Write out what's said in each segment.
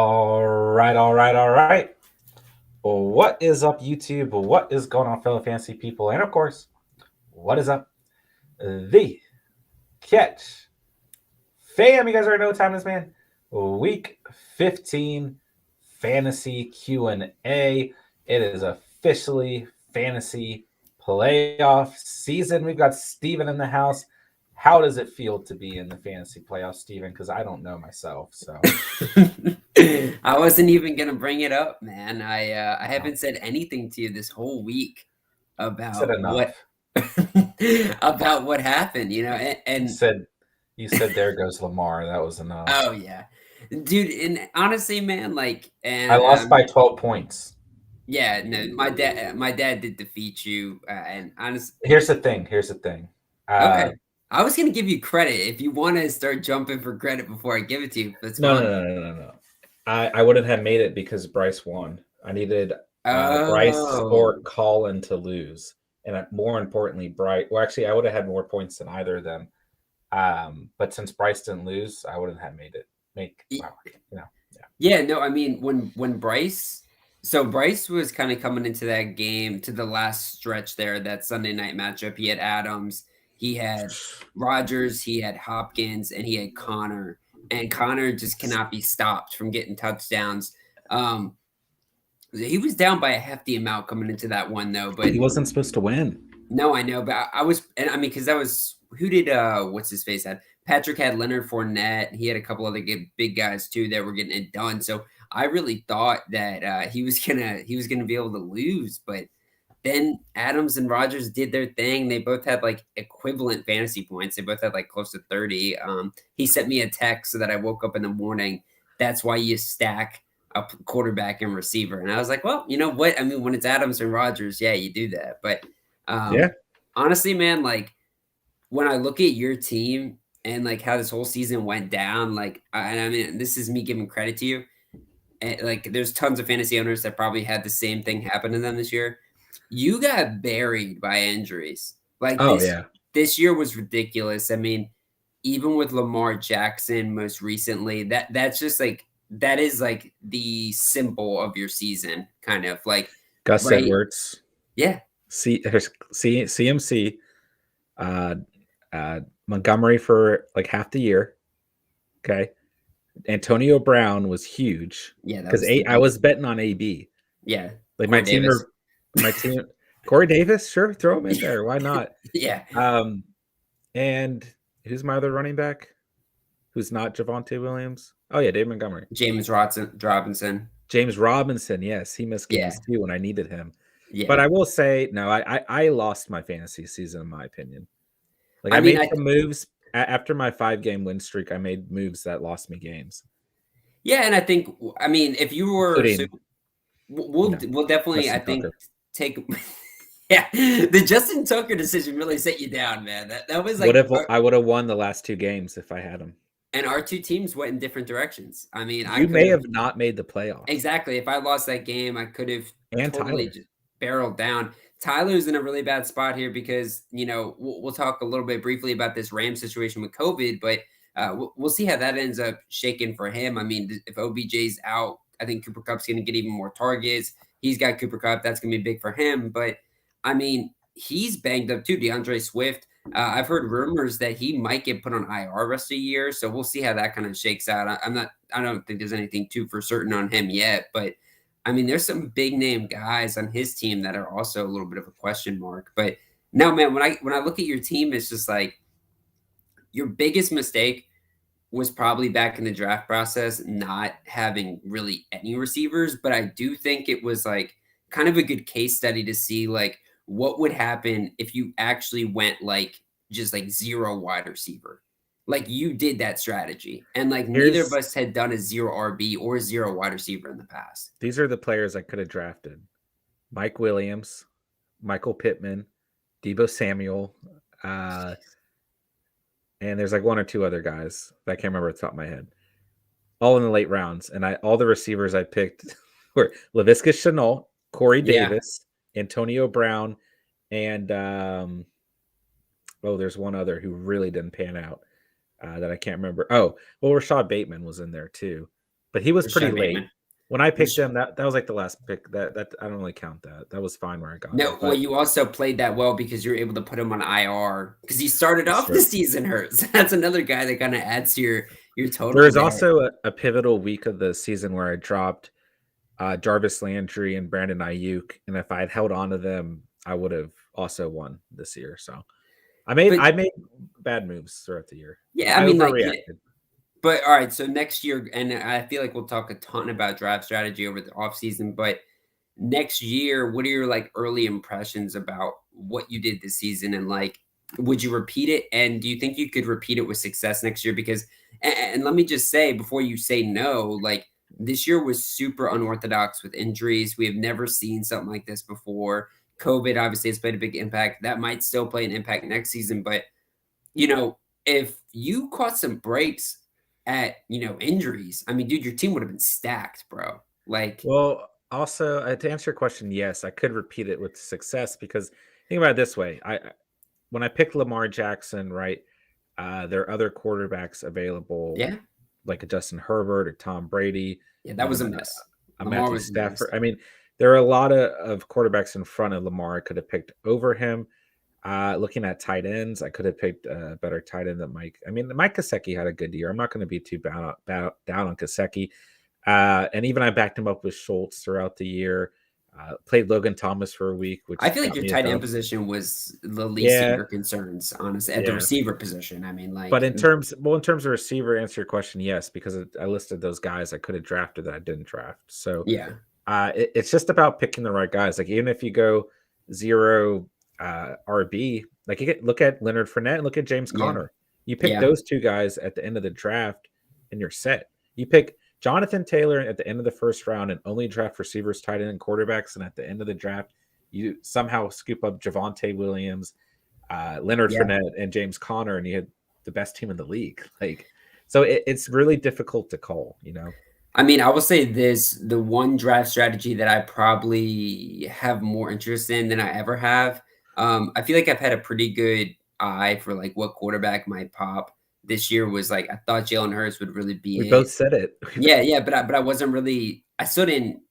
All right, all right, all right. Well, what is up, YouTube? What is going on, fellow fantasy people? And of course, what is up, the catch fam? You guys already know what time it is, man. Week 15 fantasy Q&A. It is officially fantasy playoff season. We've got Steven in the house. How does it feel to be in the fantasy playoffs, Steven? Because I don't know myself. So I wasn't even gonna bring it up, man. I haven't said anything to you this whole week said about what enough. about what happened, You and said you said there goes Lamar. That was enough. oh yeah, dude. And honestly, man, like, I and lost by 12 points. yeah, no, my dad did defeat you, and honest. Here's the thing. Here's the thing. Uh, Okay, I was gonna give you credit if you want to start jumping for credit before I give it to you. That's no, no, fine. no, no, no, no. I wouldn't have made it because Bryce won. I needed Bryce or Oh. Colin to lose, and more importantly, Bryce. Well, actually, I would have had more points than either of them. But since Bryce didn't lose, I wouldn't have made it. Wow, you know, yeah. Yeah, no, I mean when Bryce was kind of coming into that game to the last stretch there, that Sunday night matchup. He had Adams, he had Rogers, he had Hopkins, and he had Connor. And Connor just cannot be stopped from getting touchdowns. Um, he was down by a hefty amount coming into that one though, but He wasn't supposed to win. no, I know, but I was, and I mean, because that was who did what's his face had Patrick had Leonard Fournette. He had a couple other big guys too that were getting it done. So I really thought that he was gonna be able to lose, but then Adams and Rogers did their thing. They both had like equivalent fantasy points. They both had like close to 30. He sent me a text so that I woke up in the morning. That's why you stack a quarterback and receiver. And I was like, well, you know what? I mean, when it's Adams and Rogers, yeah, you do that. But Yeah. honestly, man, like when I look at your team and like how this whole season went down, like and I mean, this is me giving credit to you. And like, there's tons of fantasy owners that probably had the same thing happen to them this year. You got buried by injuries. Like Oh this yeah. this year was ridiculous. I mean, even with Lamar Jackson most recently, that's just like that is like the symbol of your season, kind of like, Gus right? Edwards, Yeah. CMC, uh, Montgomery for like half the year. Okay. Antonio Brown was huge Yeah, that because was the I beast. was betting on AB. Yeah. Like Corey Davis. my team, Corey Davis, sure, throw him in there. Why not? Yeah. Um, and who's my other running back? Who's not Javonte Williams? Oh yeah, Dave Montgomery. James Robinson. James Robinson, yes, he missed Yeah. games too when I needed him. But Yeah. I will say, no, I lost my fantasy season in my opinion. Like I I mean, made some moves after my 5-game win streak. I made moves that lost me games, yeah, and I think, I mean, if you were, so including we'll definitely, I Justin think, Tucker. take yeah, the Justin Tucker decision really set you down, man. That was Would like have I would have won the last 2 games if I had him. and our two teams went in different directions. I mean, I You could may have have not made the playoffs. exactly, if I lost that game, I could have And totally Tyler. just barreled down. Tyler's in a really bad spot here because, we'll talk a little bit briefly about this Ram situation with COVID, but we'll see how that ends up shaking for him. I mean, if OBJ's out, I think Cooper Cup's going to get even more targets. He's got Cooper Cup. That's going to be big for him. But I mean, he's banged up too. DeAndre Swift. I've heard rumors that he might get put on IR rest of the year. So we'll see how that kind of shakes out. I don't think there's anything too for certain on him yet. But I mean, there's some big name guys on his team that are also a little bit of a question mark. But no, man, when I look at your team, it's just like your biggest mistake was probably back in the draft process, not having really any receivers. But I do think it was like kind of a good case study to see like what would happen if you actually went like just like zero wide receiver. Like you did that strategy. And like neither of Here's us had done a zero RB or zero wide receiver in the past. These are the players I could have drafted: Mike Williams, Michael Pittman, Debo Samuel, uh, and there's like one or two other guys that I can't remember at the top of my head. All in the late rounds, and all the receivers I picked were Laviska Shenault, Corey Yeah. Davis, Antonio Brown, and there's one other who really didn't pan out that I can't remember. Oh, well, Rashad Bateman was in there too. but he was pretty Rashad late. Bateman. When I picked Rash- him, that was like the last pick. That I don't really count that. That was fine where I got him, No, well, but you also played that well because you were able to put him on IR because he started that's off the true. season hurt. So that's another guy that kind of adds to your There total was there. also a pivotal week of the season where I dropped Jarvis Landry and Brandon Ayuk, and if I had held on to them, I would have also won this year. So But I made bad moves throughout the year. yeah, I I mean, like, yeah, overreacted. but all right, so next year, and I feel like we'll talk a ton about draft strategy over the offseason, but next year, what are your like early impressions about what you did this season and like would you repeat it? And do you think you could repeat it with success next year? Because and let me just say before you say no, like this year was super unorthodox with injuries. We have never seen something like this before. COVID obviously has played a big impact. That might still play an impact next season, but you know, if you caught some breaks at, injuries, I mean, dude, your team would have been stacked, bro. Like, Well, also to answer your question, yes, I could repeat it with success because think about it this way: when I picked Lamar Jackson, right, there are other quarterbacks available, yeah, like a Justin Herbert or Tom Brady, yeah, that was even a miss. a Lamar Matthew was a miss. Stafford. I mean, there are a lot of quarterbacks in front of Lamar I could have picked over him. Looking at tight ends, I could have picked a better tight end than Mike. I mean, Mike Gesicki had a good year. I'm not going to be too down on Gesicki. And even I backed him up with Schultz throughout the year. Played Logan Thomas for a week, I which feel like got your me a tight end dub. position was the least of Yeah, your concerns, honestly, at the yeah. receiver position. I mean, But like, in terms of receiver, answer your question, yes, because I listed those guys I could have drafted that I didn't draft. So yeah, it's just about picking the right guys. Like even if you go zero RB, like look at Leonard Fournette and look at James yeah, Conner. You pick yeah, those two guys at the end of the draft, and you're set. You pick Jonathan Taylor at the end of the first round and only draft receivers, tight end, and quarterbacks, and at the end of the draft, you somehow scoop up Javonte Williams, Leonard yeah. Fournette, and James Conner, and you had the best team in the league. Like, so it's really difficult to call. I mean, I will say this, the one draft strategy that I probably have more interest in than I ever have. I feel like I've had a pretty good eye for like what quarterback might pop this year was like I thought Jalen Hurts would really We be both it. said it. Yeah, yeah, but I wasn't really I still didn't,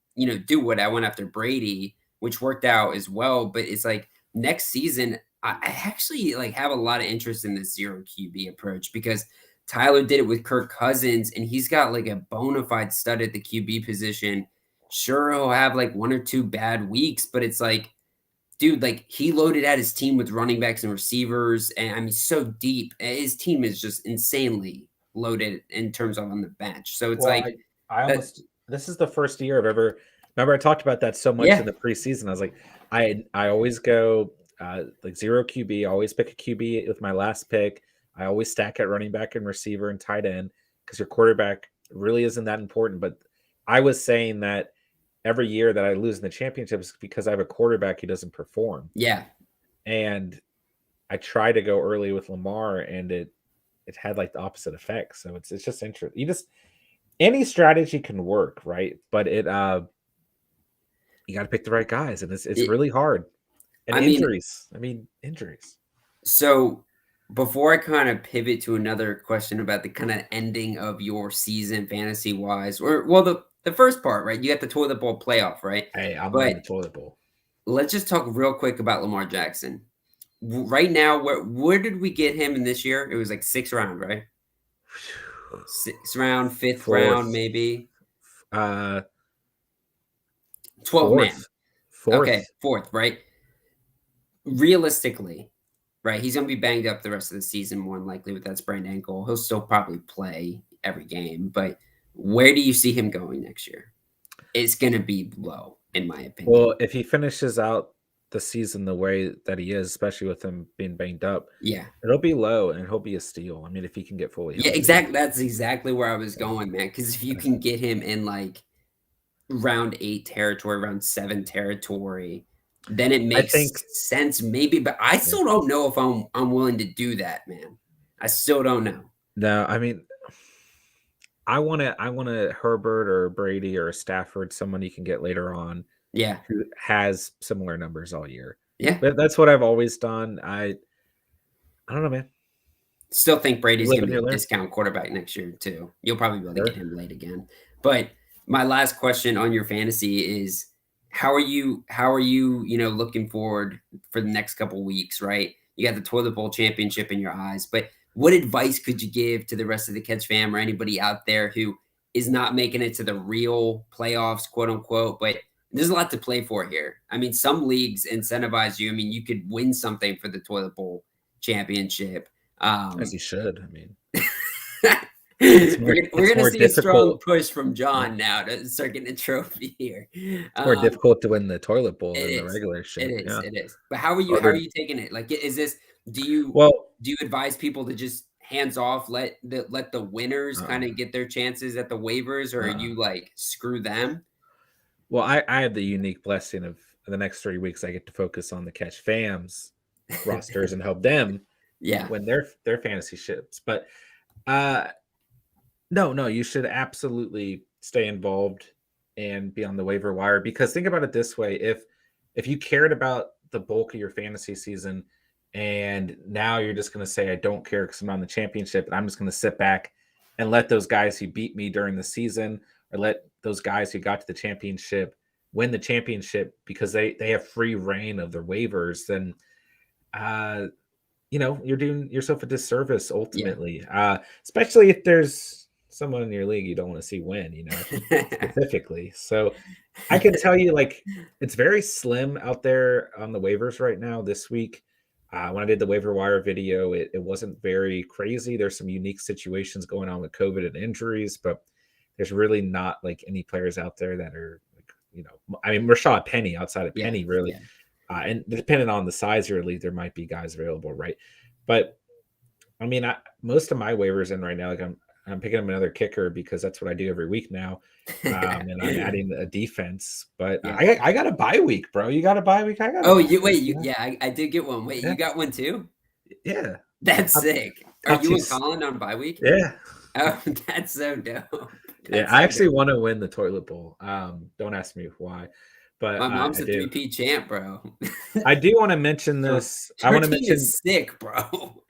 do what I went after Brady, which worked out as well. But it's like next season, I actually like have a lot of interest in this zero QB approach because Tyler did it with Kirk Cousins, and he's got like a bona fide stud at the QB position. Sure, he'll have like one or two bad weeks, but it's like, dude, like he loaded out his team with running backs and receivers, and I mean, so deep. His team is just insanely loaded in terms of on the bench. So it's Well, like I that, almost this is the first year I've ever remember I talked about that so much yeah, in the preseason. I was like, I always go like zero QB, I always pick a QB with my last pick. I always stack at running back and receiver and tight end because your quarterback really isn't that important. But I was saying that every year that I lose in the championships because I have a quarterback who doesn't perform. yeah. And I try to go early with Lamar and it had like the opposite effect. So it's just interesting. Any strategy can work, right? But you got to pick the right guys, and it's It, really hard. And I mean, injuries. I mean, injuries. so before I kind of pivot to another question about the kind of ending of your season fantasy wise, or well, the first part, right? You got the toilet bowl playoff, right? Hey, I'm But winning the toilet bowl. let's just talk real quick about Lamar Jackson. Right now, where did we get him in this year? It was like sixth round, right? Sixth round, fifth round, Fourth, maybe uh, 12th man. fourth, Okay, fourth. fourth, right? Realistically, right? He's gonna be banged up the rest of the season, more than likely with that sprained ankle. He'll still probably play every game, but where do you see him going next year? It's gonna be low, in my Well, opinion. if he finishes out the season the way that he is, especially with him being banged up, Yeah. it'll be low and he'll be a steal. I mean, if he can get fully Yeah, healthy. exactly. That's exactly where I was Yeah. going, man. Because if you can get him in like round 8 territory, round 7 territory, then it I makes think sense maybe, but I yeah. still don't know if I'm willing to do that, man. I still don't know. No, I mean, I want a Herbert or a Brady or a Stafford, someone you can get later on Yeah. who has similar numbers all year. Yeah. But that's what I've always done. I don't know, man. Still think You Brady's live gonna and be you a learn. discount quarterback next year too. You'll probably be able to get Sure. him late again. But my last question on your fantasy is how are you, looking forward for the next couple weeks, right? You got the toilet bowl championship in your eyes, but what advice could you give to the rest of the Catch fam or anybody out there who is not making it to the real playoffs, quote unquote, but there's a lot to play for here. I mean, some leagues incentivize you. I mean, you could win something for the toilet bowl championship. As Um, you should. I mean, we're it's gonna more see a strong difficult. push from Yeah, John now to start getting a trophy here. it's more Um, difficult to win the toilet bowl it than the is, regular it shit. is, Yeah, it is. But how are you? How are harder. you taking it? Like, is this? Do you Well, do you advise people to just hands off, let the winners uh, kind of get their chances at the waivers, or are uh, you like screw them? well, I have the unique blessing of the next 3 weeks. I get to focus on the Catch Fams rosters and help them Yeah, win their fantasy ships. But uh, no, you should absolutely stay involved and be on the waiver wire, because think about it this way: if you cared about the bulk of your fantasy season, and now you're just going to say I don't care because I'm on the championship, and I'm just going to sit back and let those guys who beat me during the season, or let those guys who got to the championship win the championship because they have free reign of their waivers, then uh you're doing yourself a disservice yeah. ultimately, especially if there's someone in your league you don't want to see win, specifically. So I can tell you, like, it's very slim out there on the waivers right now this week. When I did the waiver wire video, it wasn't very crazy. There's some unique situations going on with COVID and injuries, but there's really not like any players out there that are like, I mean, Rashad Penny outside of Yeah, Penny, really. yeah. And depending on the size of your league, there might be guys available, right? But I mean, most of my waivers in right now, like I'm picking up another kicker because that's what I do every week now, and I'm adding a defense. But Yeah. I got a bye week, bro. You got a bye week. I got a Oh, bye you week. wait, yeah, I did get one. Wait, Yeah, you got one too? yeah. That's Top, sick. Are top you two. and Colin on bye week? Yeah, Oh, that's so dope. yeah. That's I so actually dope. want to win the toilet bowl. Don't ask me why, but My mom's I a do. 3P champ, bro. I do want to mention So this. I her want to team mention is sick, bro.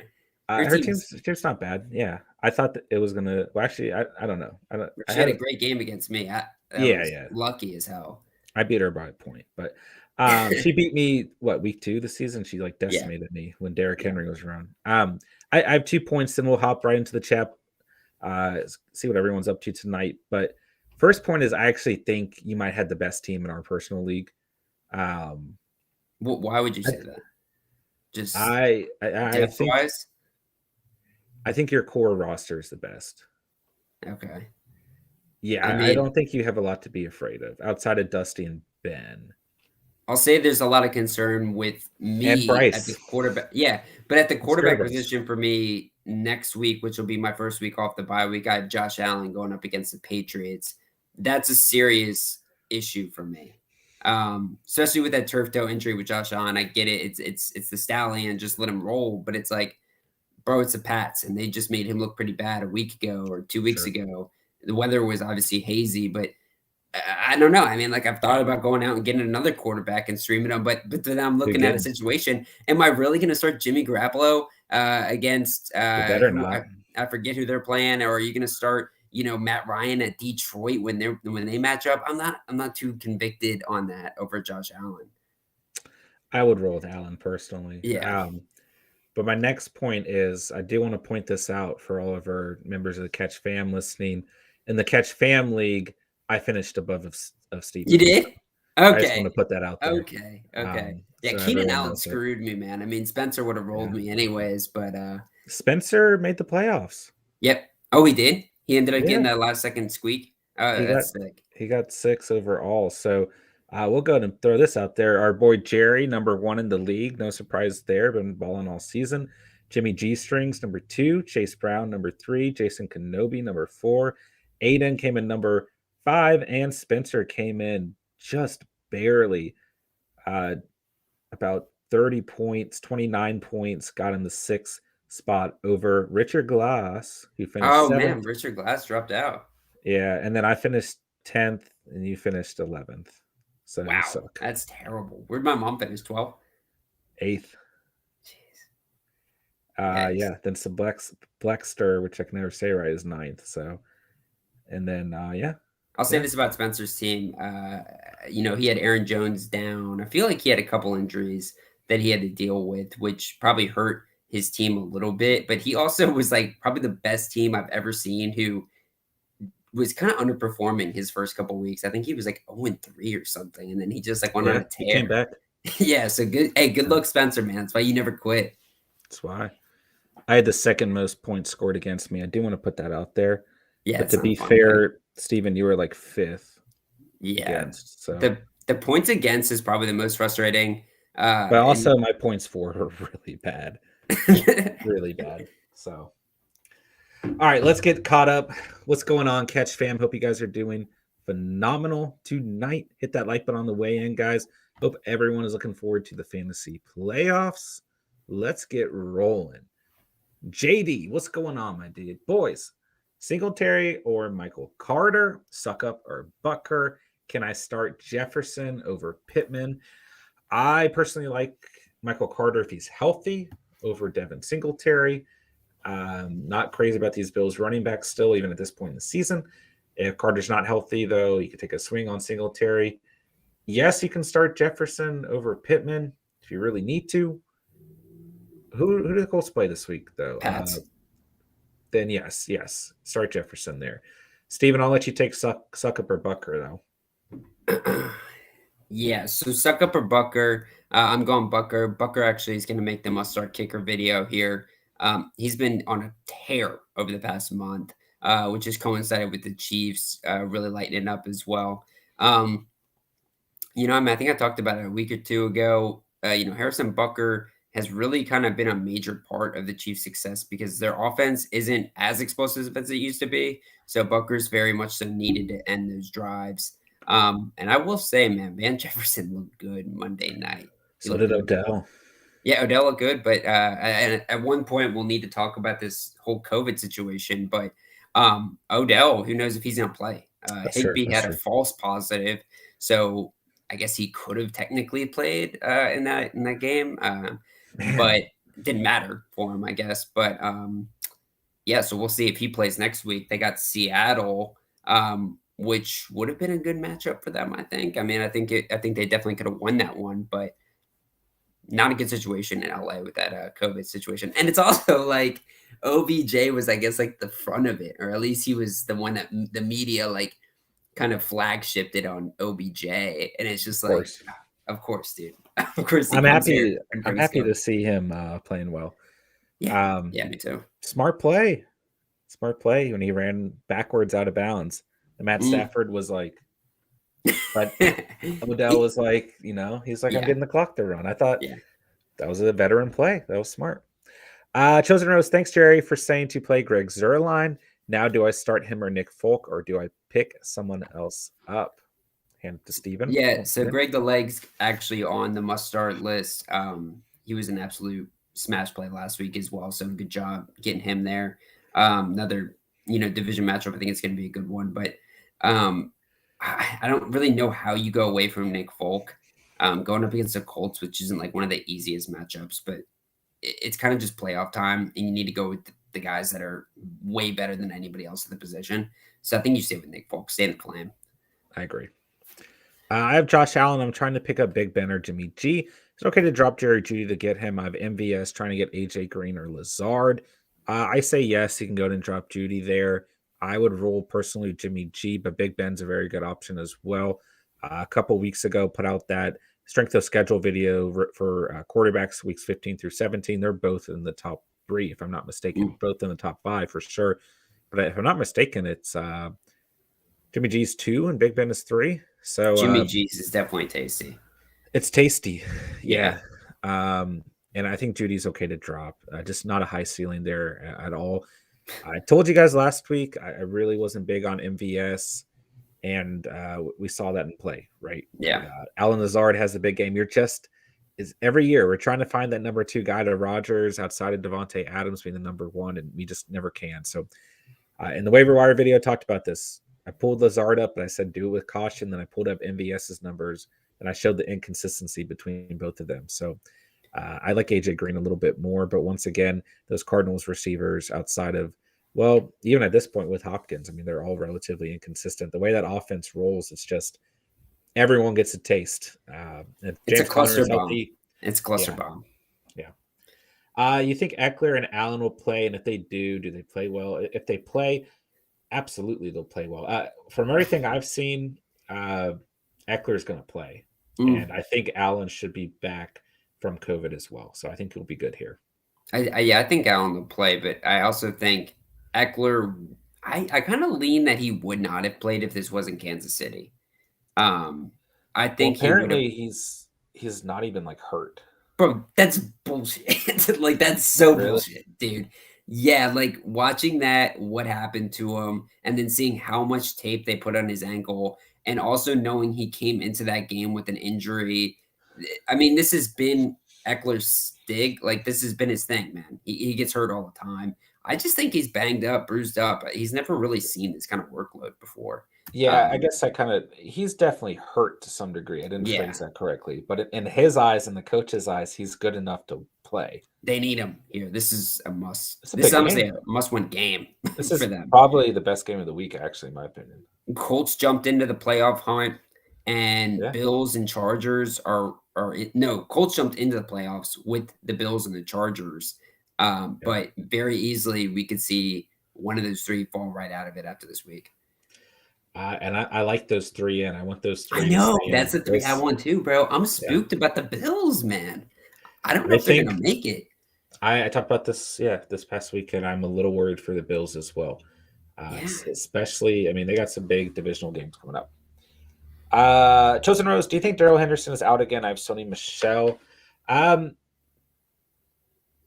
Her her team's team's not bad. Yeah, I thought that it was gonna. Well, actually, I don't know. I don't. I she had had a it. great game against me. That Yeah, was yeah. lucky as hell. I beat her by a point, but she beat me week 2 this season. She like Yeah, decimated me when Derrick yeah. Henry was around. I have 2 points, then we'll hop right into the chat. See what everyone's up to tonight. But first point is I actually think you might have the best team in our personal league. Um, Why would you I say that? Just I depth think wise? your core roster is the best. Okay. Yeah, I I mean, don't think you have a lot to be afraid of outside of Dusty and Ben I'll say there's a lot of concern with and me at the Bryce. quarterback. Yeah, but at the I'm scared of quarterback Bryce. position for me next week, which will be my first week off the bye week, I have Josh Allen going up against the Patriots. That's a serious issue for me. Especially with that turf toe injury with Josh Allen. I get it. It's the stallion, just let him roll. But it's like, bro, it's the Pats, and they just made him look pretty bad a week ago or 2 weeks Sure. ago. The weather was obviously hazy, but I don't know. I mean, like I've thought about going out and getting another quarterback and streaming them, but then I'm Who looking at a didn't? situation. Am I really going to start Jimmy Garoppolo against You better who not. I forget who they're playing, or are you going to start Matt Ryan at Detroit when they match up? I'm not too convicted on that over Josh Allen. I would roll with Allen personally. Yeah, But my next point is I do want to point this out for all of our members of the Catch Fam listening. In the Catch Fam League, I finished above of you Steven. So did. I just want Okay, to put that out there. okay. Yeah, So Keenan everyone Allen knows it. screwed me, man. I mean, Spencer would have rolled Yeah. me anyways, but Spencer made the playoffs. yep. Oh, he did. He ended up getting Yeah. that last second squeak. Oh, He got that's sick. he got 6 overall. So we'll go ahead and throw this out there. Our boy Jerry, number 1 in the league. No surprise there. Been balling all season. Jimmy G Strings, number 2. Chase Brown, number 3. Jason Kenobi, number 4. Aiden came in number 5. And Spencer came in just barely. Uh, about 30 points, 29 points. Got in the 6th spot over Richard Glass, who finished Oh 7th. man, Richard Glass dropped out. Yeah, and then I finished 10th and you finished 11th. So you Wow, suck. that's terrible. Where'd my mom finish? 12th? 8th. Jeez. Yikes. Yeah, then Blackster, which I can never say right, is 9th. So, and then yeah. I'll say Yeah. this about Spencer's team. He had Aaron Jones down. I feel like he had a couple injuries that he had to deal with, which probably hurt his team a little bit. But he also was like probably the best team I've ever seen who was kind of underperforming his first couple weeks. I think he was like 0-3 or something, and then he just like went on Yeah. a He came tear. back. Yeah, so good. Hey, good luck, Spencer, man. That's why you never quit. That's why. I had the second most points scored against me. I do want to put that out there. Yeah, But it's to not be fun, man. fair, Steven, you were like 5th Yeah, against. So, the points against is probably the most frustrating. but also my points for are really bad. Really bad. So, all right, let's get caught up. What's going on, Catch fam? Hope you guys are doing phenomenal tonight. Hit that like button on the way in, guys. Hope everyone is looking forward to the fantasy playoffs. Let's get rolling. JD, what's going on, my dude? Boys, Singletary or Michael Carter? Suck up or Bucker? Can I start Jefferson over Pittman? I personally like Michael Carter if he's healthy over Devin Singletary. Not crazy about these Bills running backs still, even at this point in the season. If Carter's not healthy, though, you can take a swing on Singletary. Yes, you can start Jefferson over Pittman if you really need to. Who do the Colts play this week, though? Pats. Then yes, start Jefferson there. Steven, I'll let you take suck up or Bucker, though. Yeah, so suck up or Bucker. I'm going Bucker. Bucker actually is going to make the must-start kicker video here. He's been on a tear over the past month, which has coincided with the Chiefs really lighting it up as well. I think I talked about it a week or two ago. Harrison Bucker has really kind of been a major part of the Chiefs' success because their offense isn't as explosive as it used to be. So Bucker's very much so needed to end those drives. And I will say, man, Van Jefferson looked good Monday night. So did Odell. Yeah, Odell looked good, but at one point we'll need to talk about this whole COVID situation. But Odell, who knows if he's going to play? Higbee had a false positive, so I guess he could have technically played in that game, but didn't matter for him, I guess. But yeah, so we'll see if he plays next week. They got Seattle, which would have been a good matchup for them. I think. I mean, I think they definitely could have won that one, but not a good situation in LA with that COVID situation. And it's also like OBJ was, I guess, like the front of it, or at least he was the one that the media like kind of flagshipped it on OBJ. And it's just like, of course, dude. Of course, I'm happy. I'm happy to see him playing well. Yeah, me too. Smart play when he ran backwards out of bounds. And Matt Stafford was like, but Odell was like, he's like, I'm getting the clock to run. I thought that was a veteran play. That was smart. Chosen Rose, thanks, Jerry, for saying to play Greg Zuerlein. Now, do I start him or Nick Folk, or do I pick someone else up? Hand it to Steven. Yeah, so Greg the Leg's actually on the must-start list. He was an absolute smash play last week as well, so good job getting him there. Another, division matchup. I think it's going to be a good one, but I don't really know how you go away from Nick Folk going up against the Colts, which isn't like one of the easiest matchups, but it's kind of just playoff time, and you need to go with the guys that are way better than anybody else in the position. So I think you stay with Nick Folk, stay in the clan. I agree. I have Josh Allen. I'm trying to pick up Big Ben or Jimmy G. It's okay to drop Jerry Jeudy to get him. I have MVS trying to get AJ Green or Lazard. I say yes, you can go ahead and drop Jeudy there. I would roll personally Jimmy G, but Big Ben's a very good option as well. A couple weeks ago, put out that strength of schedule video for quarterbacks weeks 15 through 17. They're both in the top 3, if I'm not mistaken. Both in the top 5 for sure. But if I'm not mistaken, it's Jimmy G's 2 and Big Ben is 3. So Jimmy G's is definitely tasty. It's tasty, yeah. And I think Judy's okay to drop. Just not a high ceiling there at all. I told you guys last week I really wasn't big on MVS, and we saw that in play, right? Yeah. Alan Lazard has a big game. Every year we're trying to find that number 2 guy to Rodgers outside of Devontae Adams being the number 1, and we just never can. So in the waiver wire video, I talked about this. I pulled Lazard up, and I said do it with caution. Then I pulled up MVS's numbers, and I showed the inconsistency between both of them. So I like AJ Green a little bit more, but once again, those Cardinals receivers outside of Well, even at this point with Hopkins, I mean, they're all relatively inconsistent. The way that offense rolls, it's just everyone gets a taste. If It's a James Conner cluster is bomb. healthy, It's a cluster yeah, bomb. yeah. You think Eckler and Allen will play? And if they do they play well? If they play, absolutely they'll play well. From everything I've seen, Eckler's going to play. Mm. And I think Allen should be back from COVID as well. So I think he'll be good here. Yeah, I think Allen will play, but I also think Eckler. I kind of lean that he would not have played if this wasn't Kansas City. I Well, think he would have. apparently he's not even like hurt. Bro, that's bullshit. Like that's so Really? bullshit, dude. Yeah, like watching that, what happened to him, and then seeing how much tape they put on his ankle, and also knowing he came into that game with an injury. I mean, this has been Eckler's stig. Like this has been his thing, man. He gets hurt all the time. I just think he's banged up, bruised up. He's never really seen this kind of workload before. Yeah, I guess he's definitely hurt to some degree. I didn't Yeah, phrase that correctly, but in his eyes and the coach's eyes, he's good enough to play. they need him here. This is a must. It's a This is big honestly game. a must-win game This for is them. probably the best game of the week, actually, in my opinion. Colts jumped into the playoff hunt, and Yeah. Bills and Chargers no, Colts jumped into the playoffs with the Bills and the Chargers. But very easily we could see one of those three fall right out of it after this week. And I like those three in. I want those three. I know to stay that's in. the three I want too, bro. I'm spooked about the Bills, man. I don't know if they're gonna make it. I talked about this, this past weekend. I'm a little worried for the Bills as well. Yeah. Especially, I mean, they got some big divisional games coming up. Chosen Rose, do you think Darrell Henderson is out again? I have Sony Michelle.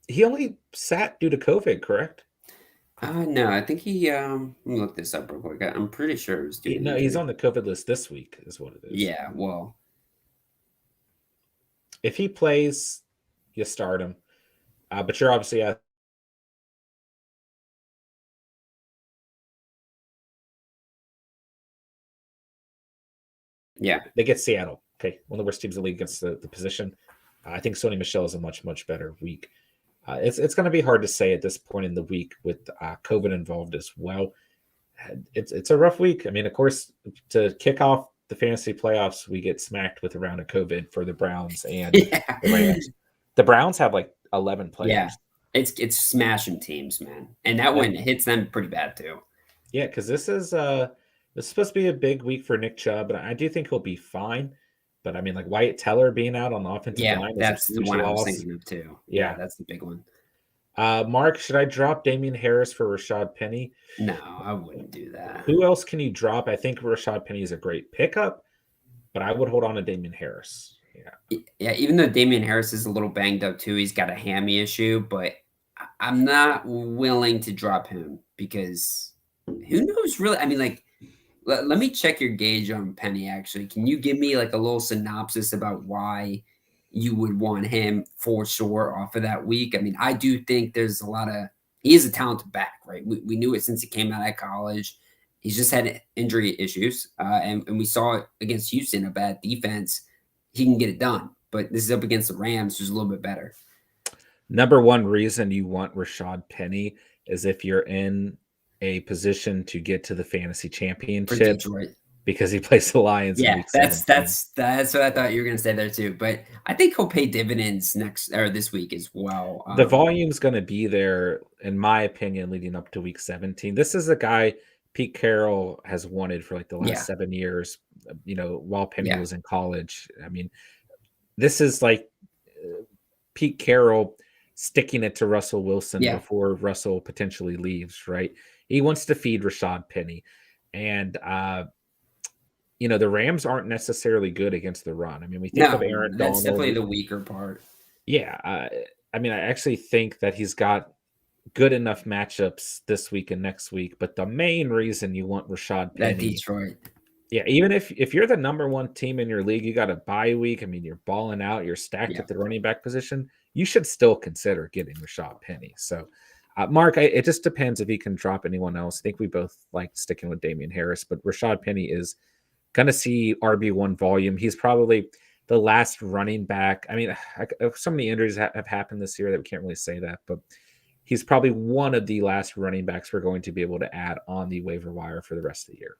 He only sat due to COVID, correct? No, I think he. Let me look this up real quick. I'm pretty sure it was due. No, he's on the COVID list this week, is what it is. Yeah, well, if he plays, you start him. But you're obviously yeah. They get Seattle. Okay, one of the worst teams in the league against the position. I think Sony Michelle is a much better week. It's going to be hard to say at this point in the week with COVID involved as well. It's a rough week. I mean, of course, to kick off the fantasy playoffs, we get smacked with a round of COVID for the Browns and the Rams. The Browns have like 11 players. Yeah, it's smashing teams, man, and that one hits them pretty bad too. Yeah, because this is supposed to be a big week for Nick Chubb, and I do think he'll be fine. But I mean, like Wyatt Teller being out on the offensive line, that's the one I was loss. thinking of too. Yeah, that's the big one. Mark, should I drop Damian Harris for Rashad Penny? No, I wouldn't do that. Who else can you drop? I think Rashad Penny is a great pickup, but I would hold on to Damian Harris. Yeah, even though Damian Harris is a little banged up too, he's got a hammy issue, but I'm not willing to drop him because who knows really? I mean, like, let me check your gauge on Penny, actually. Can you give me like a little synopsis about why you would want him for sure off of that week? I mean, I do think there's he is a talented back, right? We knew it since he came out of college. He's just had injury issues. And we saw it against Houston, a bad defense. He can get it done. But this is up against the Rams, who's a little bit better. Number one reason you want Rashad Penny is if you're in a position to get to the fantasy championship because he plays the Lions. Yeah, that's what I thought you were going to say there too. But I think he'll pay dividends this week as well. The volume's going to be there, in my opinion, leading up to week 17. This is a guy Pete Carroll has wanted for like the last 7 years. While Penny was in college. I mean, this is like Pete Carroll sticking it to Russell Wilson before Russell potentially leaves, right? He wants to feed Rashad Penny. And, the Rams aren't necessarily good against the run. I mean, we think of Aaron Donald. That's definitely the weaker part. Yeah. I mean, I actually think that he's got good enough matchups this week and next week. But the main reason you want Rashad Penny. That Detroit. Yeah, even if you're the number one team in your league, you got a bye week. I mean, you're balling out. You're stacked at the running back position. You should still consider getting Rashad Penny. So, Mark, it just depends if he can drop anyone else. I think we both like sticking with Damian Harris, but Rashad Penny is going to see RB1 volume. He's probably the last running back. I mean, so many injuries have happened this year that we can't really say that, but he's probably one of the last running backs we're going to be able to add on the waiver wire for the rest of the year.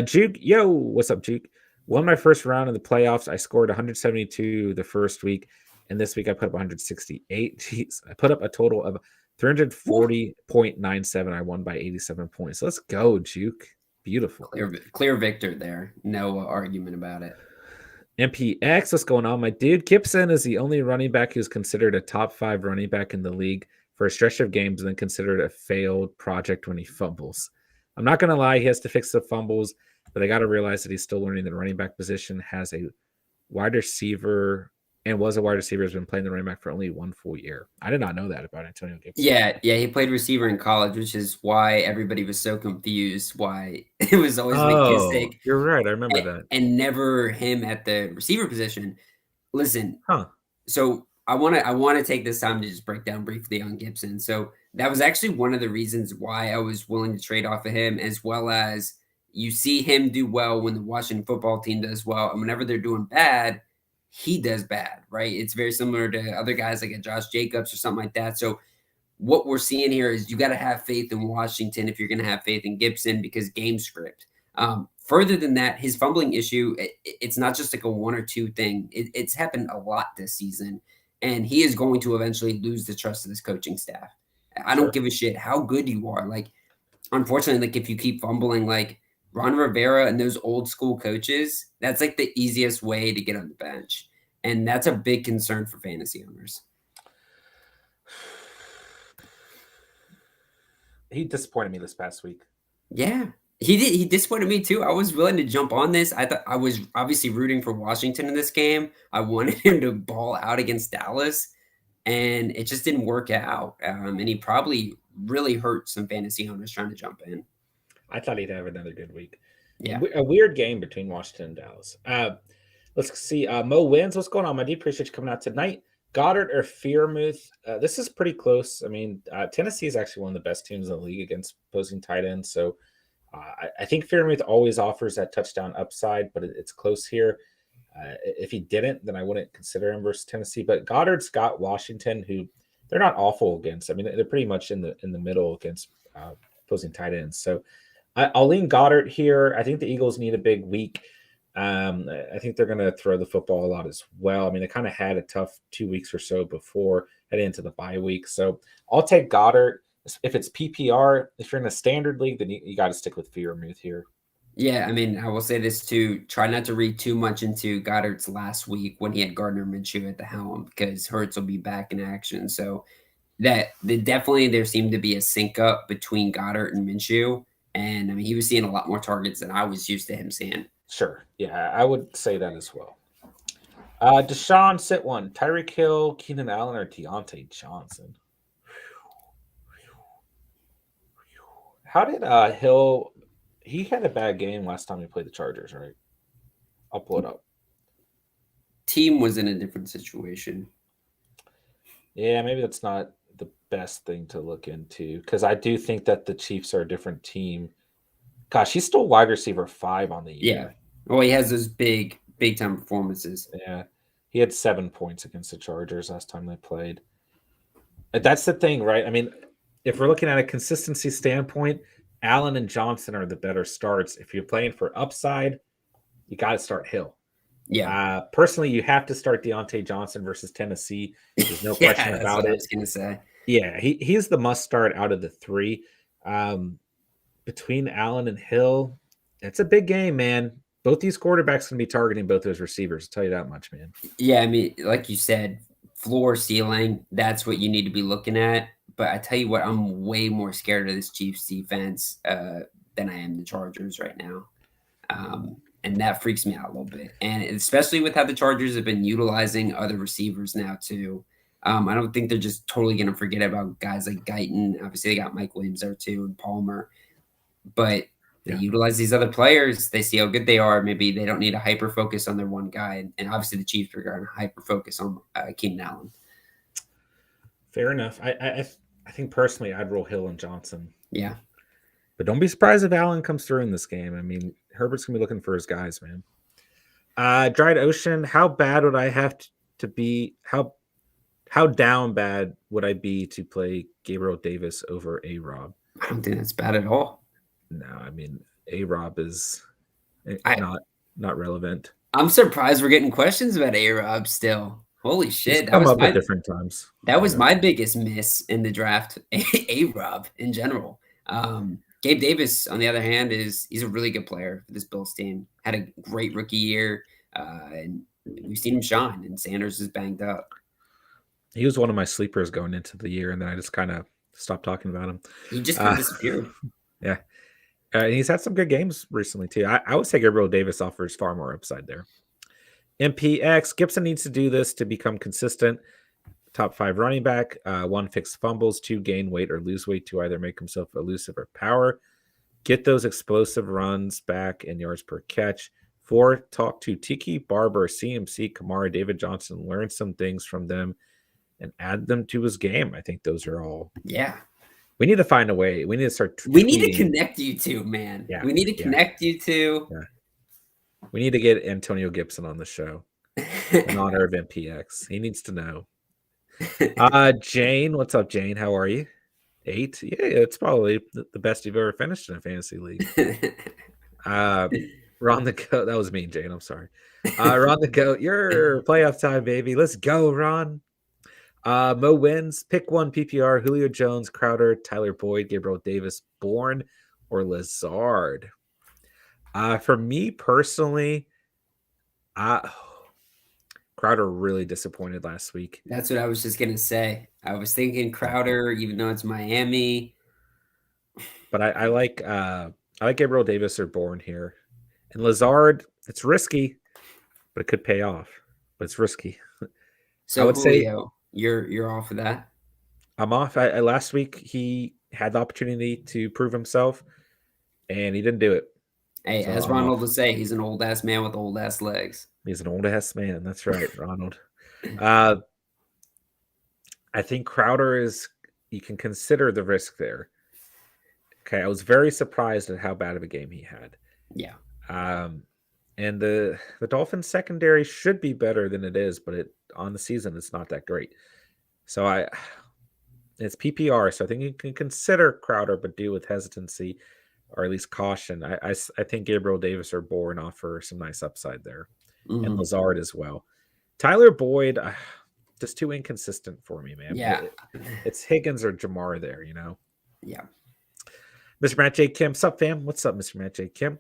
Juke, yo, what's up, Juke? Won my first round in the playoffs. I scored 172 the first week, and this week I put up 168. Jeez, I put up a total of 340.97. I won by 87 points. Let's go, Juke. Beautiful. Clear victor there. No argument about it. MPX, what's going on? My dude, Gibson is the only running back who's considered a top 5 running back in the league for a stretch of games and then considered a failed project when he fumbles. I'm not going to lie, he has to fix the fumbles, but I got to realize that he's still learning the running back position, has a wide receiver and was a wide receiver, has been playing the running back for only 1 full year. I did not know that about Antonio Gibson. Yeah, he played receiver in college, which is why everybody was so confused why it was always McKissick. You're right. I remember that. And never him at the receiver position. Listen, Huh. So I want to take this time to just break down briefly on Gibson. So that was actually one of the reasons why I was willing to trade off of him, as well as you see him do well when the Washington football team does well, and whenever they're doing bad, he does bad, right? It's very similar to other guys like a Josh Jacobs or something like that. So what we're seeing here is you got to have faith in Washington if you're going to have faith in Gibson, because game script. Further than that, his fumbling issue, it's not just like a 1 or 2 thing. It's happened a lot this season, and he is going to eventually lose the trust of this coaching staff. I don't give a shit how good you are. Like, unfortunately, like if you keep fumbling, like Ron Rivera and those old school coaches, that's like the easiest way to get on the bench. And that's a big concern for fantasy owners. He disappointed me this past week. Yeah, he did. He disappointed me too. I was willing to jump on this. I thought I was obviously rooting for Washington in this game. I wanted him to ball out against Dallas, and it just didn't work out. And he probably really hurt some fantasy owners trying to jump in. I thought he'd have another good week. Yeah. A weird game between Washington and Dallas. Let's see. Mo wins. What's going on? I do appreciate you coming out tonight. Goddard or Fearmouth? This is pretty close. I mean, Tennessee is actually one of the best teams in the league against opposing tight ends. So I think Fearmouth always offers that touchdown upside, but it's close here. If he didn't, then I wouldn't consider him versus Tennessee. But Goddard's got Washington, who they're not awful against. I mean, they're pretty much in the middle against opposing tight ends. So I'll lean Goddard here. I think the Eagles need a big week. I think they're going to throw the football a lot as well. I mean, they kind of had a tough 2 weeks or so before heading into the bye week. So I'll take Goddard. If it's PPR, if you're in a standard league, then you got to stick with Fearmouth here. Yeah, I mean, I will say this too. Try not to read too much into Goddard's last week when he had Gardner Minshew at the helm, because Hurts will be back in action. So there seemed to be a sync up between Goddard and Minshew. And I mean, he was seeing a lot more targets than I was used to him seeing. Sure. Yeah, I would say that as well. Deshaun, sit one. Tyreek Hill, Keenan Allen, or Deontay Johnson? How did Hill... He had a bad game last time he played the Chargers, right? I'll pull it up. Team was in a different situation. Yeah, maybe that's not the best thing to look into, because I do think that the Chiefs are a different team. Gosh, he's still wide receiver 5 on the year. Yeah. Well, he has those big time performances. Yeah. He had 7 points against the Chargers last time they played. That's the thing, right? I mean, if we're looking at a consistency standpoint, Allen and Johnson are the better starts. If you're playing for upside, you got to start Hill. Yeah. Personally, you have to start Deontay Johnson versus Tennessee. There's no question about it. I was going to say. Yeah, he's the must start out of the 3. Between Allen and Hill, it's a big game, man. Both these quarterbacks can be targeting both those receivers. I'll tell you that much, man. Yeah, I mean, like you said, floor, ceiling, that's what you need to be looking at. But I tell you what, I'm way more scared of this Chiefs defense than I am the Chargers right now. And that freaks me out a little bit. And especially with how the Chargers have been utilizing other receivers now too. I don't think they're just totally going to forget about guys like Guyton. Obviously, they got Mike Williams there too and Palmer. But they utilize these other players. They see how good they are. Maybe they don't need a hyper focus on their one guy. And obviously, the Chiefs are going to hyper focus on Keenan Allen. Fair enough. I think personally, I'd roll Hill and Johnson. Yeah. But don't be surprised if Allen comes through in this game. I mean, Herbert's going to be looking for his guys, man. Dried Ocean, how bad would I have to be? How How down bad would I be to play Gabriel Davis over A-Rob? I don't think that's bad at all. No, I mean A-Rob is I not relevant. I'm surprised we're getting questions about A-Rob still. Holy shit, He's come up at different times. that was my biggest miss in the draft. A-Rob in general. Gabe Davis, on the other hand, he's a really good player for this Bills team. Had a great rookie year, and we've seen him shine. And Sanders is banged up. He was one of my sleepers going into the year, and then I just kind of stopped talking about him. He just kind of disappeared. Yeah. He's had some good games recently, too. I would say Gabriel Davis offers far more upside there. MPX, Gibson needs to do this to become consistent. Top 5 running back. 1, fix fumbles. 2, gain weight or lose weight to either make himself elusive or power. Get those explosive runs back in yards per catch. 4, talk to Tiki, Barber, CMC, Kamara, David Johnson. Learn some things from them and add them to his game. I think those are all. Yeah. We need to find a way. We need to start. We need to connect you two, man. Yeah, we need to connect you two. Yeah. We need to get Antonio Gibson on the show in honor of MPX. He needs to know. Jane, what's up, Jane? How are you? 8. Yeah, it's probably the best you've ever finished in a fantasy league. Ron the Goat. That was mean, Jane. I'm sorry. Ron the Goat, your playoff time, baby. Let's go, Ron. Mo wins. Pick 1 PPR. Julio Jones, Crowder, Tyler Boyd, Gabriel Davis, Bourne, or Lazard. For me personally, Crowder really disappointed last week. That's what I was just gonna say. I was thinking Crowder, even though it's Miami. But I like Gabriel Davis or Bourne here. And Lazard, it's risky, but it could pay off. But it's risky. So I would Julio, say you're off of that. I'm off. Last week he had the opportunity to prove himself, and he didn't do it. Hey, so as Ronald would say, he's an old ass man with old ass legs. He's an old ass man. That's right, Ronald. I think Crowder you can consider the risk there. Okay, I was very surprised at how bad of a game he had. Yeah. And the Dolphins secondary should be better than it is, but on the season it's not that great. So it's PPR, so I think you can consider Crowder, but do with hesitancy or at least caution. I think Gabriel Davis or Bourne offer some nice upside there, and Lazard as well. Tyler Boyd, just too inconsistent for me, man. Yeah, it's Higgins or Jamar there, you know. Yeah. Mr. Matt J. Kim, what's up, fam? What's up, Mr. Matt J. Kim?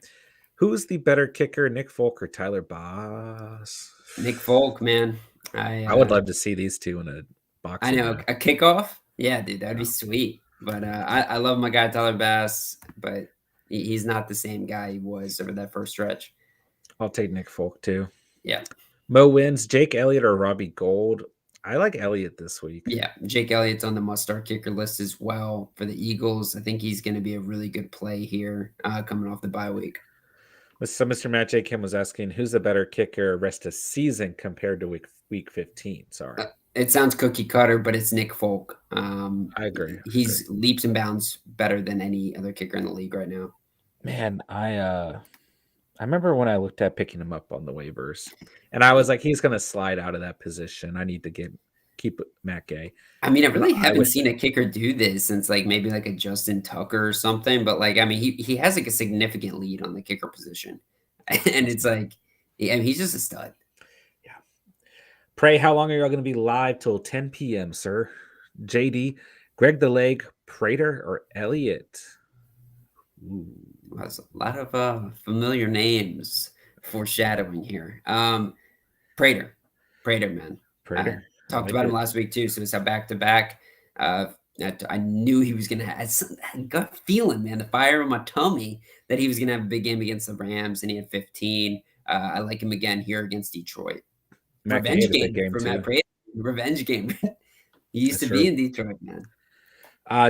Who's the better kicker, Nick Folk or Tyler Boss? Nick Folk, man. I would love to see these two in a box. I know, a kickoff. Yeah, dude, that'd be sweet. But I love my guy Tyler Bass, but he's not the same guy he was over that first stretch. I'll take Nick Folk too. Yeah. Mo wins. Jake Elliott or Robbie Gould? I like Elliott this week. Yeah, Jake Elliott's on the must-start kicker list as well for the Eagles. I think he's going to be a really good play here coming off the bye week. So Mr. Matt J. Kim was asking, who's the better kicker rest of season compared to week 15? Sorry. It sounds cookie cutter, but it's Nick Folk. I agree. He's leaps and bounds better than any other kicker in the league right now. Man, I remember when I looked at picking him up on the waivers, and I was like, he's going to slide out of that position. I need to keep Matt Gay. I mean, I really haven't seen a kicker do this since maybe a Justin Tucker or something. But I mean, he has a significant lead on the kicker position, and it's he's just a stud. Yeah. Pray, how long are y'all going to be live till 10 p.m., sir? JD, Greg the Leg, Prater, or Elliott? Ooh. There's a lot of familiar names foreshadowing here. Prater, man. Prater. Talked about him last week too. So it's a back-to-back. I knew he was going to have a gut feeling, man, the fire in my tummy that he was going to have a big game against the Rams, and he had 15. I like him again here against Detroit. Revenge game for Matt Prater. Revenge game. He used to be in Detroit, man.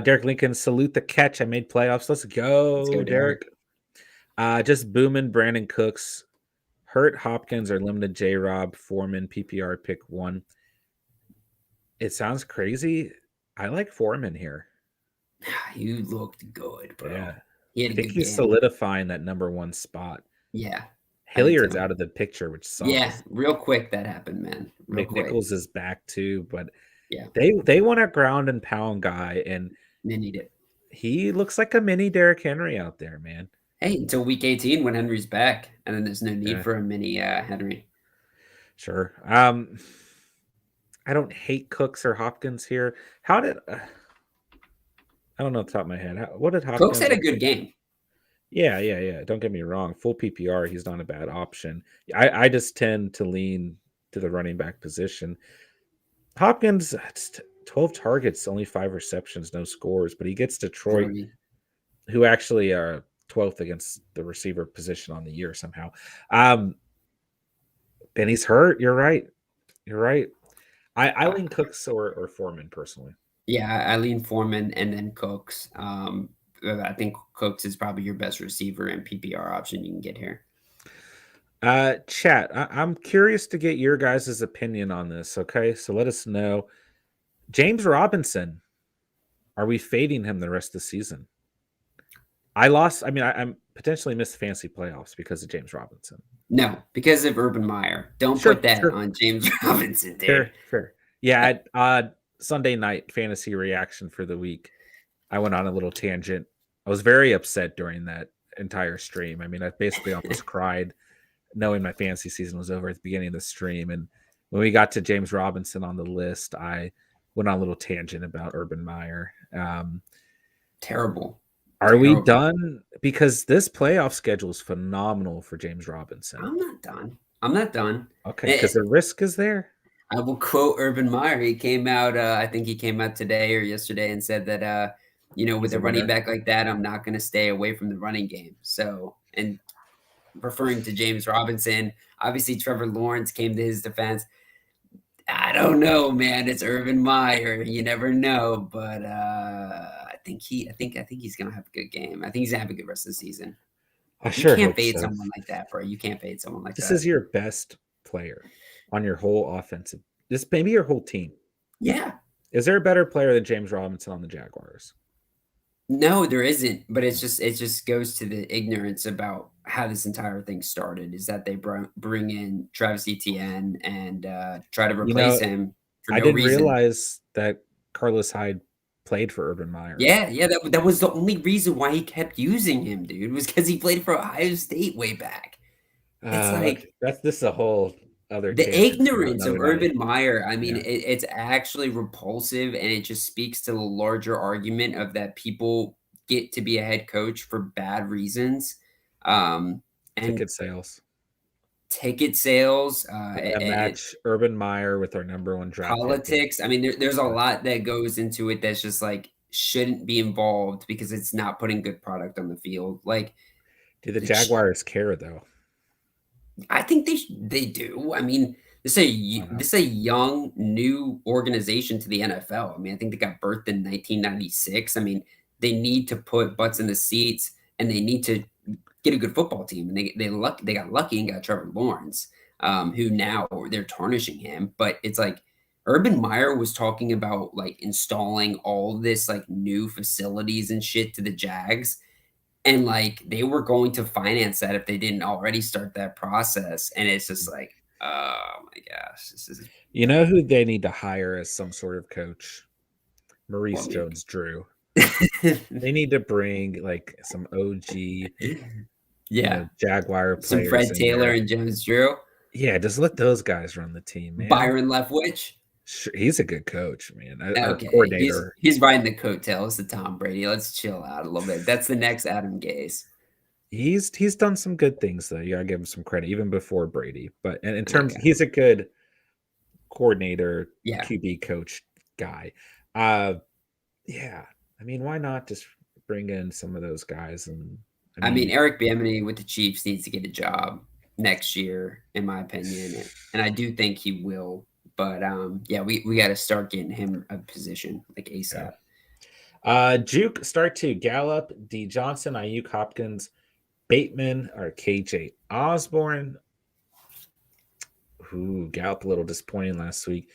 Derek Lincoln, salute the catch. I made playoffs. Let's go, Derek. Just booming Brandon Cooks. Hurt Hopkins or limited J-Rob. Foreman, PPR, pick 1. It sounds crazy. I like Foreman here. You looked good, bro. Yeah. I think he's solidifying that number 1 spot. Yeah. Hilliard's out of the picture, which sucks. Yeah, real quick that happened, man. McNichols is back too, but Yeah, They want a ground and pound guy, and they need it. he looks like a mini Derrick Henry out there, man. Hey, until week 18 when Henry's back, and then there's no need Yeah. for a mini Henry. Sure. I don't hate Cooks or Hopkins here. How did I don't know off the top of my head. What did Cooks Hopkins? had a good game. Yeah. Don't get me wrong. Full PPR, he's not a bad option. I just tend to lean to the running back position. Hopkins, 12 targets, only 5 receptions, no scores, but he gets Detroit, Brody. who actually are 12th against the receiver position on the year somehow. And he's hurt. You're right. I lean Cooks or Foreman personally. Yeah, I lean Foreman and then Cooks. I think Cooks is probably your best receiver and PPR option you can get here. Chat, I'm curious to get your guys' opinion on this. Okay, so let us know. James Robinson, are we fading him the rest of the season? I'm potentially missed fantasy playoffs because of James Robinson. No, because of Urban Meyer. Don't put that on James Robinson, dude. Fair. Yeah, Sunday night fantasy reaction for the week, I went on a little tangent. I was very upset during that entire stream. I mean, I basically almost cried knowing my fantasy season was over at the beginning of the stream. And when we got to James Robinson on the list, I went on a little tangent about Urban Meyer. Terrible. Are we done? Because this playoff schedule is phenomenal for James Robinson. I'm not done. Okay, because the risk is there. I will quote Urban Meyer. He came out, I think he came out today or yesterday and said that, with a running back like that, I'm not going to stay away from the running game. So, and referring to James Robinson, obviously Trevor Lawrence came to his defense. I don't know, man. It's Urban Meyer. You never know, but I think he's gonna have a good game. I think he's gonna have a good rest of the season. I sure can't fade someone like that, bro. You can't fade someone like that. This is your best player on your whole offensive. This maybe your whole team. Yeah. Is there a better player than James Robinson on the Jaguars? No, there isn't. But it just goes to the ignorance about how this entire thing started. Is that they bring in Travis Etienne and try to replace him for no reason. I didn't realize that Carlos Hyde played for Urban Meyer. Yeah. That was the only reason why he kept using him, dude. Was because he played for Ohio State way back. It's like this is a whole other the ignorance of Urban Meyer. I mean, it's actually repulsive, and it just speaks to the larger argument of that people get to be a head coach for bad reasons. And ticket sales. Match Urban Meyer with our number one draft politics. Pick. I mean, there's a lot that goes into it that's just like shouldn't be involved because it's not putting good product on the field. Like, do the Jaguars care though? I think they do. I mean, this is a young new organization to the NFL. I mean, I think they got birthed in 1996. I mean, they need to put butts in the seats and they need to get a good football team. And they got lucky and got Trevor Lawrence, who now they're tarnishing him. But it's like Urban Meyer was talking about like installing all this like new facilities and shit to the Jags. And like they were going to finance that if they didn't already start that process. And it's just like, oh my gosh, this is. You know who they need to hire as some sort of coach? Maurice Jones-Drew. They need to bring like some OG, Jaguar players. Some Fred Taylor and Jones-Drew. Yeah, just let those guys run the team, man. Byron Leftwich. Sure, he's a good coach, man. Okay, coordinator. He's riding the coattails to Tom Brady. Let's chill out a little bit. That's the next Adam Gase. He's done some good things though. You gotta give him some credit, even before Brady. But in terms, he's a good coordinator, QB coach guy. Yeah. I mean, why not just bring in some of those guys? And I mean Eric Bieniemy with the Chiefs needs to get a job next year, in my opinion, and I do think he will. But we got to start getting him a position like ASAP. Juke start to Gallup, D Johnson, Ayuk, Hopkins, Bateman, or KJ Osborne. Gallup a little disappointing last week.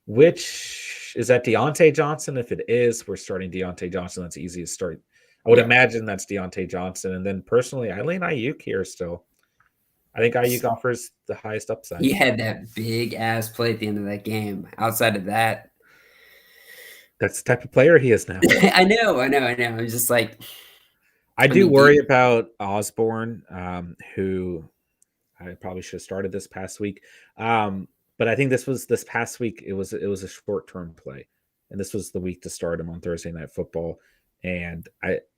Which is that Deontay Johnson? If it is, we're starting Deontay Johnson. That's easy to start. I would imagine that's Deontay Johnson. And then personally, I lean Ayuk here still. I think Ayuk offers the highest upside. He had that big ass play at the end of that game. Outside of that, That's the type of player he is now. I know. I'm just like, I do mean, worry about Osborne, who I probably should have started this past week. But I think this past week. It was a short term play, and this was the week to start him on Thursday Night Football. And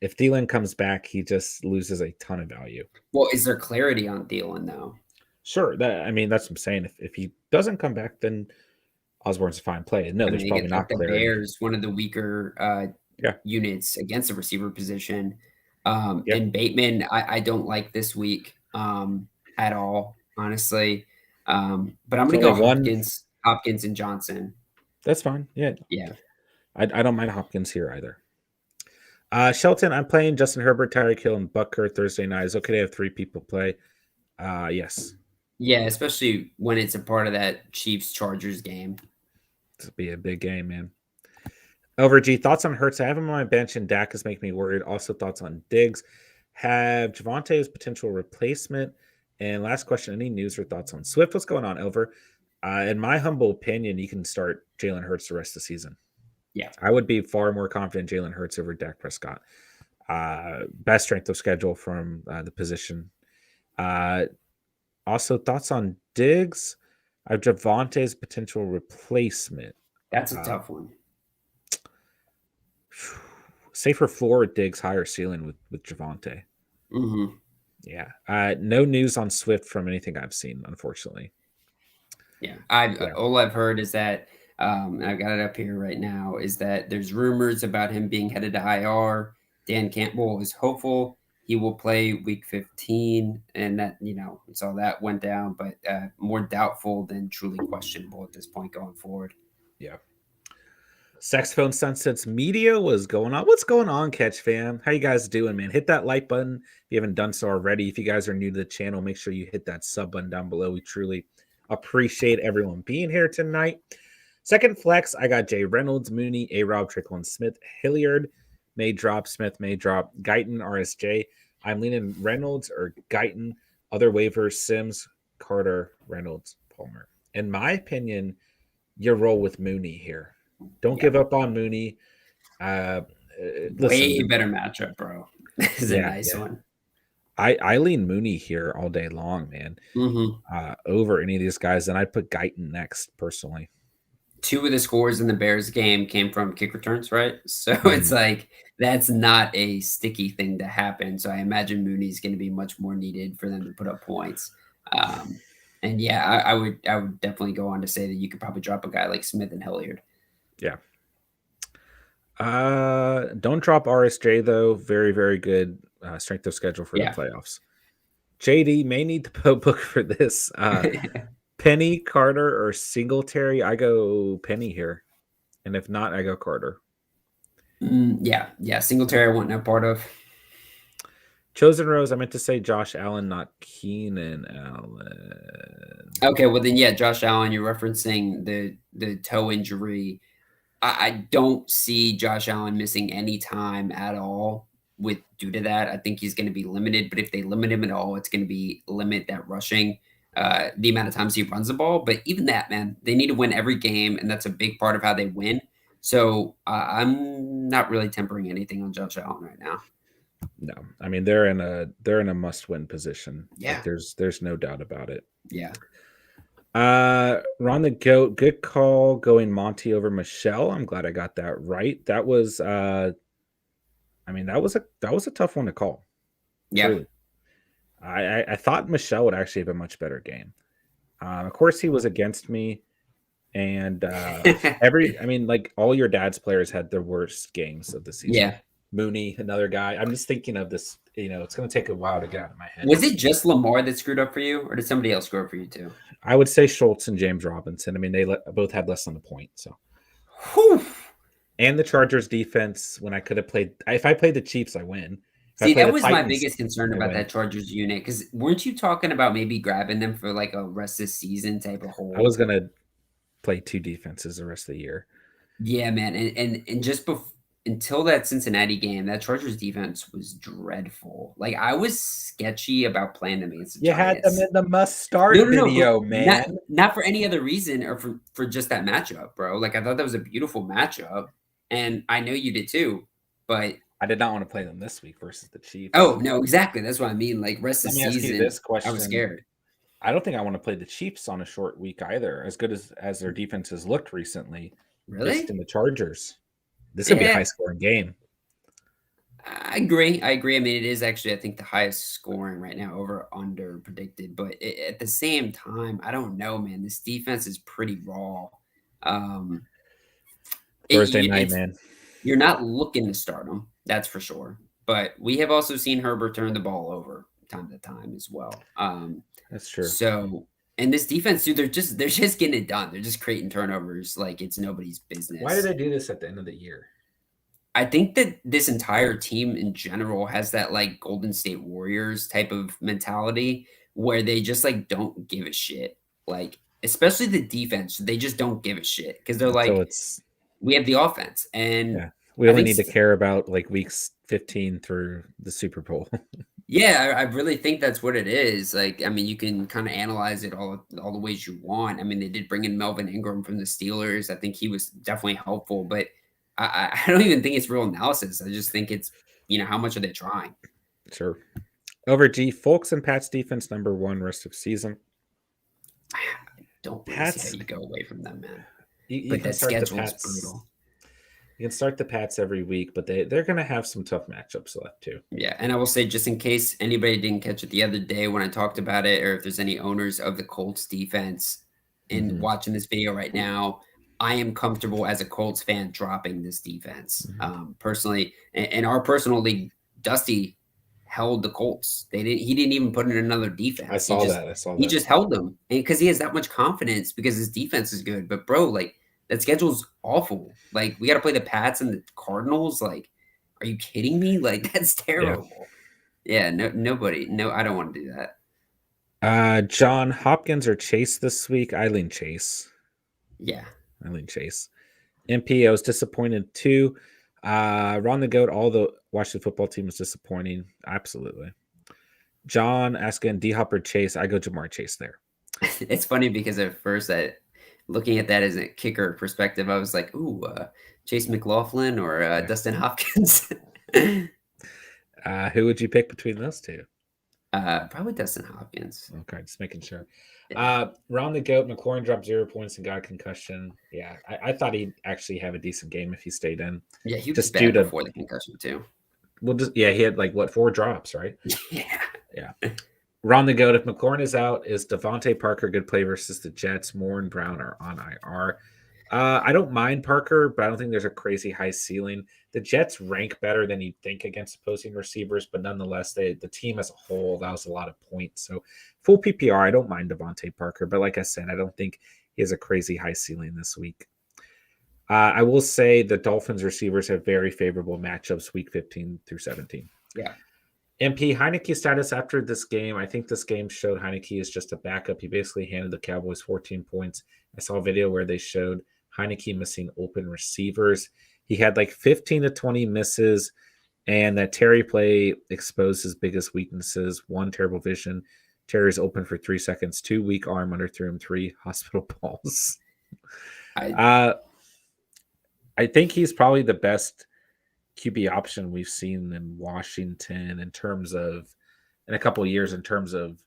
if Thielen comes back, he just loses a ton of value. well, is there clarity on Thielen though? Sure, that's what I'm saying. If he doesn't come back, then Osborne's a fine play. No, I there's mean, probably against not like the clarity. Bears, one of the weaker Yeah. units against the receiver position. Yep. And Bateman, I don't like this week at all, honestly. But I'm going to go Hopkins and Johnson. That's fine. Yeah. Yeah. I don't mind Hopkins here either. Shelton, I'm playing Justin Herbert, Tyreek Hill, and Butker Thursday night. Is okay to have 3 people play? Yes. Yeah, especially when it's a part of that Chiefs-Chargers game. This will be a big game, man. Over G, thoughts on Hurts? I have him on my bench, and Dak is making me worried. Also, thoughts on Diggs. Have Javonte as potential replacement? And last question, any news or thoughts on Swift? What's going on, Over? In my humble opinion, you can start Jalen Hurts the rest of the season. Yeah. I would be far more confident Jalen Hurts over Dak Prescott. Best strength of schedule from the position. Also, thoughts on Diggs? I have Javonte's potential replacement. That's a tough one. Safer floor at Diggs, higher ceiling with Javonte. Mm-hmm. Yeah. No news on Swift from anything I've seen, unfortunately. Yeah. All I've heard is that, and I've got it up here right now, is that there's rumors about him being headed to IR. Dan Campbell is hopeful he will play week 15, and that, so that went down, but more doubtful than truly questionable at this point going forward. Yeah. Saxophone Sunsets Media was going on. What's going on, Catch fam? How you guys doing, man? Hit that like button if you haven't done so already. If you guys are new to the channel, make sure you hit that sub button down below. We truly appreciate everyone being here tonight. Second flex, I got Jay Reynolds, Mooney, A-Rob, Trickle, Smith, Hilliard. May drop, Smith may drop, Guyton, RSJ. I'm leaning Reynolds or Guyton. Other waivers, Sims, Carter, Reynolds, Palmer. In my opinion, you roll with Mooney here. Don't give up on Mooney. Way better matchup, bro. This is a nice one. I lean Mooney here all day long, man. Over any of these guys. And I'd put Guyton next, personally. 2 of the scores in the Bears game came from kick returns, right? So it's like that's not a sticky thing to happen. So I imagine Mooney's going to be much more needed for them to put up points. And yeah, I would definitely go on to say that you could probably drop a guy like Smith and Hilliard. Yeah. Don't drop RSJ though. Very, very good strength of schedule for the playoffs. JD may need the book for this. Penny, Carter, or Singletary. I go Penny here, and if not, I go Carter. Yeah. Singletary, I want no part of. Chosen Rose. I meant to say Josh Allen, not Keenan Allen. Okay, well then, yeah, Josh Allen. You're referencing the toe injury. I don't see Josh Allen missing any time at all due to that. I think he's going to be limited, but if they limit him at all, it's going to be limit that rushing, the amount of times he runs the ball. But even that, man, they need to win every game, and that's a big part of how they win. So I'm not really tempering anything on Josh Allen right now. No, I mean they're in a must-win position. Yeah, like, there's no doubt about it. Yeah. Ron the Goat, good call going Monty over Michelle. I'm glad I got that right. That was that was a tough one to call. Yeah. Really. I thought Michelle would actually have a much better game. Of course he was against me, and all your dad's players had their worst games of the season. Yeah. Mooney, another guy. I'm just thinking of this, it's going to take a while to get out of my head. Was it just Lamar that screwed up for you, or did somebody else screw up for you too? I would say Schultz and James Robinson. I mean, they both had less than a point. So, and the Chargers defense, when I could have played, if I played the Chiefs, I win. See, that was my biggest concern about that Chargers unit, because weren't you talking about maybe grabbing them for like a rest of season type of hold? I was going to play 2 defenses the rest of the year. Yeah, man. And just until that Cincinnati game, that Chargers defense was dreadful. Like, I was sketchy about playing them against the Giants. Had them in the must-start video, man. Not for any other reason or for just that matchup, bro. Like, I thought that was a beautiful matchup. and I know you did too. But I did not want to play them this week versus the Chiefs. oh no, exactly. That's what I mean. Like rest of Let the me ask you season, this I was question. scared. I don't think I want to play the Chiefs on a short week either, as good as their defense has looked recently. Really? Facing the Chargers. This is going to be a Yeah, high-scoring game. I agree. I agree. I mean, it is actually, I think, the highest scoring right now, over under predicted. But at the same time, I don't know, man. This defense is pretty raw. Um, Thursday night, it's man. you're not looking to start them, that's for sure. But we have also seen Herbert turn the ball over time to time as well. That's true. So, and this defense, dude, they're just getting it done. They're just creating turnovers like it's nobody's business. Why do they do this at the end of the year? I think that this entire team in general has that like Golden State Warriors type of mentality where they just like don't give a shit. Like, especially the defense, they just don't give a shit because they're So like, it's we have the offense. And yeah. We I only think need to care about like weeks 15 through the Super Bowl. yeah, I really think that's what it is. Like, I mean, you can kind of analyze it all the ways you want. I mean, they did bring in Melvin Ingram from the Steelers. I think he was definitely helpful, but I don't even think it's real analysis. I just think it's, how much are they trying? Sure. Over G, Folks and Pat's defense #1 rest of season. I don't really see how you go away from them, man. You But can that start the schedule is Pats. brutal. You can start the Pats every week, but they're going to have some tough matchups left too. Yeah, and I will say, just in case anybody didn't catch it the other day when I talked about it, or if there's any owners of the Colts defense in watching this video right now, I am comfortable as a Colts fan dropping this defense. Personally, in our personal league, Dusty held the Colts. He didn't even put in another defense. I saw that. He just held them because he has that much confidence because his defense is good. But bro, like that schedule's awful. Like we got to play the Pats and the Cardinals. Like, are you kidding me? Like that's terrible. Yeah, nobody. No, I don't want to do that. John Hopkins or Chase this week? I lean Chase. Yeah. I lean Chase. MP, I was disappointed too. Ron the Goat, all the Washington football team was disappointing. Absolutely. John asking D-Hop or Chase. I go Jamar Chase there. It's funny because at first, looking at that as a kicker perspective, I was like, ooh, Chase McLaughlin or Dustin Hopkins. Who would you pick between those two? Probably Dustin Hopkins. Okay, just making sure. Ron the Goat, McLaurin dropped 0 points and got a concussion. Yeah, I thought he'd actually have a decent game if he stayed in. Yeah, he was just bad before the concussion too. Well, he had like 4 drops, right? Yeah. Ron the Goat, if McLaurin is out, is Devontae Parker good play versus the Jets? Moore and Brown are on IR. I don't mind Parker, but I don't think there's a crazy high ceiling. The Jets rank better than you'd think against opposing receivers, but nonetheless, the team as a whole allows a lot of points. So full PPR, I don't mind Devontae Parker, but like I said, I don't think he has a crazy high ceiling this week. I will say the Dolphins receivers have very favorable matchups week 15 through 17. Yeah. MP, Heineke status after this game. I think this game showed Heineke is just a backup. He basically handed the Cowboys 14 points. I saw a video where they showed Heineke missing open receivers. He had like 15 to 20 misses, and that Terry play exposed his biggest weaknesses. 1, terrible vision. Terry's open for 3 seconds. 2, weak arm, underthrew him 3 hospital balls. I think he's probably the best QB option we've seen in Washington in a couple of years, in terms of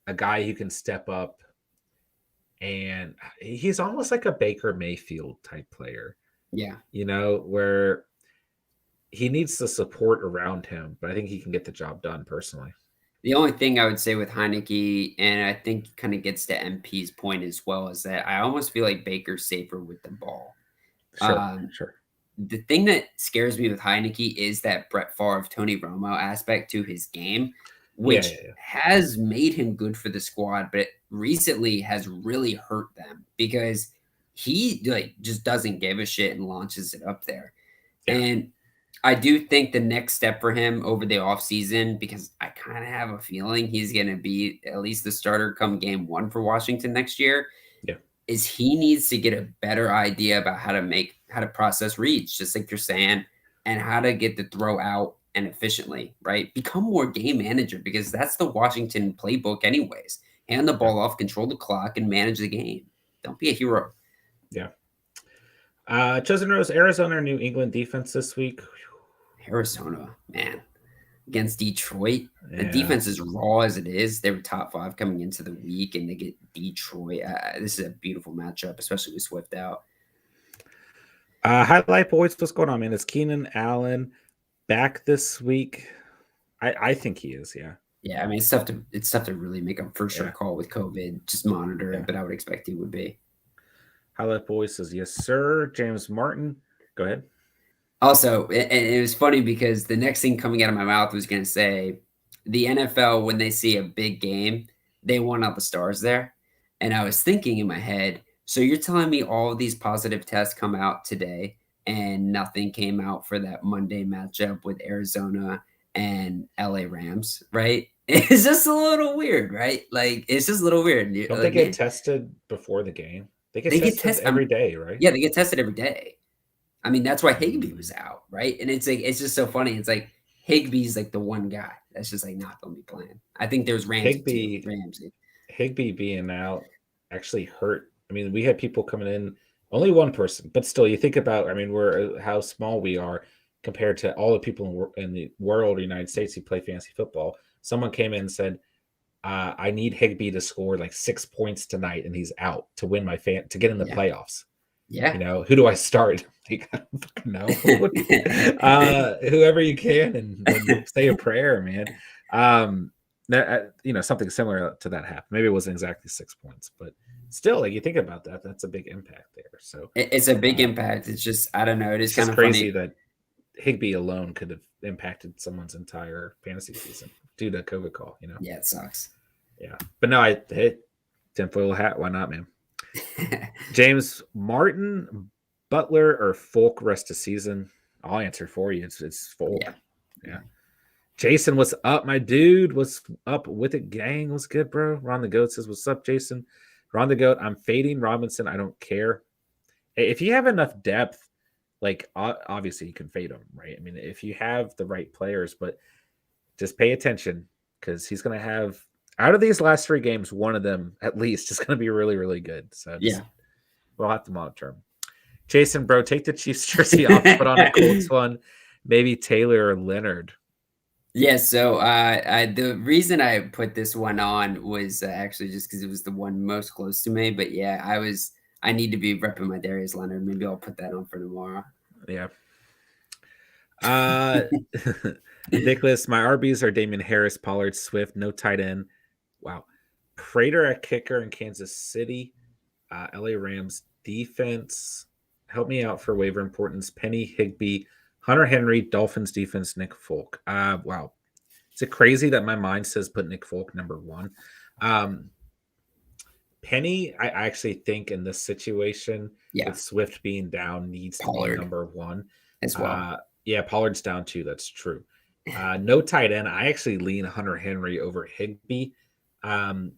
a guy who can step up. And he's almost like a Baker Mayfield type player. Yeah. Where he needs the support around him, but I think he can get the job done personally. The only thing I would say with Heineke, and I think kind of gets to MP's point as well, is that I almost feel like Baker's safer with the ball. Sure. The thing that scares me with Heineke is that Brett Favre, Tony Romo aspect to his game, which has made him good for the squad, but recently has really hurt them because he just doesn't give a shit and launches it up there. Yeah. And I do think the next step for him over the offseason, because I kind of have a feeling he's going to be at least the starter come game 1 for Washington next year, is he needs to get a better idea about how to process reads, just like you're saying, and how to get the throw out and efficiently, right? Become more game manager, because that's the Washington playbook anyways. Hand the ball off, control the clock, and manage the game. Don't be a hero. Yeah. Chosen Rose, Arizona, or New England defense this week. Arizona, man, against Detroit. The Yeah. defense is raw as it is. They were top 5 coming into the week, and they get Detroit. This is a beautiful matchup, especially with Swift out. Highlight boys, what's going on, man? Is Keenan Allen back this week? I think he is. Yeah. Yeah, I mean it's tough to really make a for sure call with COVID. Just monitor it, but I would expect he would be. Highlight boys says yes, sir. James Martin, go ahead. Also, and it was funny because the next thing coming out of my mouth was going to say the NFL, when they see a big game, they want all the stars there. And I was thinking in my head, so you're telling me all of these positive tests come out today and nothing came out for that Monday matchup with Arizona and LA Rams, right? It's just a little weird, right? Like, it's just a little weird. Don't they get tested before the game? They get tested every day, right? Yeah, they get tested every day. I mean, that's why Higbee was out, right? And it's like, it's just so funny. It's like Higbee's like the one guy that's just like not going to be playing. I think there's Ramsey. Higbee being out actually hurt. I mean, we had people coming in, only one person, but still, you think about, I mean, we're how small we are compared to all the people in the world, United States, who play fantasy football. Someone came in and said, I need Higbee to score like 6 points tonight, and he's out to win my to get in the playoffs. Yeah. You know, who do I start? Like, I don't fucking know. Whoever you can, and say a prayer, man. Something similar to that happened. Maybe it wasn't exactly 6 points, but still, like you think about that, that's a big impact there. So it's a big impact. It's just, I don't know. It is kind of crazy funny that Higbee alone could have impacted someone's entire fantasy season due to COVID call, you know? Yeah, it sucks. Yeah. But no, I hit tinfoil hat. Why not, man? James Martin, Butler, or Folk rest of season? I'll answer for you. It's Folk. Yeah. Jason, what's up, my dude? What's up with it, gang? What's good, bro? Ron the Goat says, what's up, Jason? Ron the Goat, I'm fading Robinson. I don't care. If you have enough depth, like obviously you can fade him, right? I mean, if you have the right players, but just pay attention because he's going to have, out of these last 3 games, one of them at least is going to be really, really good. So we'll have to monitor him. Jason, bro, take the Chiefs jersey off, put on a Colts one, maybe Taylor or Leonard. Yeah, so the reason I put this one on was actually just because it was the one most close to me. But yeah, I need to be repping my Darius Leonard. Maybe I'll put that on for tomorrow. Yeah. Nicholas, my RBs are Damian Harris, Pollard, Swift, no tight end. Wow. Prater at kicker in Kansas City. LA Rams defense. Help me out for waiver importance. Penny, Higbee, Hunter Henry, Dolphins defense, Nick Folk. Wow. Is it crazy that my mind says put Nick Folk number 1? Penny, I actually think in this situation, with Swift being down, needs Pollard to be number 1 as well. Pollard's down too. That's true. No tight end. I actually lean Hunter Henry over Higbee. So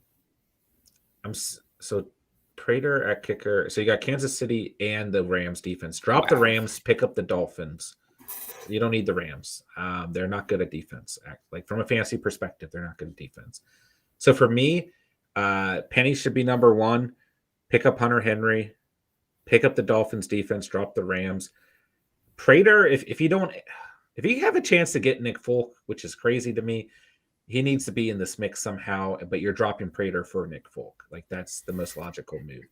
Prater at kicker. So you got Kansas City and the Rams defense. Drop the Rams, pick up the Dolphins. You don't need the Rams. They're not good at defense. Like from a fantasy perspective, they're not good at defense. So for me, Penny should be number 1. Pick up Hunter Henry. Pick up the Dolphins defense. Drop the Rams. Prater, if you have a chance to get Nick Folk, which is crazy to me, he needs to be in this mix somehow, but you're dropping Prater for Nick Folk. Like that's the most logical move.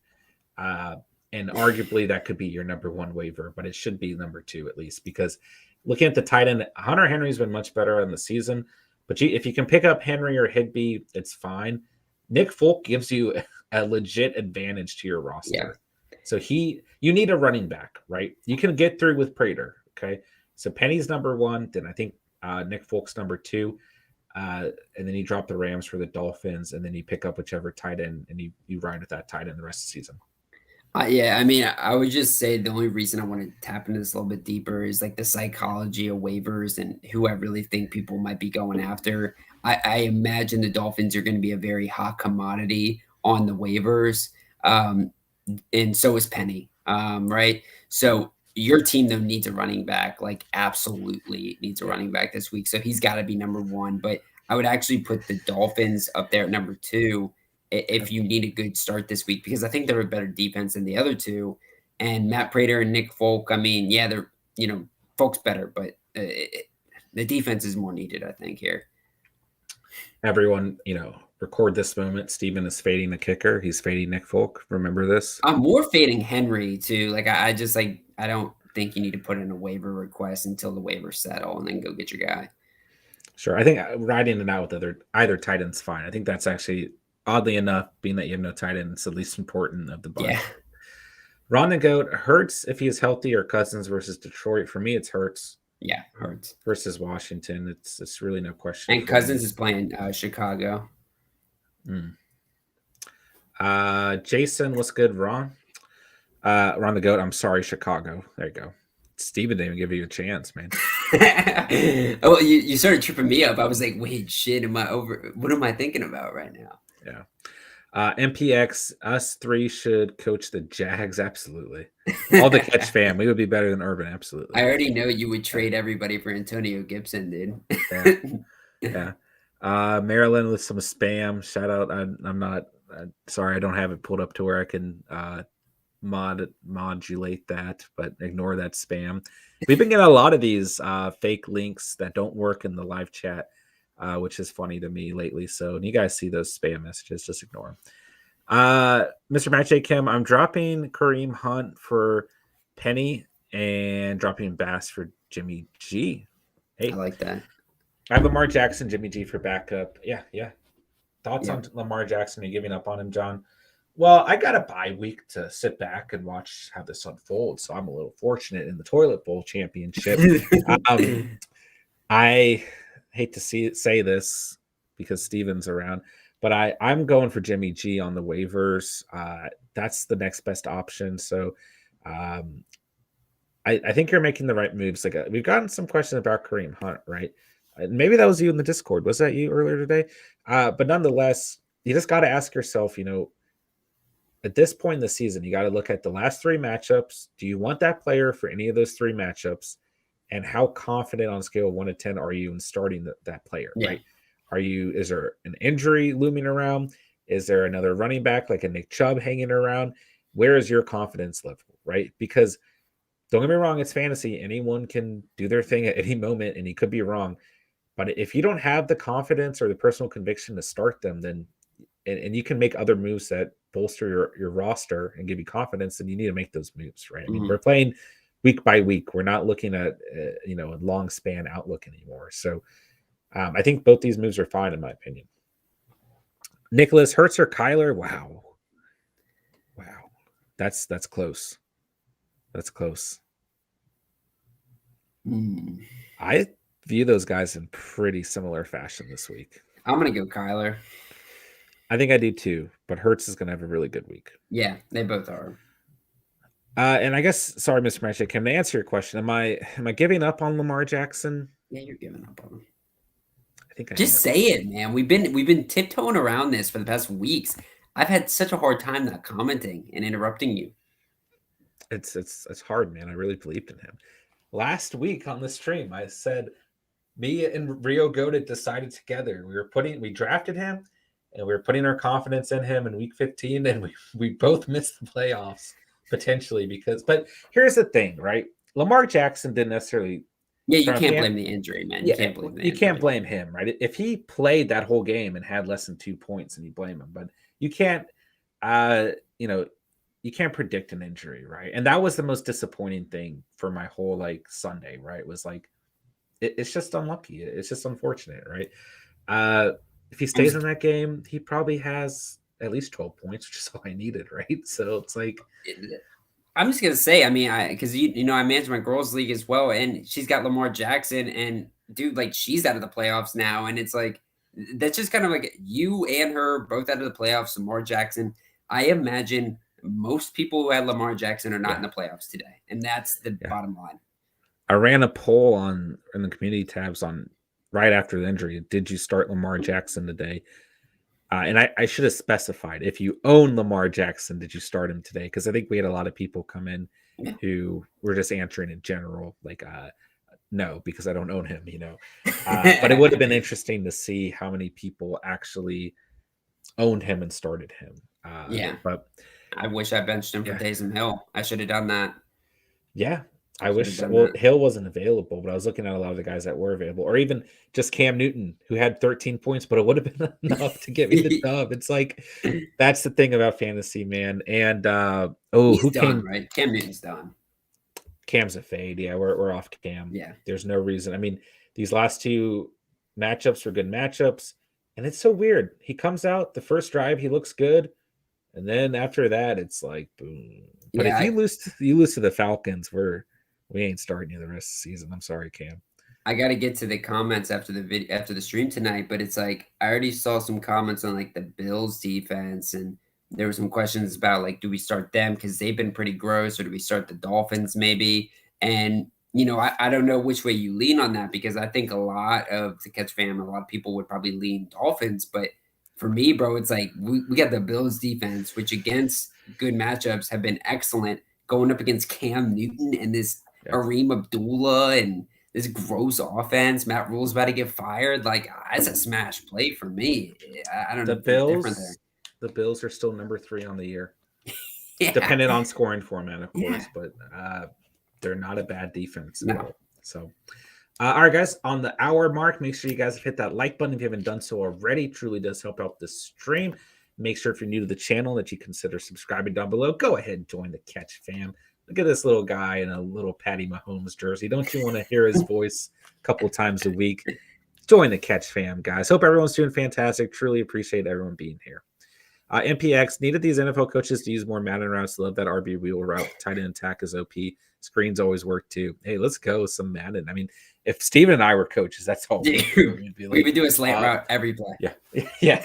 And arguably that could be your number 1 waiver, but it should be number 2 at least, because looking at the tight end, Hunter Henry's been much better in the season, but if you can pick up Henry or Higbee, it's fine. Nick Folk gives you a legit advantage to your roster. Yeah. So you need a running back, right? You can get through with Prater. Okay. So Penny's number 1. Then I think Nick Folk's number 2. And then you drop the Rams for the Dolphins, and then you pick up whichever tight end, and you ride with that tight end the rest of the season. Yeah, I mean, I would just say the only reason I want to tap into this a little bit deeper is like the psychology of waivers and who I really think people might be going after. I imagine the Dolphins are going to be a very hot commodity on the waivers. And so is Penny, right? So your team, though, needs a running back, like absolutely needs a running back this week. So he's got to be number 1. But I would actually put the Dolphins up there at number 2 if you need a good start this week, because I think they're a better defense than the other 2. And Matt Prater and Nick Folk, I mean, yeah, they're, Folk's better, but the defense is more needed, I think, here. Everyone, record this moment. Steven is fading the kicker. He's fading Nick Folk. Remember this? I'm more fading Henry too. Like I just like I don't think you need to put in a waiver request until the waivers settle and then go get your guy. Sure. I think riding it out with either tight end's fine. I think that's actually, oddly enough, being that you have no tight end, it's the least important of the bunch. Yeah. Ron the Goat, Hurts if he is healthy, or Cousins versus Detroit. For me, it's Hurts. Yeah, Hurts versus Washington. It's really no question. And Cousins is playing Chicago. Jason, what's good, Ron? Ron the Goat. I'm sorry, Chicago. There you go. Steven didn't even give you a chance, man. Oh, you started tripping me up. I was like, wait, shit, am I over? What am I thinking about right now? Yeah. MPX, us three should coach the Jags. Absolutely. All the Catch fam. We would be better than Urban. Absolutely. I already know you would trade everybody for Antonio Gibson, dude. Yeah. Maryland with some spam. Shout out. I'm not sorry. I don't have it pulled up to where I can modulate that, but ignore that spam. We've been getting a lot of these fake links that don't work in the live chat, which is funny to me lately. So when you guys see those spam messages, just ignore them. Mr. Matt J. Kim, I'm dropping Kareem Hunt for Penny and dropping Bass for Jimmy G. Hey, I like that. I have Lamar Jackson, Jimmy G for backup. Yeah. Thoughts on Lamar Jackson? Are you giving up on him, John? Well, I got a bye week to sit back and watch how this unfolds, so I'm a little fortunate in the Toilet Bowl championship. I hate to say this because Steven's around, but I'm going for Jimmy G on the waivers. That's the next best option. So I think you're making the right moves. Like we've gotten some questions about Kareem Hunt, right? Maybe that was you in the Discord. Was that you earlier today? But nonetheless, you just got to ask yourself, at this point in the season, you got to look at the last three matchups. Do you want that player for any of those three matchups? And how confident on a scale of 1 to 10 are you in starting that player, right? Is there an injury looming around? Is there another running back like a Nick Chubb hanging around? Where is your confidence level, right? Because don't get me wrong, it's fantasy. Anyone can do their thing at any moment, and he could be wrong. But if you don't have the confidence or the personal conviction to start them, then and you can make other moves that bolster your roster and give you confidence, then you need to make those moves, right? I mean, we're playing week by week. We're not looking at a long span outlook anymore. So I think both these moves are fine in my opinion. Nicholas, Hurts or Kyler? Wow, that's close. That's close. I view those guys in pretty similar fashion this week. I'm gonna go Kyler. I think I do too, but Hurts is going to have a really good week. Yeah, they both are. And I guess, sorry, Mr. Manchek, can I answer your question? Am I giving up on Lamar Jackson? Yeah, you're giving up on him. I think I just say it, man. We've been tiptoeing around this for the past weeks. I've had such a hard time not commenting and interrupting you. It's hard, man. I really believed in him. Last week on the stream, I said me and Rio Goated decided together. We drafted him. And we were putting our confidence in him in week 15, and we both missed the playoffs potentially but here's the thing, right? Lamar Jackson didn't necessarily. Yeah, you can't blame the injury, man. You can't blame can't blame him, right? If he played that whole game and had less than 2 points, and you blame him, but you can't, you can't predict an injury, right? And that was the most disappointing thing for my whole Sunday, right? It was it's just unlucky. It's just unfortunate, right? If he stays in that game, he probably has at least 12 points, which is all I needed, right? So it's I'm just gonna say, I mean, because I manage my girls' league as well, and she's got Lamar Jackson, and dude, she's out of the playoffs now, and it's that's just kind of you and her both out of the playoffs. Lamar Jackson, I imagine most people who had Lamar Jackson are not in the playoffs today, and that's the bottom line. I ran a poll in the community tabs on right after the injury. Did you start Lamar Jackson today? And I should have specified, if you own Lamar Jackson, did you start him today? Because I think we had a lot of people come in who were just answering in general, no, because I don't own him, But it would have been interesting to see how many people actually owned him and started him. Yeah. But I wish I benched him for Taysom Hill. I should have done that. Yeah. I wish. Well, Hill wasn't available, but I was looking at a lot of the guys that were available, or even just Cam Newton, who had 13 points, but it would have been enough to get me the dub. It's like that's the thing about fantasy, man. And he's done, right? Cam Newton's done. Cam's a fade. Yeah, we're off Cam. Yeah, there's no reason. I mean, these last two matchups were good matchups, and it's so weird. He comes out the first drive, he looks good, and then after that, it's like boom. But if you lose to the Falcons, we ain't starting you the rest of the season. I'm sorry, Cam. I got to get to the comments after the stream tonight, but it's like I already saw some comments on like the Bills defense, and there were some questions about like, do we start them because they've been pretty gross, or do we start the Dolphins maybe? And I don't know which way you lean on that, because I think a lot of the Catch fam, a lot of people would probably lean Dolphins, but for me, bro, it's like we got the Bills defense, which against good matchups have been excellent, going up against Cam Newton and this Areem Abdullah and this gross offense. Matt Rule's about to get fired. Like, that's a smash play for me. I don't know. The Bills are still number 3 on the year, depending on scoring format, of course. But they're not a bad defense. No. So, all right, guys, on the hour mark, make sure you guys have hit that like button if you haven't done so already. It truly does help out the stream. Make sure if you're new to the channel that you consider subscribing down below. Go ahead and join the Catch fam. Look at this little guy in a little Patty Mahomes jersey. Don't you want to hear his voice a couple times a week? Join the Catch fam, guys. Hope everyone's doing fantastic. Truly appreciate everyone being here. MPX needed these NFL coaches to use more Madden routes. Love that RB wheel route. Tight end attack is OP. Screens always work too. Hey, let's go with some Madden. I mean, if Steven and I were coaches, that's all we would do a slant route every play. Yeah.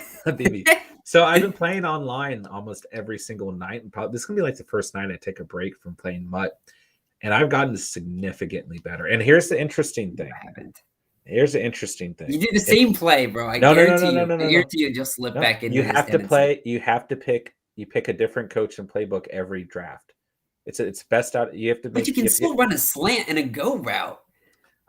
So I've been playing online almost every single night, and probably this is gonna be like the first night I take a break from playing MUT, and I've gotten significantly better. And here's the interesting thing. You do the same play, bro. I guarantee you just slip back into. You have to play. You have to pick. You pick a different coach and playbook every draft. It's best out. You have to. But you can still run a slant and a go route.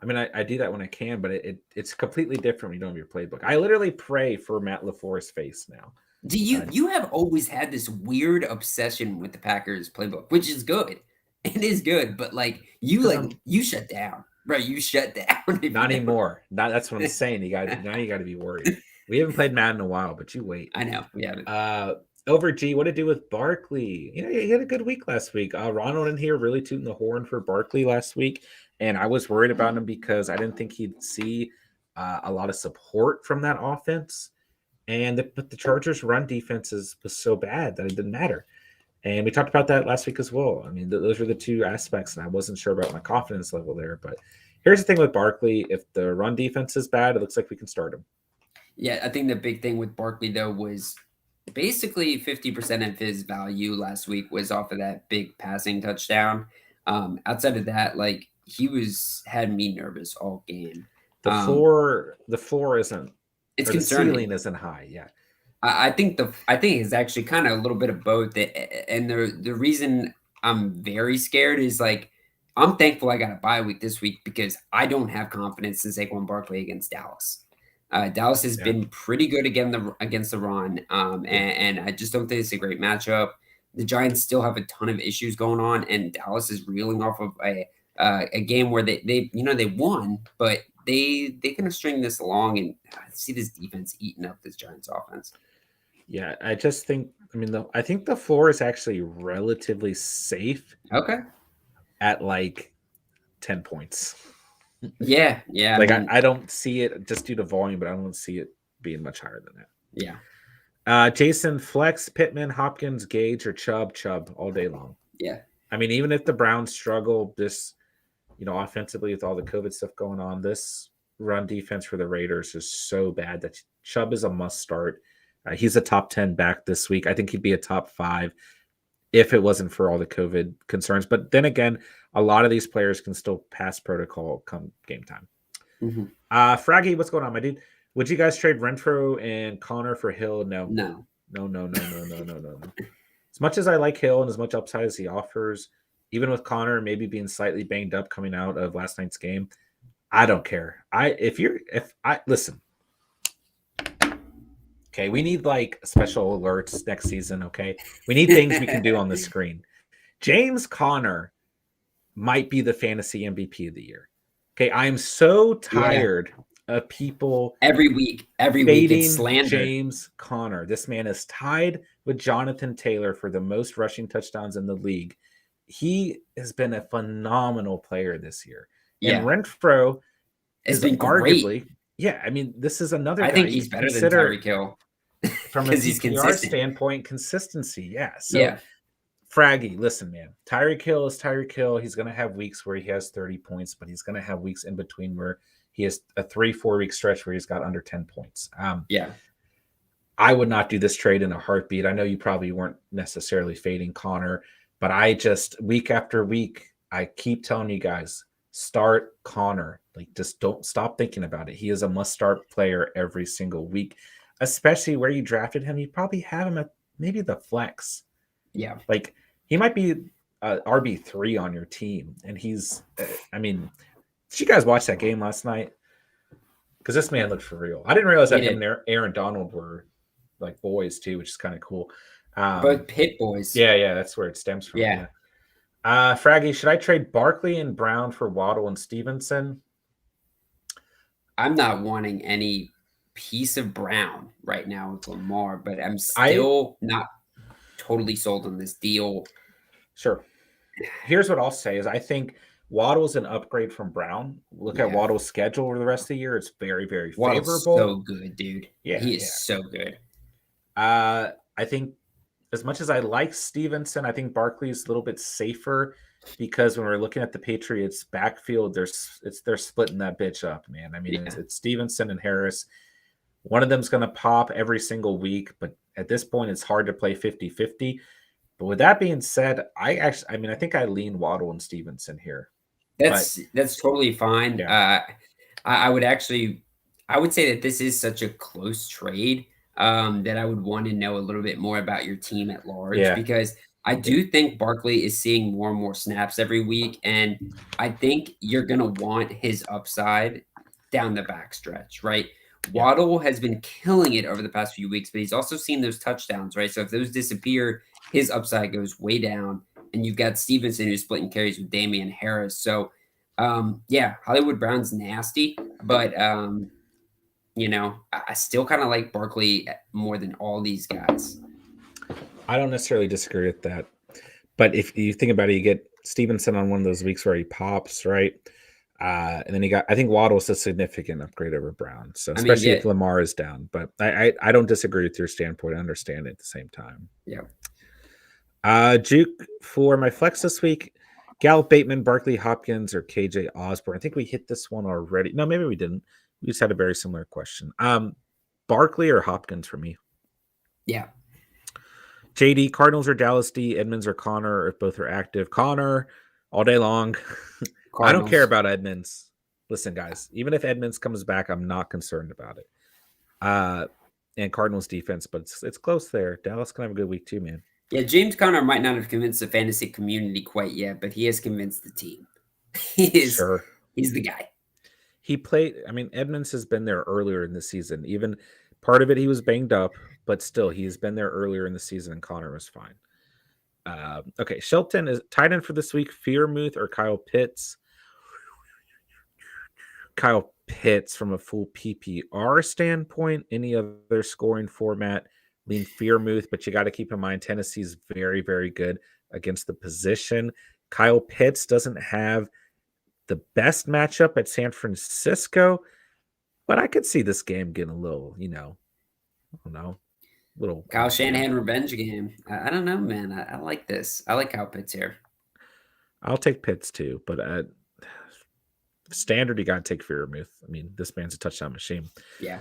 I mean, I do that when I can, but it's completely different when you don't have your playbook. I literally pray for Matt LaFleur's face now. Do you have always had this weird obsession with the Packers playbook, which is good. It is good, but like you shut down, right? You shut down. Not anymore. That's what I'm saying. You got to be worried. We haven't played Madden in a while, but you wait. I know we haven't. Over G, what to do with Barkley? He had a good week last week. Ronald in here really tooting the horn for Barkley last week, and I was worried about him because I didn't think he'd see a lot of support from that offense. But the Chargers' run defense was so bad that it didn't matter. And we talked about that last week as well. I mean, those are the two aspects, and I wasn't sure about my confidence level there. But here's the thing with Barkley. If the run defense is bad, it looks like we can start him. Yeah, I think the big thing with Barkley, though, was basically 50% of his value last week was off of that big passing touchdown. Outside of that, like, had me nervous all game. The floor isn't. It's the concerning. Ceiling isn't high. Yeah. I think it's actually kind of a little bit of both. And the reason I'm very scared is like, I'm thankful I got a bye week this week because I don't have confidence in Saquon Barkley against Dallas. Dallas has been pretty good against the run. And I just don't think it's a great matchup. The Giants still have a ton of issues going on, and Dallas is reeling off of a game where they won, but they kind of string this along, and I see this defense eating up this Giants offense. Yeah, I just think. I mean, I think the floor is actually relatively safe. Okay. At like 10 points. Yeah. Like I don't see it just due to volume, but I don't see it being much higher than that. Yeah. Jason, flex, Pittman, Hopkins, Gage, or Chubb all day long. Yeah. I mean, even if the Browns struggle this, offensively with all the COVID stuff going on, this run defense for the Raiders is so bad that Chubb is a must start. He's a top 10 back this week. I think he'd be a top 5 if it wasn't for all the COVID concerns. But then again, a lot of these players can still pass protocol come game time. Mm-hmm. Fraggy, what's going on, my dude? Would you guys trade Renfro and Connor for Hill? No. As much as I like Hill and as much upside as he offers, even with Connor maybe being slightly banged up coming out of last night's game, I don't care. Listen, Okay, we need like special alerts next season. Okay, we need things we can do on the screen. James Conner might be the fantasy MVP of the year. Okay, I am so tired of people every week it's fading slander. James Conner. This man is tied with Jonathan Taylor for the most rushing touchdowns in the league. He has been a phenomenal player this year. And Renfro is been arguably, great. I mean, this is another I guy think he's better than Tyreek Hill from a because he's PPR consistent. standpoint, consistency. Yeah. So Fraggy, listen, man. Tyreek Hill is Tyreek Hill. He's going to have weeks where he has 30 points, but he's going to have weeks in between where he has a 3-4 week stretch where he's got under 10 points. I would not do this trade in a heartbeat. I know you probably weren't necessarily fading Connor, but I just week after week, I keep telling you guys, start Connor. Like, just don't stop thinking about it. He is a must-start player every single week, especially where you drafted him. You probably have him at maybe the flex. Yeah. Like, he might be RB3 on your team. And he's, I mean, did you guys watch that game last night? Because this man looked for real. I didn't realize that him and Aaron Donald were like boys too, which is kind of cool. Both pit boys. Yeah, that's where it stems from. Yeah. Fraggy, should I trade Barkley and Brown for Waddle and Stevenson? I'm not wanting any piece of Brown right now with Lamar, but I'm still not totally sold on this deal. Sure. Here's what I'll say is I think Waddle's an upgrade from Brown. Look at Waddle's schedule over the rest of the year. It's very, very Waddle's favorable. So good, dude. Yeah, he is so good. I think as much as I like Stevenson, I think Barkley's a little bit safer because when we're looking at the Patriots backfield, they're splitting that bitch up, man. I mean, it's Stevenson and Harris. One of them's going to pop every single week, but at this point, it's hard to play 50-50. But with that being said, I think I lean Waddle and Stevenson here. That's totally fine. Yeah. I would say that this is such a close trade that I would want to know a little bit more about your team at large because I do think Barkley is seeing more and more snaps every week, and I think you're going to want his upside down the backstretch, right? Waddle has been killing it over the past few weeks, but he's also seen those touchdowns, right? So if those disappear, his upside goes way down, and you've got Stevenson who's splitting carries with Damian Harris. So, Hollywood Brown's nasty, but I still kind of like Barkley more than all these guys. I don't necessarily disagree with that, but if you think about it, you get Stevenson on one of those weeks where he pops, right? And then I think Waddle's a significant upgrade over Brown. So especially if Lamar is down, but I don't disagree with your standpoint. I understand it at the same time. Yeah. Juke for my flex this week, Gallup Bateman, Barkley Hopkins, or KJ Osborne. I think we hit this one already. No, maybe we didn't. We just had a very similar question. Barkley or Hopkins for me? Yeah. JD, Cardinals or Dallas D, Edmonds or Connor, if both are active. Connor all day long. I don't care about Edmonds. Listen, guys, even if Edmonds comes back, I'm not concerned about it. And Cardinals defense, but it's close there. Dallas can have a good week too, man. Yeah, James Conner might not have convinced the fantasy community quite yet, but he has convinced the team. He's the guy. He played. I mean, Edmonds has been there earlier in the season. Even part of it, he was banged up, but still, he's been there earlier in the season, and Connor was fine. Okay, Shelton is tight end for this week. Freiermuth or Kyle Pitts? Kyle Pitts from a full PPR standpoint. Any other scoring format, lean Freiermuth, but you got to keep in mind Tennessee's very, very good against the position. Kyle Pitts doesn't have the best matchup at San Francisco, but I could see this game getting a little, little Kyle Shanahan revenge game. I don't know, man. I like this. I like Kyle Pitts here. I'll take Pitts too, but standard, you got to take Freiermuth. I mean, this man's a touchdown machine. Yeah.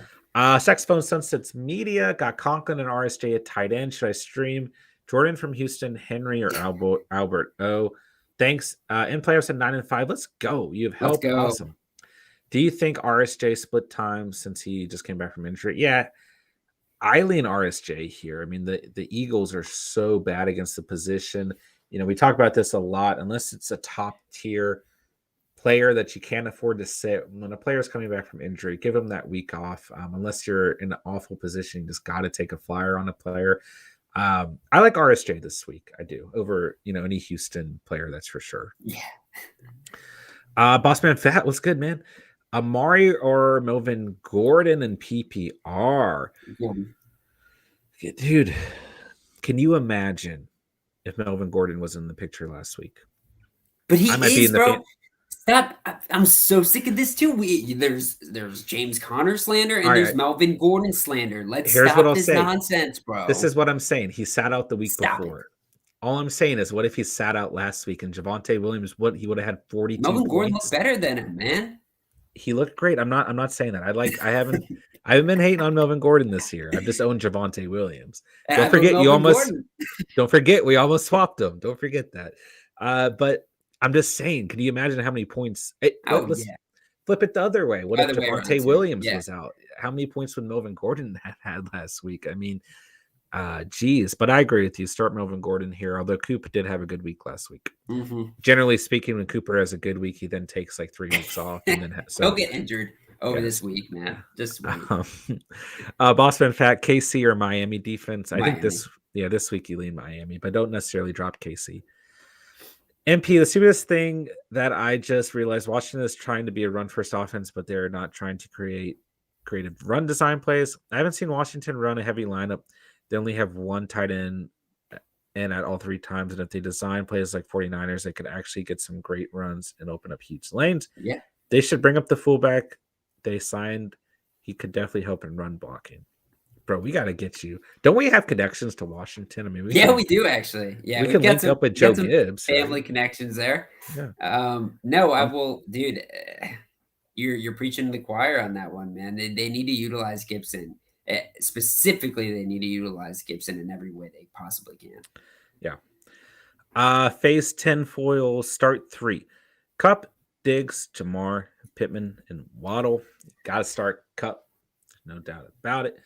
Saxophone Sunsets Media got Conklin and RSJ at tight end. Should I stream Jordan from Houston, Henry, or Albert O? Thanks. In players at 9 and 5. Let's go. You have helped. Awesome. Do you think RSJ split time since he just came back from injury? Yeah, I lean RSJ here. I mean, the Eagles are so bad against the position. We talk about this a lot. Unless it's a top tier player that you can't afford to sit. When a player's coming back from injury, give them that week off. Unless you're in an awful position, you just got to take a flyer on a player. I like RSJ this week. I do, over any Houston player, that's for sure. Yeah. Bossman Fat, what's good, man? Amari or Melvin Gordon in PPR? Dude, can you imagine if Melvin Gordon was in the picture last week? But he is, bro. Stop! I'm so sick of this too. There's James Conner slander and there's Melvin Gordon slander. Let's stop this nonsense, bro. This is what I'm saying. He sat out the week before. All I'm saying is, what if he sat out last week and Javonte Williams? What he would have had 42 Melvin points. Gordon looked better than him, man. He looked great. I'm not saying that. I haven't been hating on Melvin Gordon this year. I've just owned Javonte Williams. Don't forget we almost swapped them. Don't forget that. But I'm just saying, can you imagine how many points? Let's flip it the other way. What if Javonte Williams was out? How many points would Melvin Gordon have had last week? I mean, geez. But I agree with you. Start Melvin Gordon here, although Cooper did have a good week last week. Mm-hmm. Generally speaking, when Cooper has a good week, he then takes like 3 weeks off. And then he'll get injured over this week, man. Just wait. Bossman Fat, KC or Miami defense? I think this week you lean Miami, but don't necessarily drop KC. MP, the stupidest thing that I just realized, Washington is trying to be a run-first offense, but they're not trying to create creative run design plays. I haven't seen Washington run a heavy lineup. They only have one tight end in at all 3 times, and if they design plays like 49ers, they could actually get some great runs and open up huge lanes. Yeah. They should bring up the fullback they signed. He could definitely help in run blocking. Bro, we got to get you. Don't we have connections to Washington? I mean, we do actually. Yeah, we can link up with Joe Gibbs. Family connections there. Yeah. No, I will, dude. You're preaching to the choir on that one, man. They need to utilize Gibson. Specifically, they need to utilize Gibson in every way they possibly can. Yeah. Phase 10 foil start 3. Cup, Diggs, Jamar, Pittman, and Waddle. Got to start Cup. No doubt about it.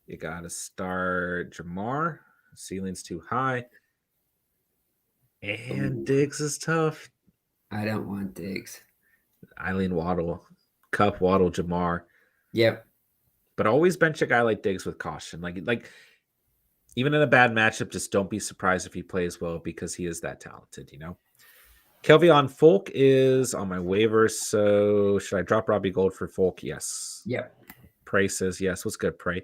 You got to start Jamar. Ceiling's too high. And Diggs is tough. I don't want Diggs. Eileen Waddle. Cup, Waddle, Jamar. Yep. But always bench a guy like Diggs with caution. Like even in a bad matchup, just don't be surprised if he plays well because he is that talented, Kelvion Folk is on my waivers, so should I drop Robbie Gold for Folk? Yes. Yep. Prey says yes. What's good, Prey?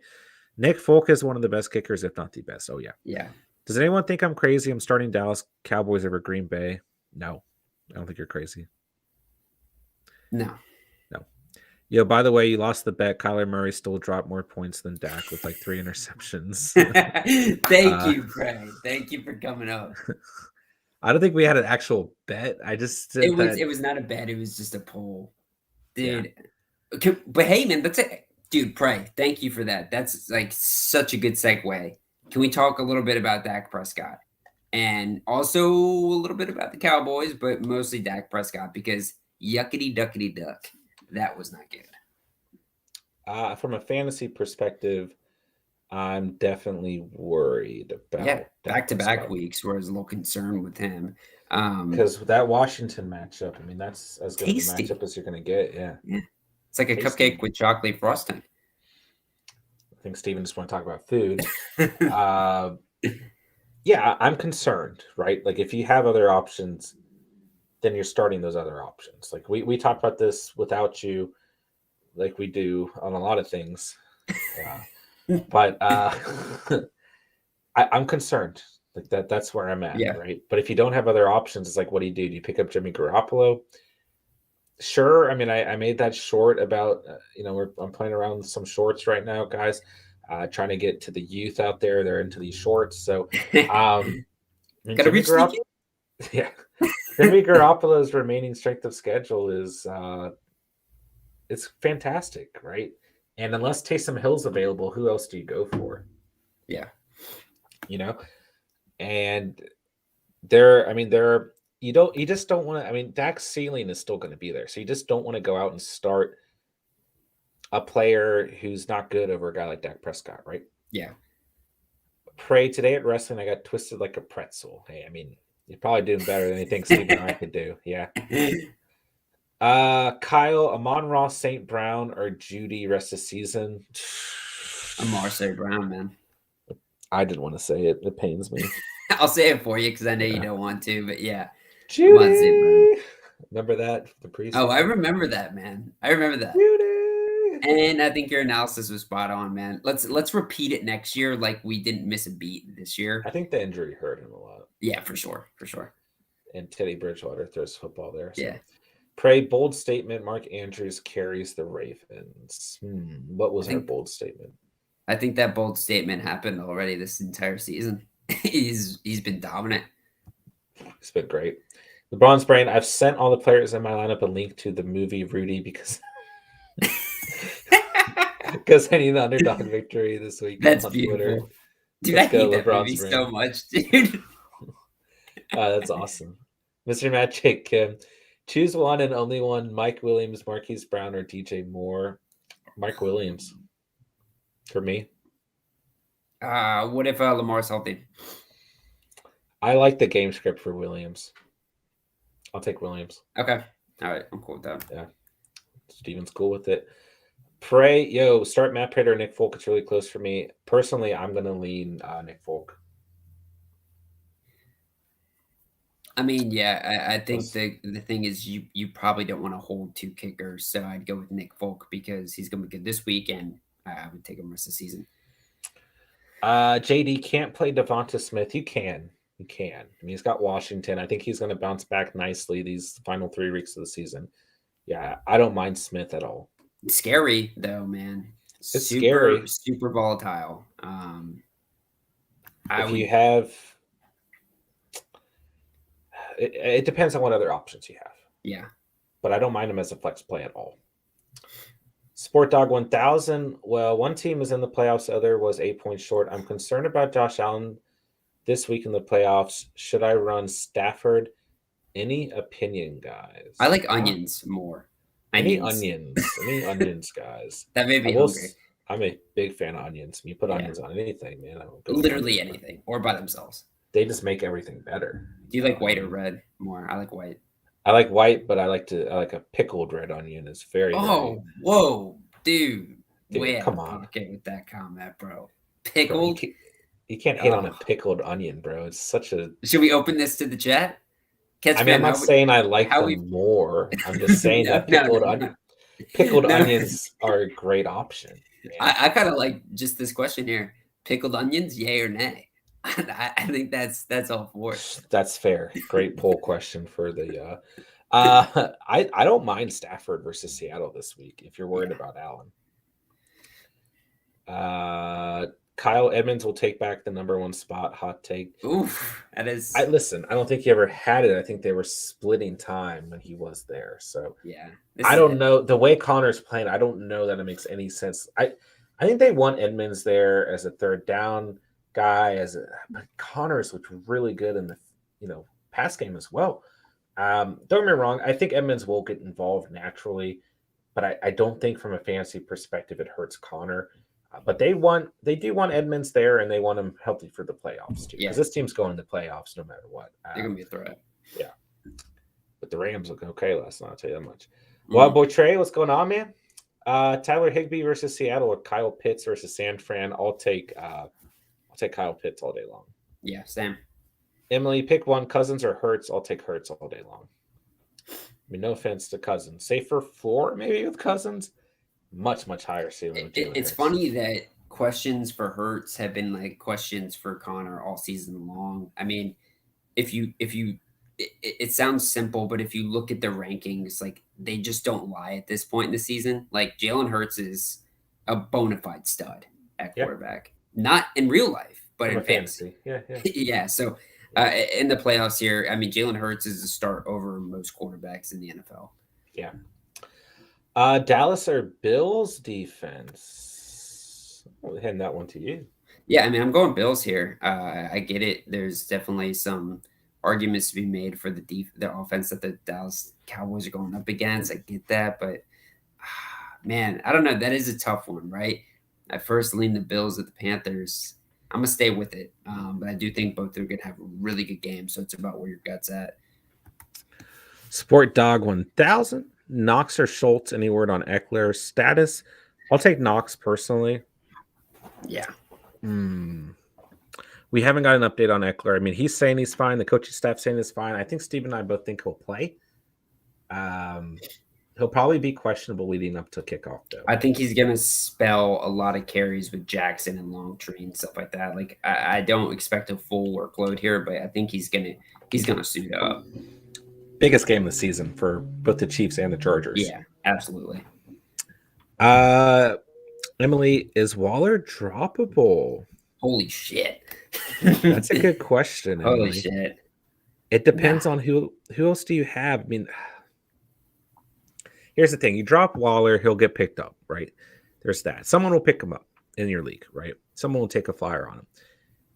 Nick Folk is one of the best kickers, if not the best. Oh, yeah. Yeah. Does anyone think I'm crazy? I'm starting Dallas Cowboys over Green Bay. No. I don't think you're crazy. No. Yo, by the way, you lost the bet. Kyler Murray still dropped more points than Dak with like 3 interceptions. Thank you, Craig. Thank you for coming up. I don't think we had an actual bet. I just said it was not a bet. It was just a poll, dude. Yeah. Okay, but hey, man, that's it, dude. Pray. Thank you for that. That's like such a good segue. Can we talk a little bit about Dak Prescott and also a little bit about the Cowboys, but mostly Dak Prescott because yuckity duckity duck. That was not good. From a fantasy perspective, I'm definitely worried about back-to-back weeks where I was a little concerned with him. Because that Washington matchup, I mean, that's as good of a matchup as you're going to get. Yeah. It's like a cupcake with chocolate frosting. I think Steven just want to talk about food. Yeah, I'm concerned, right? Like if you have other options, then you're starting those other options. Like we talked about this without you, like we do on a lot of things. But I'm concerned. Like that's where I'm at, right? But if you don't have other options, it's like, what do? Do you pick up Jimmy Garoppolo? Sure. I mean, I made that short about, I'm playing around with some shorts right now, guys, trying to get to the youth out there. They're into these shorts. So gotta reach the yeah. Jimmy Garoppolo's remaining strength of schedule is it's fantastic, right? And unless Taysom Hill's available, who else do you go for? Yeah. And you just don't want to, Dak's ceiling is still going to be there. So you just don't want to go out and start a player who's not good over a guy like Dak Prescott, right? Yeah. Pray today at wrestling, I got twisted like a pretzel. Hey, you're probably doing better than anything Steve and I could do. Yeah. Kyle, Amon-Ra St. Brown, or Judy rest of season? Amar St. Brown, man. I didn't want to say it. It pains me. I'll say it for you because I know you Yeah. don't want to, but yeah. Amar St. Brown. Judy! Remember that? The priest? Oh, I remember that, man. I remember that. Judy! And I think your analysis was spot on, man. Let's repeat it next year like we didn't miss a beat this year. I think the injury hurt him a lot. Yeah, for sure. For sure. And Teddy Bridgewater throws football there. So. Yeah. Pray, bold statement. Mark Andrews carries the Ravens. What was our bold statement? I think that bold statement happened already this entire season. He's been dominant. It's been great. LeBron's brain. I've sent all the players in my lineup a link to the movie Rudy because I need the underdog victory this week. That's on beautiful. Twitter. Dude, Let's I hate go, that LeBron's movie brain. so much, dude. That's awesome. Mr. Magic Kim. Choose one and only one. Mike Williams, Marquise Brown, or DJ Moore. Mike Williams. For me. What if Lamar's healthy? I like the game script for Williams. I'll take Williams. Okay. All right. I'm cool with that. Yeah. Steven's cool with it. Pray, start Matt Prater or Nick Folk. It's really close for me. Personally, I'm going to lean Nick Folk. I mean, yeah, I think the thing is you probably don't want to hold two kickers, so I'd go with Nick Folk because he's going to be good this week, and I would take him rest of the season. JD can't play Devonta Smith. You can. I mean, he's got Washington. I think he's going to bounce back nicely these final 3 weeks of the season. Yeah, I don't mind Smith at all. It's scary though, man. It's scary. Super volatile. You have, it depends on what other options you have. Yeah, but I don't mind him as a flex play at all. Sport Dog 1000. Well, one team is in the playoffs, the other was 8 points short. I'm concerned about Josh Allen this week in the playoffs. Should I run Stafford? Any opinion, guys? I like onions more. Any onions, guys. That made me hungry. I'm a big fan of onions. You put onions on anything, man. Literally anything, or by themselves. They just make everything better. Do you like white or red more? I like white. I like white, but I like a pickled red onion. It's very. Whoa, dude! Way come on, okay with that comment, bro. Pickled. Bro, you can't hate on a pickled onion, bro. It's such a. Should we open this to the chat? I'm not saying I like them more. I'm just saying that pickled onions are a great option. I kind of like just this question here: pickled onions, yay or nay? I think that's all for it. That's fair. Great poll question for the. I don't mind Stafford versus Seattle this week if you're worried about Allen. Kyle Edmonds will take back the number 1 spot. Hot take. Oof, that is. I don't think he ever had it. I think they were splitting time when he was there. So yeah, I don't know the way Connor's playing. I don't know that it makes any sense. I think they want Edmonds there as a third down guy. But Connor's looked really good in the pass game as well. Don't get me wrong. I think Edmonds will get involved naturally, but I don't think from a fantasy perspective it hurts Connor. But they do want Edmonds there, and they want him healthy for the playoffs too. Because this team's going to the playoffs no matter what. They're gonna be a threat. Yeah, but the Rams look okay last night. I'll tell you that much. Well, boy Trey, what's going on, man? Tyler Higbee versus Seattle, or Kyle Pitts versus San Fran. I'll take Kyle Pitts all day long. Yeah, Sam. Emily, pick one: Cousins or Hurts. I'll take Hurts all day long. I mean, no offense to Cousins, safer floor maybe with Cousins. Much higher ceiling. It's funny that questions for Hurts have been like questions for Connor all season long. I mean, it sounds simple, but if you look at the rankings, like they just don't lie at this point in the season. Like Jalen Hurts is a bona fide stud at quarterback, not in real life, but in fantasy. Yeah. Yeah. So in the playoffs here, I mean, Jalen Hurts is a start over most quarterbacks in the NFL. Yeah. Dallas or Bills defense? I'll hand that one to you. Yeah, I mean, I'm going Bills here. I get it. There's definitely some arguments to be made for the offense that the Dallas Cowboys are going up against. I get that, but man, I don't know. That is a tough one, right? I first lean the Bills at the Panthers. I'm gonna stay with it, but I do think both are gonna have a really good game. So it's about where your gut's at. Sport Dog 1000. Knox or Schultz? Any word on Eckler status? I'll take Knox personally. Yeah. We haven't got an update on Eckler. I mean, he's saying he's fine. The coaching staff saying he's fine. I think Steve and I both think he'll play. He'll probably be questionable leading up to kickoff, though. I think he's gonna spell a lot of carries with Jackson and Longtree and stuff like that. Like I don't expect a full workload here, but I think he's gonna suit up. Biggest game of the season for both the Chiefs and the Chargers. Yeah, absolutely. Emily, is Waller droppable? Holy shit. That's a good question, Emily. Holy shit. It depends on who else do you have. I mean, here's the thing. You drop Waller, he'll get picked up, right? There's that. Someone will pick him up in your league, right? Someone will take a flyer on him.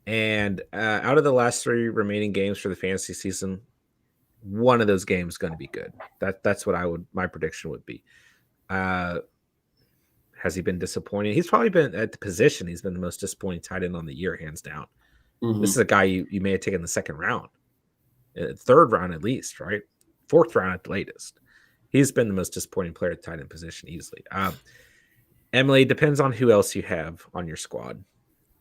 And out of the last 3 remaining games for the fantasy season, one of those games is going to be good. That's what my prediction would be. Has he been disappointing? He's probably been at the position. He's been the most disappointing tight end on the year, hands down. Mm-hmm. This is a guy you may have taken the second round, 3rd round at least, right? 4th round at the latest. He's been the most disappointing player at tight end position easily. Emily, depends on who else you have on your squad.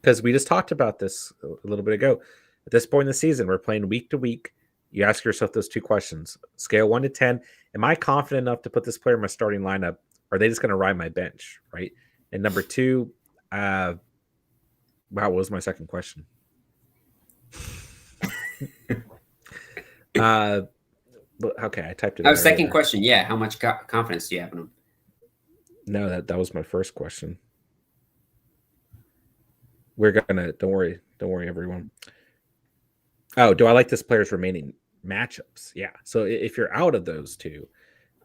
Because we just talked about this a little bit ago. At this point in the season, we're playing week to week. You ask yourself those 2 questions. Scale 1 to 10. Am I confident enough to put this player in my starting lineup? Or are they just going to ride my bench, right? And number 2, wow, what was my second question? Okay, I typed it. Oh, second question. Yeah, how much confidence do you have in him? No, that was my first question. We're gonna don't worry, everyone. Oh, do I like this player's remaining matchups? Yeah. So if you're out of those 2,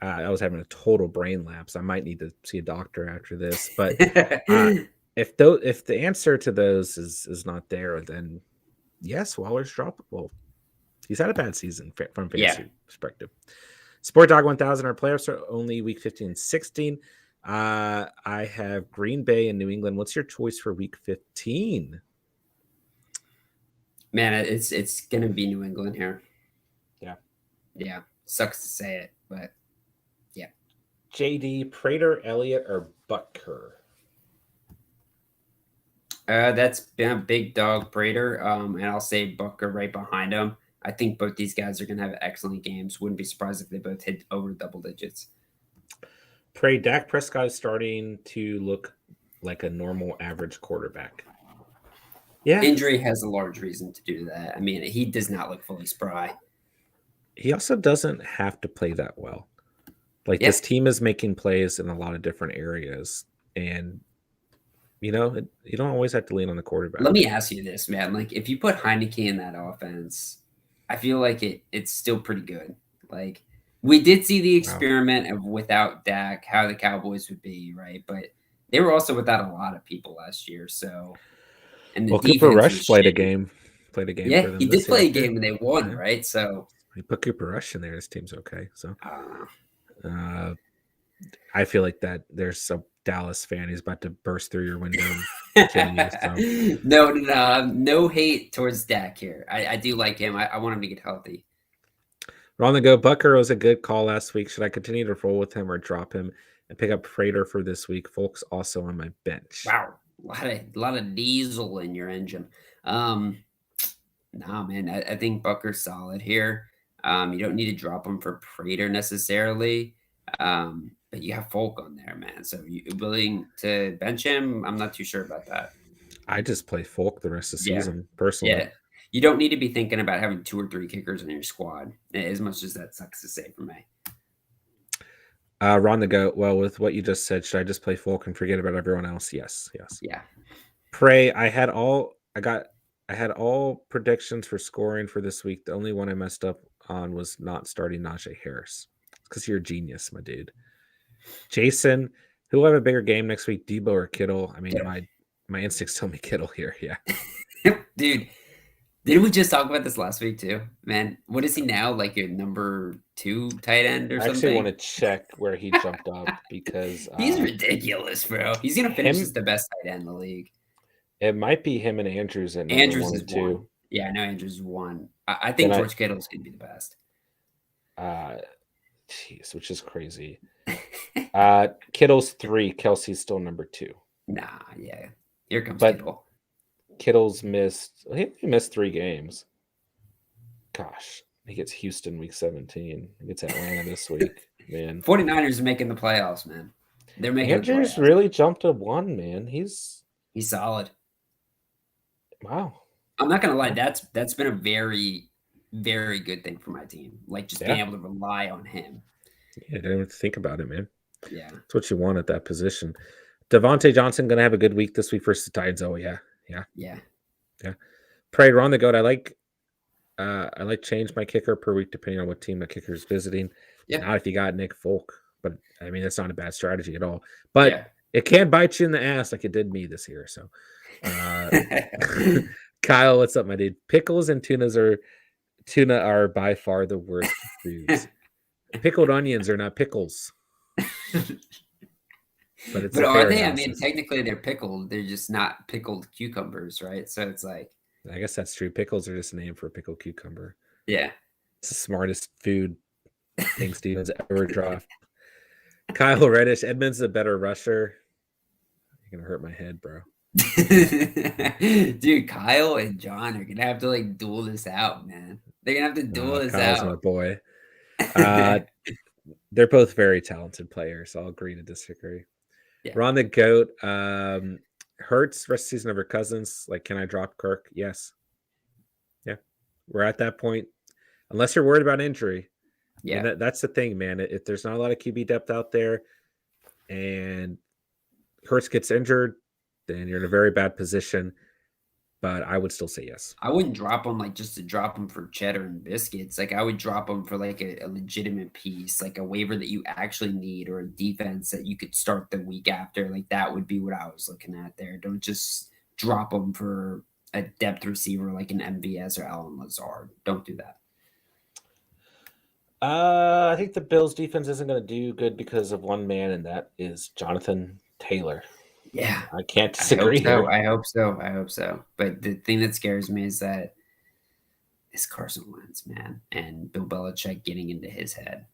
I was having a total brain lapse. I might need to see a doctor after this. But if the answer to those is not there, then yes, Waller's droppable. He's had a bad season from fantasy perspective. Sport Dog 1000, our playoffs are only week 15 and 16. I have Green Bay and New England. What's your choice for week 15? Man, it's gonna be New England here. Yeah. Sucks to say it, but yeah. JD, Prater, Elliott, or Butker? That's been a big dog, Prater. And I'll say Butker right behind him. I think both these guys are gonna have excellent games. Wouldn't be surprised if they both hit over double digits. Pray Dak Prescott is starting to look like a normal average quarterback. Yeah. Injury has a large reason to do that. I mean, he does not look fully spry. He also doesn't have to play that well. This team is making plays in a lot of different areas. And, you don't always have to lean on the quarterback. Let me ask you this, man. Like, if you put Heineke in that offense, I feel like it's still pretty good. Like, we did see the experiment of without Dak, how the Cowboys would be, right? But they were also without a lot of people last year. So, and the Cooper Rush played a game. Played a game for them. He did play a game and they won, right? So he put Cooper Rush in there. His team's okay. So I feel like that there's a Dallas fan who's about to burst through your window and kill you. So. No hate towards Dak here. I do like him. I want him to get healthy. We're on the go. Butker was a good call last week. Should I continue to roll with him or drop him and pick up Prater for this week? Folks also on my bench. Wow. A lot of diesel in your engine. Nah, man. I think Butker's solid here. You don't need to drop him for Prater necessarily. But you have Folk on there, man. So you willing to bench him? I'm not too sure about that. I just play Folk the rest of the season, personally. Yeah. You don't need to be thinking about having 2 or 3 kickers in your squad, as much as that sucks to say for me. Ron the Goat. Well, with what you just said, should I just play Folk and forget about everyone else? Yes. Yeah. Pray. I had all predictions for scoring for this week. The only one I messed up on was not starting Najee Harris. Because you're a genius, my dude. Jason, who will have a bigger game next week, Debo or Kittle? I mean, my instincts tell me Kittle here. Yeah. Dude, didn't we just talk about this last week too? Man, what is he now? Like your number 2 tight end or something? I actually want to check where he jumped up because he's ridiculous, bro. He's gonna finish as the best tight end in the league. It might be him and Andrews at number Andrews 1 is and 2. 1. Yeah, I know Andrews is 1. I think George Kittle's gonna be the best. Jeez, which is crazy. Kittle's 3, Kelsey's still number 2. Nah, yeah. Here comes But- Kittle. Kittle's he missed 3 games. Gosh, he gets Houston week 17. He gets Atlanta this week, man. 49ers are making the playoffs, man. They're making Andrews the playoffs. really jumped to 1, man. He's solid. wow. I'm not gonna lie, that's been a very, very good thing for my team. Like just being Yeah. able to rely on him. Yeah, I didn't even think about it, man. Yeah. That's what you want at that position. Devontae Johnson gonna have a good week this week versus the Titans. Oh yeah. Prayed we're on the goat. I like change my kicker per week depending on what team the kicker is visiting. Yeah. Not if you got Nick Folk, but I mean that's not a bad strategy at all. But Yeah. it can bite you in the ass like it did me this year. So Kyle, what's up, my dude? Pickles and tuna are by far the worst foods. Pickled onions are not pickles. But it's But a are fair they? I analysis. mean, technically they're pickled. They're just not pickled cucumbers, right? So it's like, I guess that's true. Pickles are just a name for a pickled cucumber. yeah. It's the smartest food thing Steven's ever dropped. Kyle Reddish, Edmonds a better rusher. You're gonna hurt my head, bro. Dude, Kyle and John are gonna have to like duel this out, man. They're gonna have to duel this Kyle's my out. boy. They're both very talented players. So I'll agree to disagree. Yeah. We're on the goat. Hurts rest of the season over Cousins. Like, can I drop Kirk? Yes. Yeah, we're at that point. Unless you're worried about injury. Yeah. And that's the thing, man. If there's not a lot of QB depth out there, and Hurts gets injured, then you're in a very bad position. But I would still say yes. I wouldn't drop them like just to drop them for cheddar and biscuits. Like I would drop them for like a legitimate piece, like a waiver that you actually need or a defense that you could start the week after. Like that would be what I was looking at there. Don't just drop them for a depth receiver like an MVS or Alan Lazard. Don't do that. I think the Bills defense isn't going to do good because of one man, and that is Jonathan Taylor. Yeah. I can't disagree here. I hope so. But the thing that scares me is that it's Carson Wentz, man, and Bill Belichick getting into his head.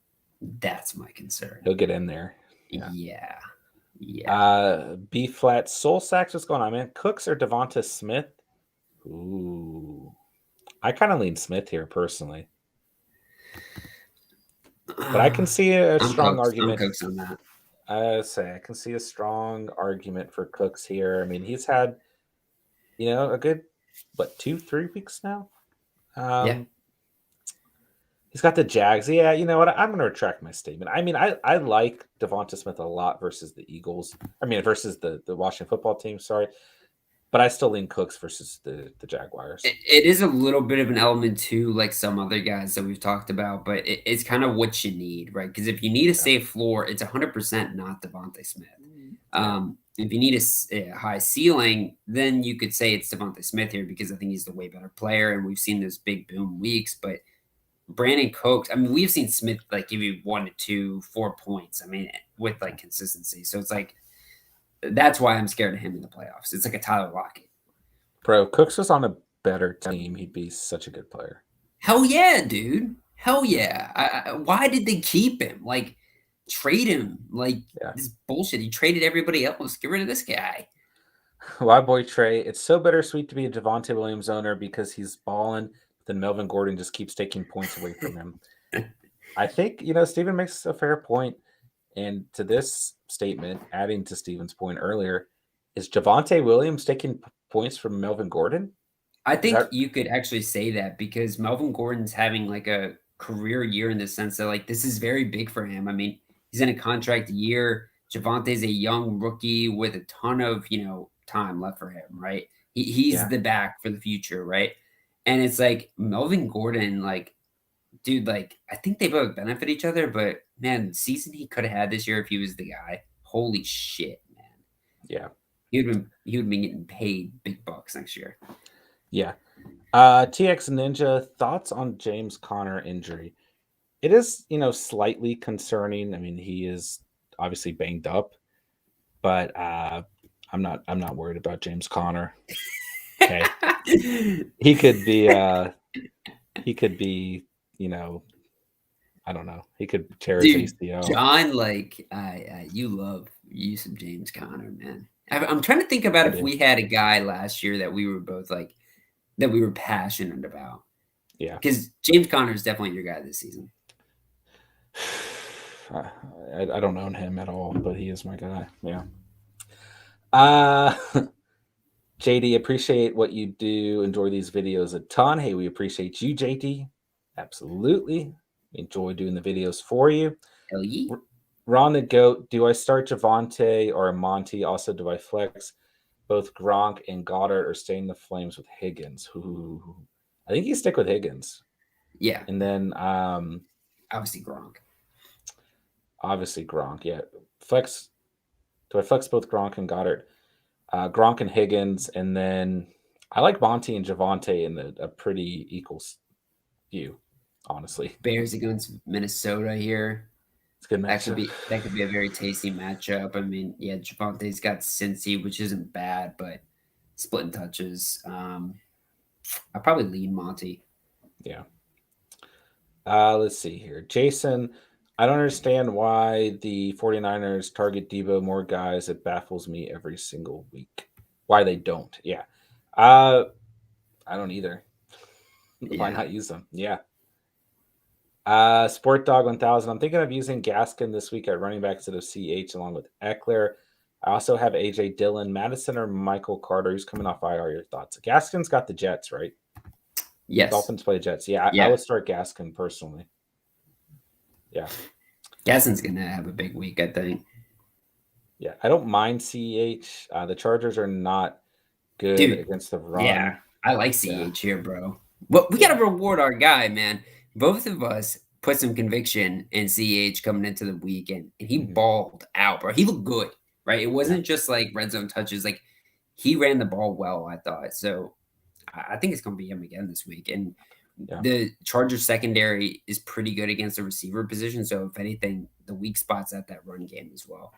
That's my concern. He'll get in there. Yeah. B flat soul sacks. What's going on, man? Cooks or Devonta Smith? Ooh, I kind of lean Smith here personally, but I can see a strong argument. I'm Cooks on that. I can see a strong argument for Cooks here. I mean, he's had, a good 2-3 weeks now. Yeah. He's got the Jags. Yeah, you know what? I'm going to retract my statement. I mean, I like Devonta Smith a lot versus the Eagles. Versus the Washington football team. Sorry, but I still lean Cooks versus the Jaguars. It is a little bit of an element too, like some other guys that we've talked about, but it's kind of what you need, right? Because if you need a safe floor, it's 100% not Devonta Smith. If you need a high ceiling, then you could say it's Devonta Smith here because I think he's the way better player, and we've seen those big boom weeks. But Brandon Cooks, we've seen Smith like give you 1 to 2, 4 points. With like consistency. So it's like that's why I'm scared of him in the playoffs. It's like a Tyler Lockett. Bro, Cooks was on a better team. He'd be such a good player. Hell yeah, dude. Hell yeah. Why did they keep him? Like, trade him. Like, this bullshit. He traded everybody else. Get rid of this guy. Why, boy, Trey? It's so bittersweet to be a Javonte Williams owner because he's balling, then Melvin Gordon just keeps taking points away from him. I think, Steven makes a fair point. And to this statement, adding to Steven's point earlier, is Javonte Williams taking points from Melvin Gordon? I think you could actually say that because Melvin Gordon's having like a career year in the sense that like this is very big for him. He's in a contract year. Javonte's a young rookie with a ton of, time left for him, right? He's the back for the future, right? And it's like Melvin Gordon, like, dude, like I think they both benefit each other, but man, the season he could have had this year if he was the guy, holy shit, man. Yeah. He would be getting paid big bucks next year. Yeah. TX Ninja, thoughts on James Conner injury? It is, slightly concerning. He is obviously banged up, but I'm not worried about James Conner. Okay. he could be, I don't know. He could tear his Dude, ACL. John, like, you love you some James Conner, man. I'm trying to think about if we had a guy last year that we were both like, that we were passionate about. Yeah. Because James Conner is definitely your guy this season. I don't own him at all, but he is my guy. Yeah. JD, appreciate what you do. Enjoy these videos a ton. Hey, we appreciate you, JD. Absolutely. Enjoy doing the videos for you. Hell yeah. Ron the Goat, do I start Javonte or Monty? Also, do I flex both Gronk and Goddard or stay in the flames with Higgins? Ooh. I think you stick with Higgins. Yeah. And then obviously Gronk. Obviously Gronk, yeah. Flex. Do I flex both Gronk and Goddard? Gronk and Higgins, and then I like Monty and Javonte in a pretty equal view, honestly. Bears against Minnesota here. It's a good matchup. That could be a very tasty matchup. I mean, yeah, Javonte's got Cincy, which isn't bad, but splitting touches. I'll probably lean Monty. Yeah. Let's see here. Jason, I don't understand why the 49ers target Debo more guys. It baffles me every single week. Why they don't. Yeah. I don't either. Why not use them? Yeah. Sport Dog 1000. I'm thinking of using Gaskin this week at running back instead of CH along with Eckler. I also have AJ Dillon, Madison, or Michael Carter, who's coming off IR. Your thoughts? Gaskin's got the Jets, right? Yes. Dolphins play Jets. Yeah, I would start Gaskin personally. Yeah. Gaskin's going to have a big week, I think. Yeah, I don't mind CEH. The Chargers are not good against the run. Yeah, I like CEH here, bro. But we got to reward our guy, man. Both of us put some conviction in CEH coming into the weekend, and he balled out, bro. He looked good, right? It wasn't just like red zone touches. Like, he ran the ball well, I thought. So I think it's going to be him again this week. And the Chargers secondary is pretty good against the receiver position. So if anything, the weak spot's at that run game as well.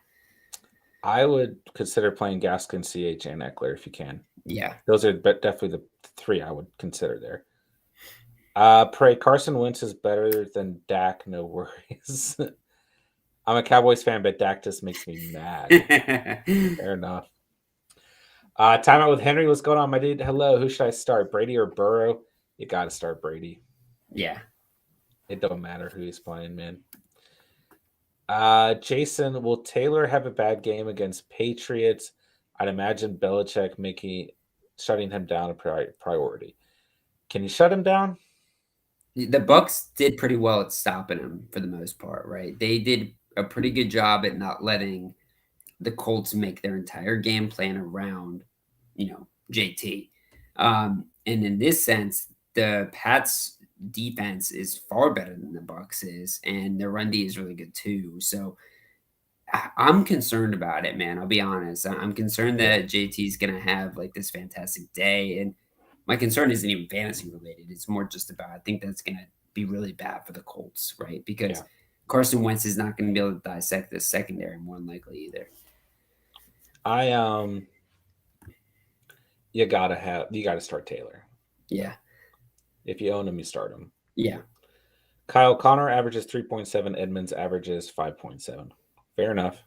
I would consider playing Gaskin, CH, and Eckler if you can. Yeah. Those are definitely the three I would consider there. Pray Carson Wentz is better than Dak. No worries. I'm a Cowboys fan, but Dak just makes me mad. Fair enough. Timeout with Henry. What's going on, my dude? Hello. Who should I start, Brady or Burrow? You got to start Brady. Yeah. It don't matter who he's playing, man. Jason, will Taylor have a bad game against Patriots? I'd imagine Belichick shutting him down a priority. Can you shut him down? The Bucks did pretty well at stopping him for the most part, right? They did a pretty good job at not letting the Colts make their entire game plan around, JT. And in this sense, the Pats defense is far better than the Bucks is, and their run D is really good too. So I'm concerned about it, man. I'll be honest. I'm concerned that JT's gonna have like this fantastic day, and my concern isn't even fantasy related. It's more just about I think that's gonna be really bad for the Colts, right? Because Carson Wentz is not gonna be able to dissect this secondary more than likely either. You gotta start Taylor. Yeah. If you own him, you start him. Yeah. Kyle Connor averages 3.7. Edmonds averages 5.7. Fair enough.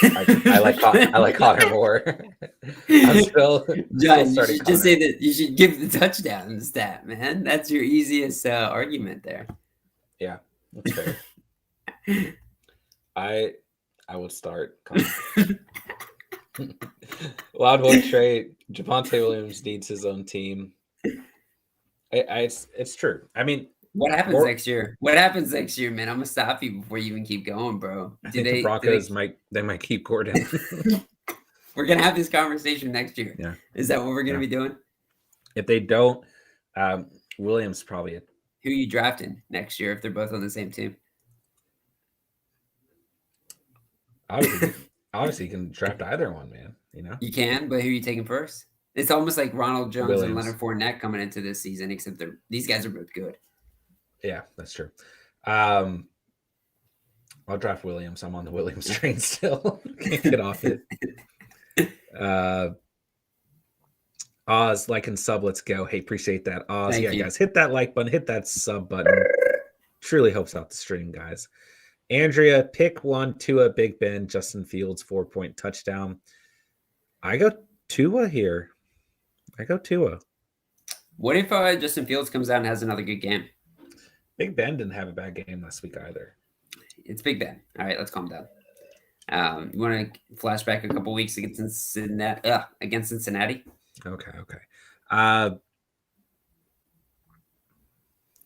I like Connor more. I'm still John, starting you should just say that you should give the touchdown stat, man. That's your easiest argument there. Yeah, that's fair. I would start Connor. Loud one trade. Javonte Williams needs his own team. It's true. I mean, what happens next year? What happens next year, man? I'm gonna stop you before you even keep going, bro. I think the Broncos might keep Gordon. We're gonna have this conversation next year. Yeah, is that what we're gonna be doing? If they don't, Williams probably. Who are you drafting next year if they're both on the same team? Obviously, you can draft either one, man. You can, but who are you taking first? It's almost like Ronald Jones Williams and Leonard Fournette coming into this season, except these guys are both good. Yeah, that's true. I'll draft Williams. I'm on the Williams train still. Can't get off it. Oz, like and sub. Let's go. Hey, appreciate that. Oz, Thank you. Guys, hit that like button, hit that sub button. truly helps out the stream, guys. Andrea, pick one. Tua, Big Ben, Justin Fields, 4-point touchdown. I go Tua here. I go Tua. What if Justin Fields comes out and has another good game? Big Ben didn't have a bad game last week either. It's Big Ben. All right, let's calm down. You want to flashback a couple weeks against Cincinnati? Okay.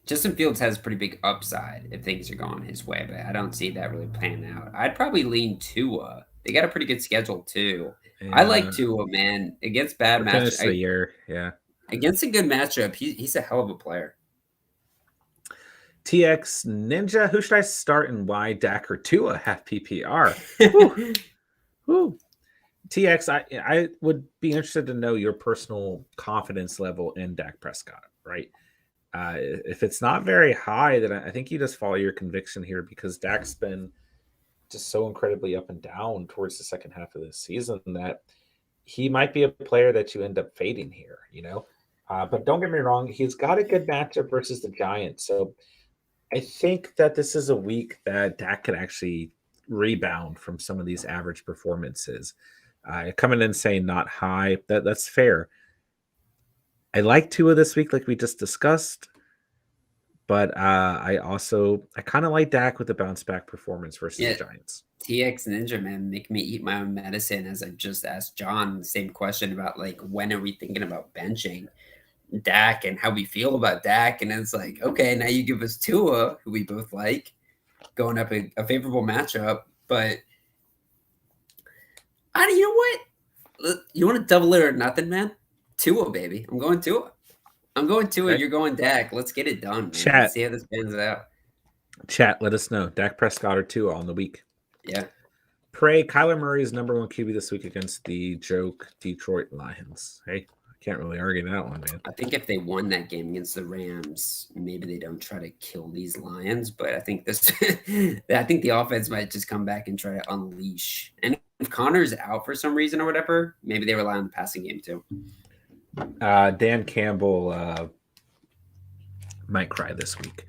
Justin Fields has pretty big upside if things are going his way, but I don't see that really panning out. I'd probably lean Tua. They got a pretty good schedule too. Yeah. I like Tua, man. Against bad matchups, the year, yeah. Against a good matchup, he's a hell of a player. TX Ninja, who should I start and why? Dak or Tua have PPR? Woo. Woo. TX, I would be interested to know your personal confidence level in Dak Prescott, right? If it's not very high, then I think you just follow your conviction here because Dak's been just so incredibly up and down towards the second half of this season that he might be a player that you end up fading here, you know? But don't get me wrong, he's got a good matchup versus the Giants. So I think that this is a week that Dak could actually rebound from some of these average performances. Coming in saying not high, that's fair. I like Tua this week, like we just discussed, but I kind of like Dak with the bounce back performance versus the Giants. TX Ninja, man, make me eat my own medicine. As I just asked John the same question about like when are we thinking about benching Dak and how we feel about Dak, and it's like, okay, now you give us Tua, who we both like, going up a favorable matchup, but you know what? You want to double it or nothing, man? Tua, baby. I'm going Tua. Okay. You're going Dak. Let's get it done, man. Chat. Let's see how this pans out. Chat, let us know. Dak Prescott or Tua on the week. Yeah. Pray Kyler Murray's number one QB this week against the joke Detroit Lions. Hey, I can't really argue that one, man. I think if they won that game against the Rams, maybe they don't try to kill these Lions, but I think I think the offense might just come back and try to unleash. And if Connor's out for some reason or whatever, maybe they rely on the passing game too. Dan Campbell might cry this week.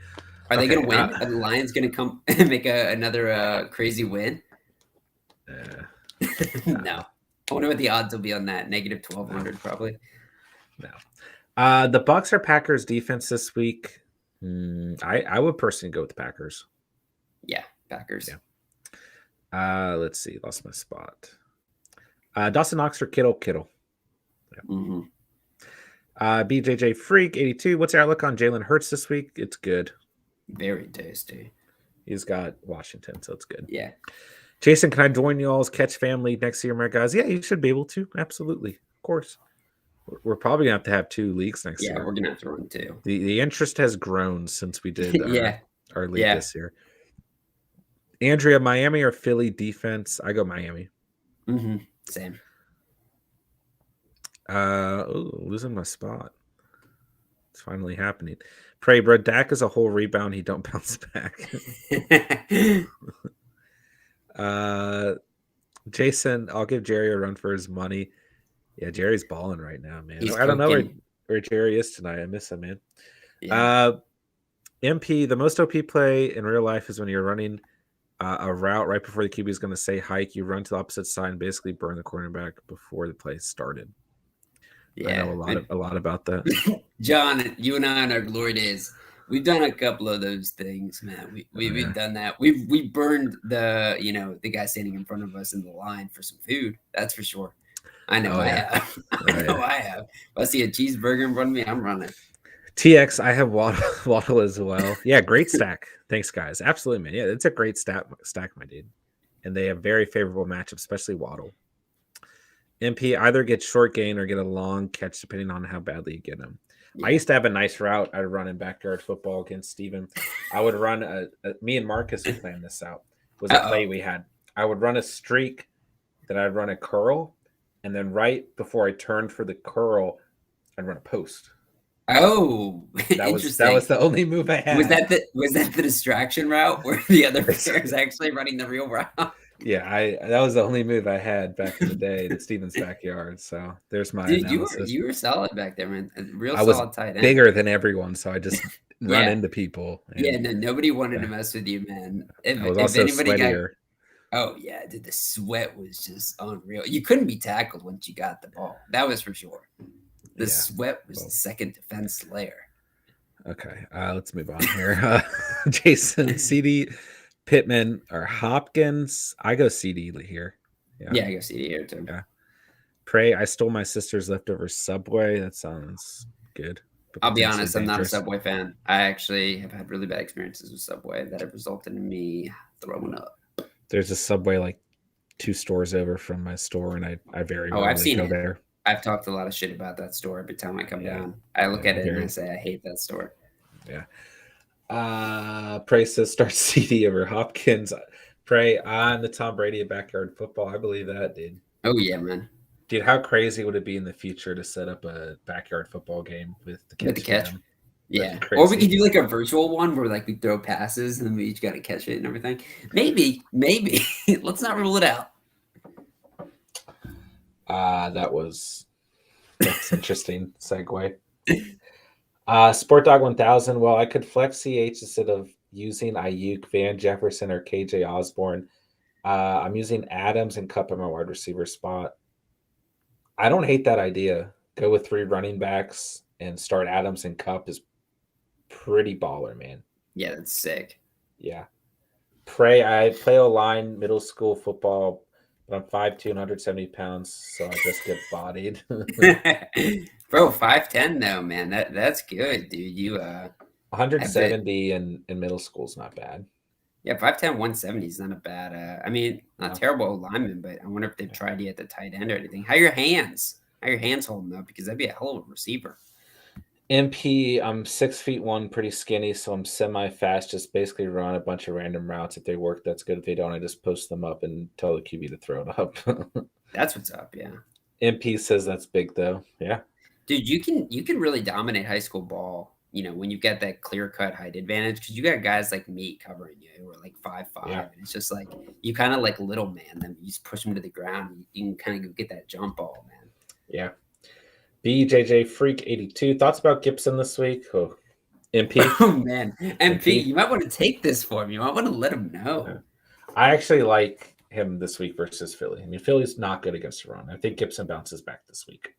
Are they going to win? Are the Lions going to come and make another crazy win? No. I wonder what the odds will be on that. Negative 1,200 probably. No. The Bucks or Packers defense this week. I would personally go with the Packers. Yeah, Packers. Yeah. Let's see. Lost my spot. Dawson Knox or Kittle? Yeah. Mm-hmm. BJJ Freak 82. What's your outlook on Jalen Hurts this week? It's good. Very tasty. He's got Washington, so it's good. Yeah. Jason, can I join you all's catch family next year, my guys? Yeah, you should be able to. Absolutely. Of course. We're probably going to have 2 leagues next year. Yeah, we're going to have to run 2. The interest has grown since we did our league this year. Andrea, Miami or Philly defense? I go Miami. Mm-hmm. Same. Losing my spot. It's finally happening. Pray, bro. Dak is a whole rebound. He don't bounce back. Jason, I'll give Jerry a run for his money. Yeah, Jerry's balling right now, man. I don't know where Jerry is tonight. I miss him, man. Yeah. MP, the most OP play in real life is when you're running a route right before the QB is going to say hike. You run to the opposite side and basically burn the cornerback before the play started. Yeah, I know a lot about that. John, you and I in our glory days, we've done a couple of those things, man. We've done that. We burned the guy standing in front of us in the line for some food. That's for sure. I know I have. I have. If I see a cheeseburger in front of me, I'm running. TX, I have Waddle as well. Yeah, great stack. Thanks, guys. Absolutely, man. Yeah, it's a great stack, my dude. And they have very favorable matchups, especially Waddle. MP, either get short gain or get a long catch, depending on how badly you get them. Yeah. I used to have a nice route I'd run in backyard football against Steven. I would run me and Marcus were playing this out. Was a play we had. I would run a streak, then I'd run a curl, and then right before I turned for the curl, I'd run a post. Oh, that was the only move I had. Was that the distraction route where the other player is actually running the real route? Yeah, that was the only move I had back in the day in Steven's backyard. So there's my analysis. You were solid back there, man. Solid tight end. Bigger than everyone, so I just run Yeah. into people. Yeah, And no, nobody wanted to mess with you, man. I was If also anybody got, sweatier. oh yeah, dude, the sweat was just unreal. You couldn't be tackled once you got the ball. That was for sure. The Yeah. sweat was Well, the second defense layer. okay, let's move on here. Jason, CD, Pittman, or Hopkins? I go CD here. Yeah, I go CD here too. Yeah. Pray, I stole my sister's leftover Subway. That sounds good. But I'll be potentially honest, I'm not a dangerous. Subway fan. I actually have had really bad experiences with Subway that have resulted in me throwing up. There's a Subway like 2 stores over from my store, and I very Oh, I've rarely seen go it. there. I've talked a lot of shit about that store every time I come Yeah. down. I look Yeah, at it and I very. say, I hate that store. Yeah. Pray says start CD over Hopkins. Pray, I'm the Tom Brady of backyard football. I believe that, dude. Oh yeah, man. Dude, how crazy would it be in the future to set up a backyard football game with the catch? With the catch. Jam? Yeah. That'd be Or we crazy. could do like a virtual one where like we throw passes and then we each got to catch it and everything. Maybe. Let's not rule it out. That's interesting segue. Sport Dog 1000. Well, I could flex CH instead of using Ayuk, Van Jefferson, or KJ Osborne. I'm using Adams and Cup in my wide receiver spot. I don't hate that idea. Go with 3 running backs and start Adams and Cup is pretty baller, man. Yeah, that's sick. Yeah. I play O-line middle school football, but I'm 5'2" and 170 pounds, so I just get bodied. Bro, 5'10" though, man. That's good, dude. You 170 in middle school is not bad. yeah, 5'10", 170 is not a bad not No. terrible lineman, but I wonder if they've tried you at the tight end or anything. How are your hands? How are your hands holding up? Because that'd be a hell of a receiver. MP, I'm 6'1", pretty skinny, so I'm semi-fast. Just basically run a bunch of random routes. If they work, that's good. If they don't, I just post them up and tell the QB to throw it up. That's what's up, yeah. MP says that's big though. Yeah. Dude, you can really dominate high school ball, when you've got that clear-cut height advantage because you got guys like me covering you who are like 5'5", Yeah. and it's just like you kind of like little man them. You just push them to the ground. And you can kind of go get that jump ball, man. Yeah. BJJ Freak 82. Thoughts about Gibson this week? Oh, MP. Oh man, MP, you might want to take this for me. You might want to let him know. Yeah. I actually like him this week versus Philly. I mean, Philly's not good against the run. I think Gibson bounces back this week.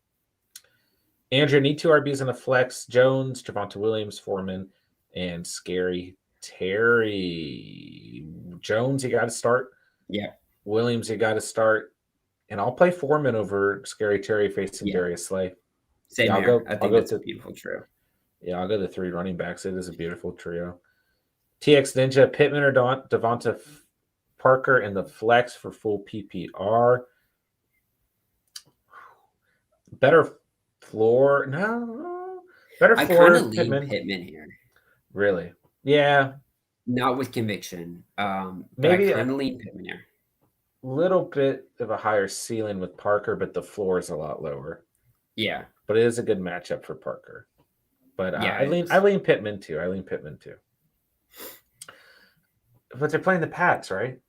Andrew, need 2 RBs in a flex. Jones, Javonte Williams, Foreman, and Scary Terry. Jones, you got to start. Yeah. Williams, you got to start. And I'll play Foreman over Scary Terry facing Darius Slay. Same Yeah, here. I think that's a beautiful trio. Yeah, I'll go to 3 running backs. It is a beautiful trio. TX Ninja, Pittman or Devonta Parker in the flex for full PPR. Better floor. No. Better I floor. kind of lean Pittman here. Really? Yeah. Not with conviction. Maybe I kind of lean Pittman here. Little bit of a higher ceiling with Parker, but the floor is a lot lower. Yeah. But it is a good matchup for Parker. But yeah, I lean Pittman too. But they're playing the Pats, right?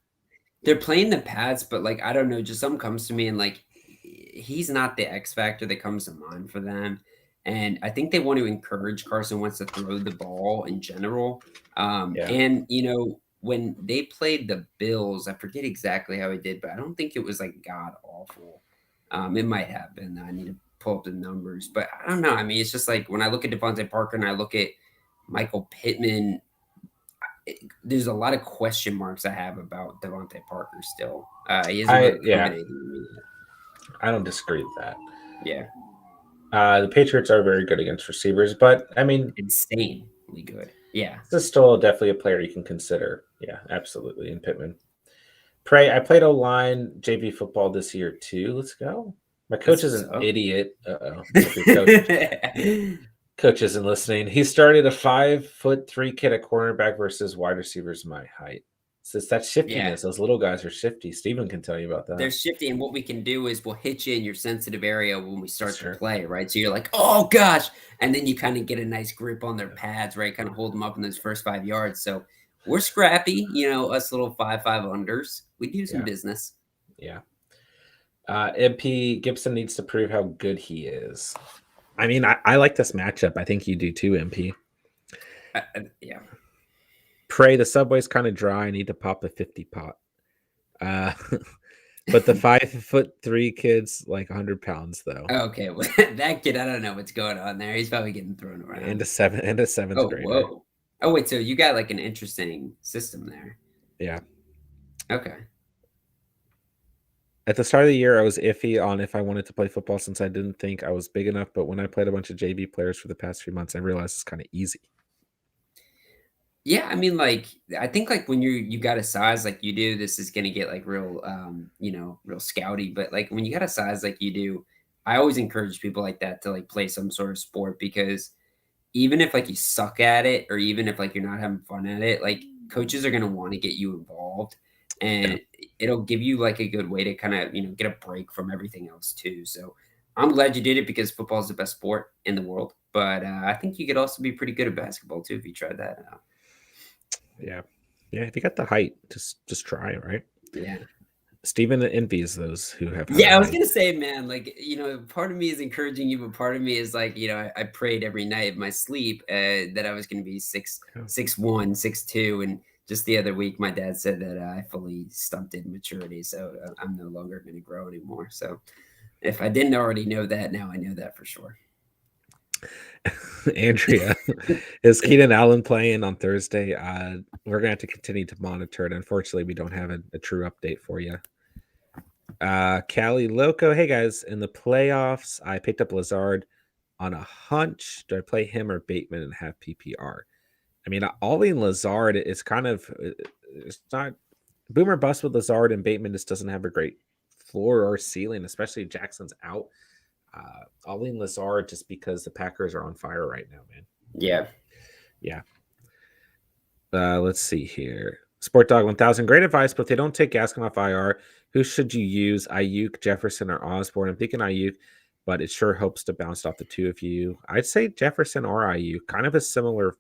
They're playing the Pats, but like I don't know, just something comes to me and like he's not the X factor that comes to mind for them. And I think they want to encourage Carson Wentz to throw the ball in general. And when they played the Bills, I forget exactly how he did, but I don't think it was like god awful. It might have been. I need to pull up the numbers, but I don't know. I mean, it's just like when I look at Devontae Parker and I look at Michael Pittman, there's a lot of question marks I have about Devontae Parker still. He hasn't really proven anything to me yet. I don't disagree with that. Yeah. The Patriots are very good against receivers, but I mean, insanely good. Yeah. This is still definitely a player you can consider. Yeah, absolutely. In Pittman. I played O-line JV football this year too. Let's go. My coach is an idiot. Coach isn't listening. He started a 5'3" kid at cornerback versus wide receivers my height. So it's that shiftiness. Those little guys are shifty. Steven can tell you about that. They're shifty, and what we can do is we'll hit you in your sensitive area when we start to play, right? So you're like, oh gosh, and then you kind of get a nice grip on their pads, right? Kind of hold them up in those first 5 yards. So we're scrappy, us little 5'5" unders. We do some business. Yeah. MP Gibson needs to prove how good he is. I mean, I like this matchup. I think you do too, MP. Yeah. Pray, the subway's kind of dry. I need to pop a 50 pot. But the 5'3" kid's like 100 pounds though. Okay, well, that kid, I don't know what's going on there. He's probably getting thrown around. And a seventh Oh, grader. whoa. Oh, wait, so you got like an interesting system there. Yeah. Okay. At the start of the year, I was iffy on if I wanted to play football since I didn't think I was big enough. But when I played a bunch of JV players for the past few months, I realized it's kind of easy. Yeah, I mean, like, I think like when you got a size like you do, this is gonna get like real, real scouty. But like when you got a size like you do, I always encourage people like that to like play some sort of sport because even if like you suck at it, or even if like you're not having fun at it, like coaches are gonna want to get you involved, and it'll give you like a good way to kind of get a break from everything else too. So I'm glad you did it because football is the best sport in the world. But I think you could also be pretty good at basketball too if you tried that out. Yeah. If you got the height, just try it, right? Yeah. Steven envies those who have high Yeah, I was height. gonna say, man, like part of me is encouraging you, but part of me is like, I prayed every night of my sleep that I was gonna be 6'1", 6'2", and just the other week, my dad said that I fully stunted maturity, so I'm no longer gonna grow anymore. So if I didn't already know that, now I know that for sure. Andrea, is Keenan Allen playing on Thursday? We're gonna have to continue to monitor it. Unfortunately, we don't have a true update for you. Cali Loco, hey guys, in the playoffs, I picked up Lazard on a hunch. Do I play him or Bateman and have PPR? I mean, Ollie and Lazard is kind of it's not boomer bust with Lazard, and Bateman just doesn't have a great floor or ceiling, especially if Jackson's out. Ollie and Lazard just because the Packers are on fire right now, man. Yeah. Let's see here. Sport Dog 1000, great advice, but if they don't take Gaskin off IR, who should you use? Ayuk, Jefferson, or Osborne? I'm thinking Ayuk, but it sure hopes to bounce off the two of you. I'd say Jefferson or Ayuk, kind of a similar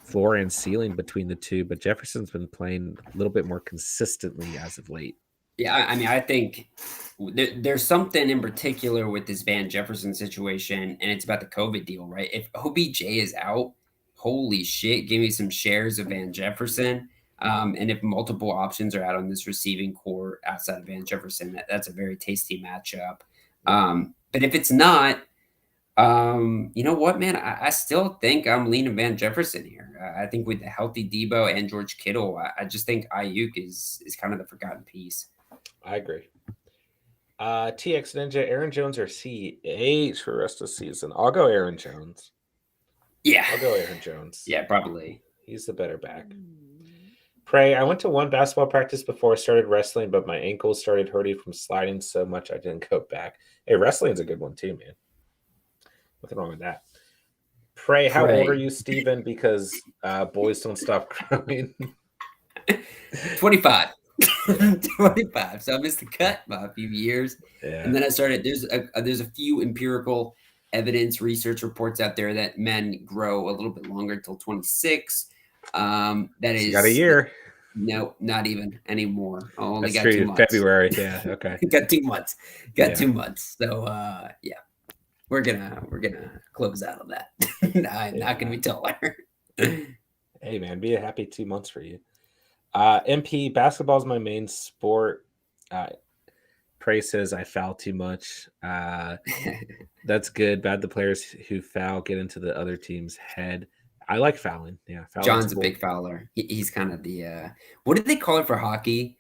floor and ceiling between the two, but Jefferson's been playing a little bit more consistently as of late. Yeah, I mean, I think there's something in particular with this Van Jefferson situation, and it's about the COVID deal, right? If OBJ is out, holy shit, give me some shares of Van Jefferson. And if multiple options are out on this receiving core outside of Van Jefferson, that's a very tasty matchup. But if it's not, you know what, man? I still think I'm leaning Van Jefferson here. I think with the healthy Debo and George Kittle, I just think Ayuk is kind of the forgotten piece. I agree. TX Ninja, Aaron Jones or CH for the rest of the season? I'll go Aaron Jones. Yeah. I'll go Aaron Jones. Yeah, probably. He's the better back. Pray, I went to one basketball practice before I started wrestling, but my ankles started hurting from sliding so much I didn't go back. Hey, wrestling's a good one too, man. Nothing wrong with that. Pray, how old are you, Steven? Because boys don't stop growing. 25. 25. So I missed the cut by a few years. Yeah. And then I started, there's a few empirical evidence research reports out there that men grow a little bit longer until 26. That is, you got a year. No, not even anymore. I only That's got true. 2 months. February. Yeah. Okay. Got 2 months. Got 2 months. So yeah. We're gonna close out on that. I'm not gonna be taller. Hey man, be a happy 2 months for you. MP, basketball is my main sport. Pray says I foul too much. That's good. Bad the players who foul get into the other team's head. I like fouling. Yeah, John's cool. A big fouler. He's kind of the what did they call it for hockey?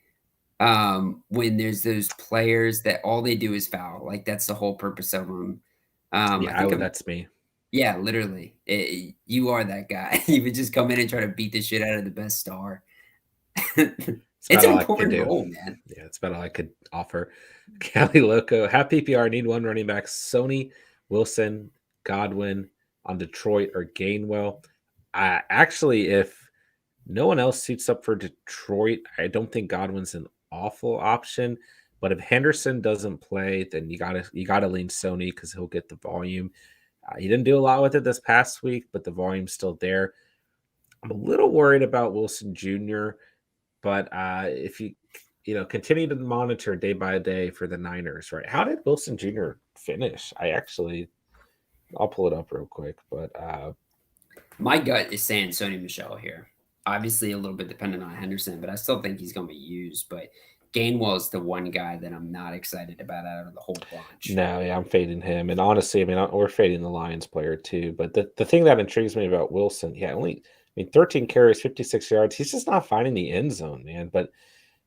When there's those players that all they do is foul. Like that's the whole purpose of them. That's me. Yeah, literally. You are that guy. You would just come in and try to beat the shit out of the best star. It's an important role, man. Yeah, it's about all I could offer. Cali Loco, half PPR, need one running back. Sony, Wilson, Godwin on Detroit or Gainwell. Actually, if no one else suits up for Detroit, I don't think Godwin's an awful option. But if Henderson doesn't play, then you gotta lean Sony because he'll get the volume. He didn't do a lot with it this past week, but the volume's still there. I'm a little worried about Wilson Jr., but if you continue to monitor day by day for the Niners, right? How did Wilson Jr. finish? I'll pull it up real quick, but My gut is saying Sony Michelle here. Obviously, a little bit dependent on Henderson, but I still think he's going to be used. But Gainwell is the one guy that I'm not excited about out of the whole bunch. No, yeah, I'm fading him. And honestly, I mean, we're fading the Lions player too. But the thing that intrigues me about Wilson, yeah, only, I mean, 13 carries, 56 yards. He's just not finding the end zone, man. But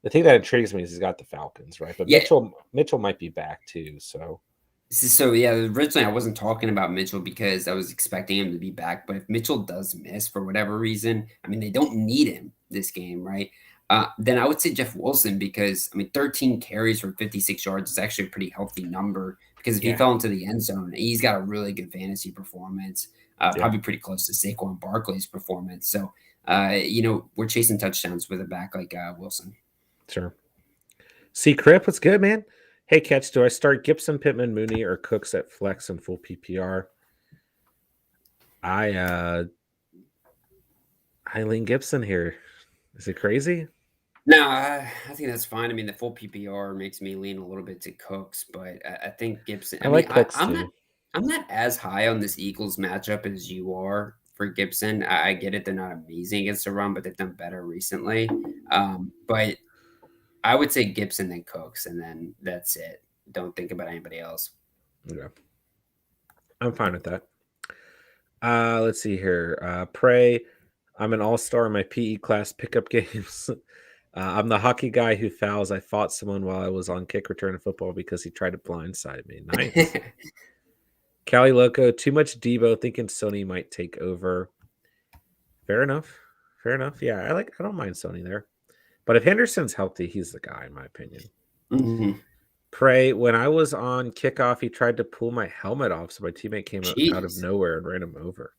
the thing that intrigues me is he's got the Falcons, right? But Yeah. Mitchell might be back too. So So yeah, originally I wasn't talking about Mitchell because I was expecting him to be back. But if Mitchell does miss for whatever reason, I mean, they don't need him this game, right? Then I would say Jeff Wilson because I mean, 13 carries for 56 yards is actually a pretty healthy number. Because if he yeah, fell into the end zone, he's got a really good fantasy performance, probably pretty close to Saquon Barkley's performance. So we're chasing touchdowns with a back like Wilson. sure. See, Crip, what's good, man? Hey, Catch, do I start Gibson, Pittman, Mooney, or Cooks at flex and full PPR? I lean Gibson here. Is it crazy? No, I think that's fine. I mean, the full PPR makes me lean a little bit to Cooks, but I think Gibson. I like Cooks I'm too. not as high on this Eagles matchup as you are for Gibson. I get it; they're not amazing against the run, but they've done better recently. But I would say Gibson then Cooks, and then that's it. Don't think about anybody else. Yeah, I'm fine with that. Let's see here. Pray. I'm an all-star in my PE class pickup games. I'm the hockey guy who fouls. I fought someone while I was on kick return in football because he tried to blindside me. Nice. Cali Loco, too much Debo, thinking Sony might take over. Fair enough. Fair enough. Yeah, I don't mind Sony there. But if Henderson's healthy, he's the guy, in my opinion. Mm-hmm. Pray, when I was on kickoff, he tried to pull my helmet off, so my teammate came out of nowhere and ran him over.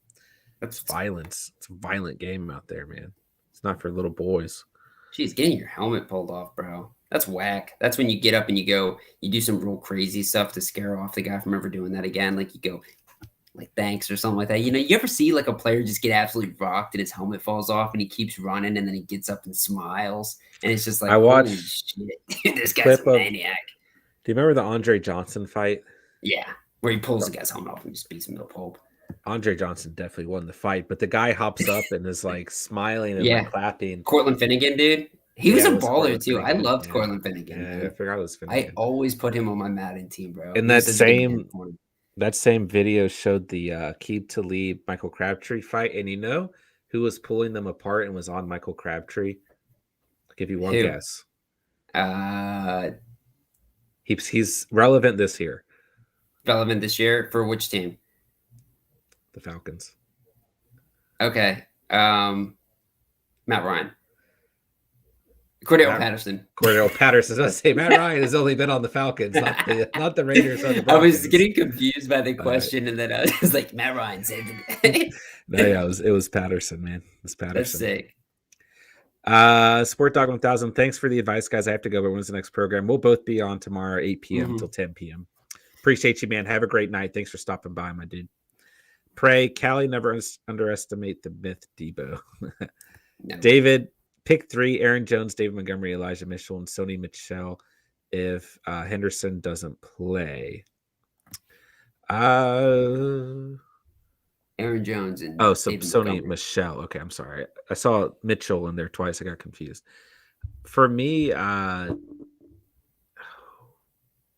That's violence. It's a violent game out there, man. It's not for little boys. Jeez, getting your helmet pulled off, bro. That's whack. That's when you get up and you do some real crazy stuff to scare off the guy from ever doing that again. Like you go, like, thanks or something like that. You ever see like a player just get absolutely rocked and his helmet falls off and he keeps running and then he gets up and smiles and it's just like, I watched holy shit, this guy's a maniac. Do you remember the Andre Johnson fight? Yeah, where he pulls the guy's helmet off and just beats him to a pulp. Andre Johnson definitely won the fight, but the guy hops up and is like smiling and like clapping. Cortland Finnegan, dude. He was a baller too. I loved Cortland Finnegan. Yeah, I forgot it was Finnegan. I always put him on my Madden team, bro. And that same video showed the Keeb to lead Michael Crabtree fight, and you know who was pulling them apart and was on Michael Crabtree? I'll give you one guess. He's relevant this year. Relevant this year for which team? The Falcons. Okay. Matt Ryan. Cordell Patterson. Cordell Patterson. I was going to say Matt Ryan has only been on the Falcons, not the Raiders or the Broncos. I was getting confused by the question, and then I was like, Matt Ryan saved the day. No, yeah, it was Patterson, man. It was Patterson. That's sick. Sport Dog 1000. Thanks for the advice, guys. I have to go, but when's the next program? We'll both be on tomorrow, 8 p.m. until 10 p.m. Appreciate you, man. Have a great night. Thanks for stopping by, my dude. Pray, Callie, never underestimate the myth, Debo. No. David, pick 3: Aaron Jones, David Montgomery, Elijah Mitchell, and Sony Michel if Henderson doesn't play. Aaron Jones and Sony Montgomery. Michel. Okay, I'm sorry. I saw Mitchell in there twice. I got confused. For me,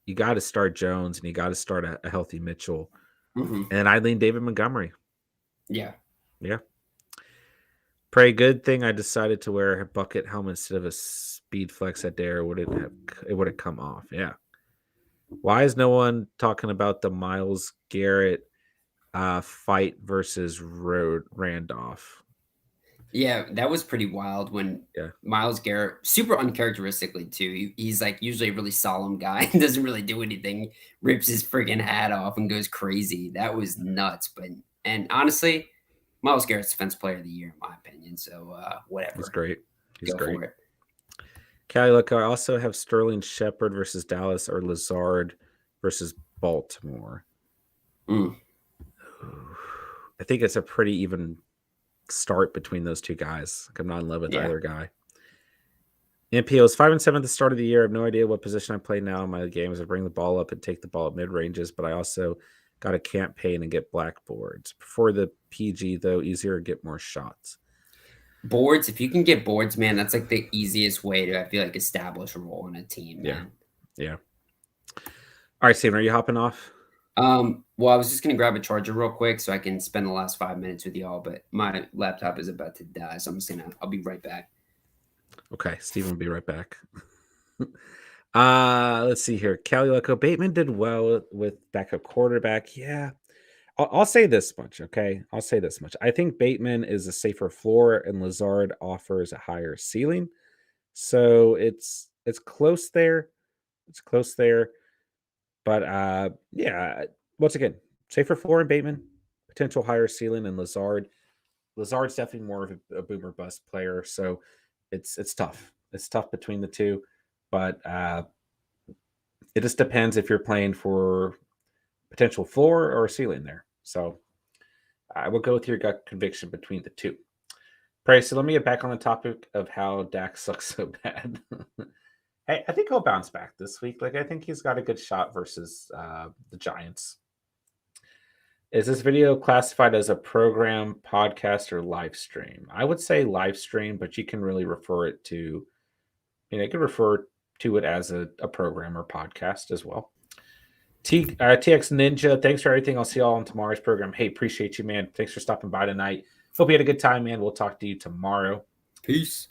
you got to start Jones and you got to start a healthy Mitchell. Mm-hmm. And I lean David Montgomery. Yeah. Pray, good thing I decided to wear a bucket helmet instead of a speed flex that day, or it would have come off. Yeah. Why is no one talking about the Myles Garrett fight versus Randolph? Yeah, that was pretty wild when Myles Garrett, super uncharacteristically too. He's like usually a really solemn guy and doesn't really do anything, rips his friggin' hat off and goes crazy. That was nuts. And honestly, Myles Garrett's defense player of the year, in my opinion. So whatever. He's great. He's Go great. For it. Callie, look, I also have Sterling Shepard versus Dallas or Lazard versus Baltimore. I think it's a pretty even start between those two guys. Like, I'm not in love with either guy. NPO is 5-7 at the start of the year. I have no idea what position I play now in my games. I bring the ball up and take the ball at mid ranges, but I also Got to campaign and get blackboards. Before the PG, though, easier to get more shots. Boards, if you can get boards, man, that's like the easiest way to, I feel like, establish a role in a team, man. Yeah. All right, Steven, are you hopping off? Well, I was just gonna grab a charger real quick so I can spend the last 5 minutes with y'all, but my laptop is about to die, so I'll be right back. Okay, Steven will be right back. Let's see here. Calico Bateman did well with backup quarterback. Yeah. I'll say this much, okay? I'll say this much. I think Bateman is a safer floor and Lazard offers a higher ceiling. So it's close there. It's close there. But yeah, once again, safer floor in Bateman, potential higher ceiling in Lazard. Lazard's definitely more of a boomer bust player, so it's tough. It's tough between the two, but it just depends if you're playing for potential floor or ceiling there. So I will go with your gut conviction between the two. Price, so let me get back on the topic of how Dak sucks so bad. Hey, I think he'll bounce back this week. Like, I think he's got a good shot versus the Giants. Is this video classified as a program, podcast, or live stream? I would say live stream, but you can really refer it to, you can refer to it as a program or podcast as well. TX Ninja, thanks for everything. I'll see you all on tomorrow's program. Hey, appreciate you, man. Thanks for stopping by tonight. Hope you had a good time, man. We'll talk to you tomorrow. Peace.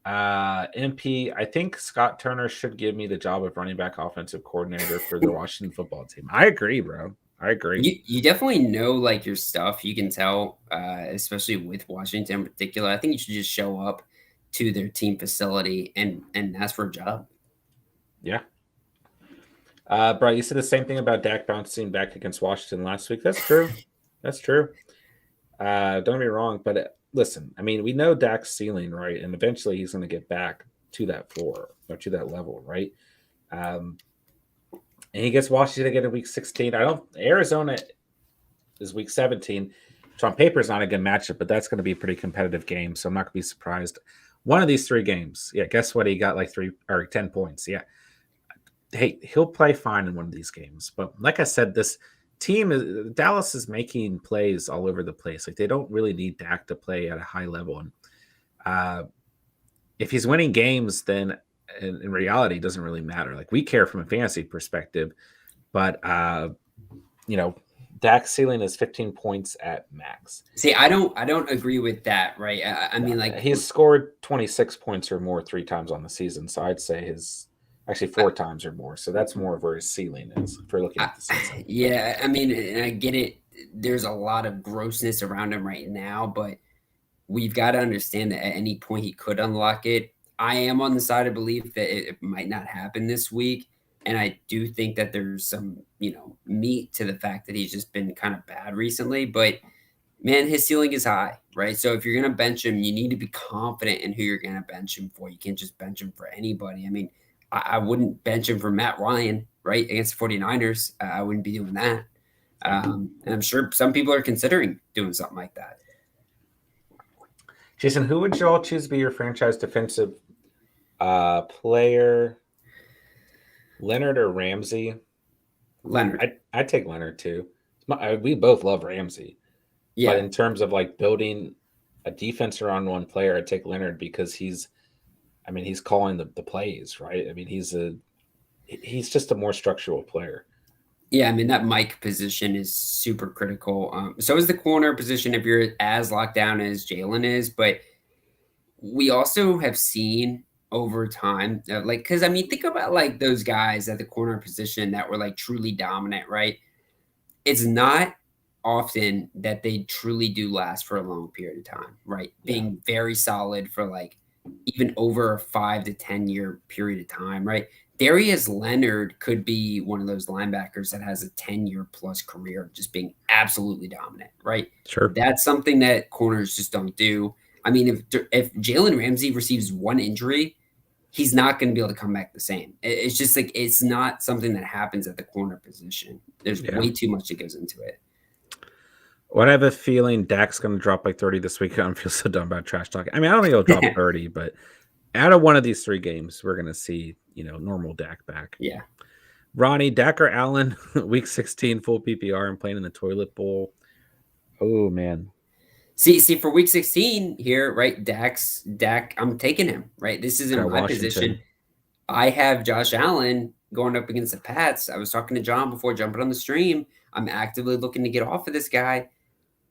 MP, I think Scott Turner should give me the job of running back offensive coordinator for the Washington football team. I agree, bro. I agree. You definitely know like your stuff. You can tell, especially with Washington in particular. I think you should just show up to their team facility and ask for a job. Yeah. Bro, you said the same thing about Dak bouncing back against Washington last week. That's true. That's true. Don't get me wrong, but listen, I mean, we know Dak's ceiling, right? And eventually he's going to get back to that floor or to that level, right? And he gets Washington again in week 16. Arizona is week 17. So on paper, it's not a good matchup, but that's going to be a pretty competitive game. So I'm not going to be surprised. One of these three games, yeah, guess what? He got like 10 points. Yeah. Hey, he'll play fine in one of these games. But like I said, this team, Dallas is making plays all over the place. Like, they don't really need Dak to play at a high level. And if he's winning games, then in reality, it doesn't really matter. Like, we care from a fantasy perspective, but Dak's ceiling is 15 points at max. See, I don't agree with that, right? I mean, like, he's scored 26 points or more 3 times on the season, so I'd say his actually 4 times or more. So that's more of where his ceiling is if we're looking at the season. Yeah, I mean, and I get it. There's a lot of grossness around him right now, but we've got to understand that at any point he could unlock it. I am on the side of belief that it might not happen this week. And I do think that there's some, meat to the fact that he's just been kind of bad recently. But, man, his ceiling is high, right? So if you're going to bench him, you need to be confident in who you're going to bench him for. You can't just bench him for anybody. I mean, I wouldn't bench him for Matt Ryan, right, against the 49ers. I wouldn't be doing that. And I'm sure some people are considering doing something like that. Jason, who would you all choose to be your franchise defensive player? Leonard or Ramsey? Leonard. I'd take Leonard too. We both love Ramsey. Yeah. But in terms of like building a defense around one player, I'd take Leonard because he's calling the plays, right? I mean, he's just a more structural player. Yeah, I mean, that Mike position is super critical. So is the corner position if you're as locked down as Jalen is. But we also have seen over time, because, I mean, think about like those guys at the corner position that were like truly dominant, right? It's not often that they truly do last for a long period of time, right? Yeah. Being very solid for like even over a 5 to 10 year period of time, right? Darius Leonard could be one of those linebackers that has a 10-year plus career of just being absolutely dominant, right? Sure. That's something that corners just don't do. I mean, if Jalen Ramsey receives one injury, he's not going to be able to come back the same. It's just like, it's not something that happens at the corner position. There's way too much that goes into it. Well, I have a feeling Dak's going to drop like 30 this week. I don't feel so dumb about trash talking. I mean, I don't think he'll drop 30, but out of one of these 3 games, we're going to see, normal Dak back. Yeah. Ronnie, Dak or Allen, week 16, full PPR and playing in the toilet bowl. Oh, man. See, for week 16 here, right? Dak, I'm taking him, right? This is in Got my Washington. position. I have Josh Allen going up against the Pats. I was talking to John before jumping on the stream. I'm actively looking to get off of this guy.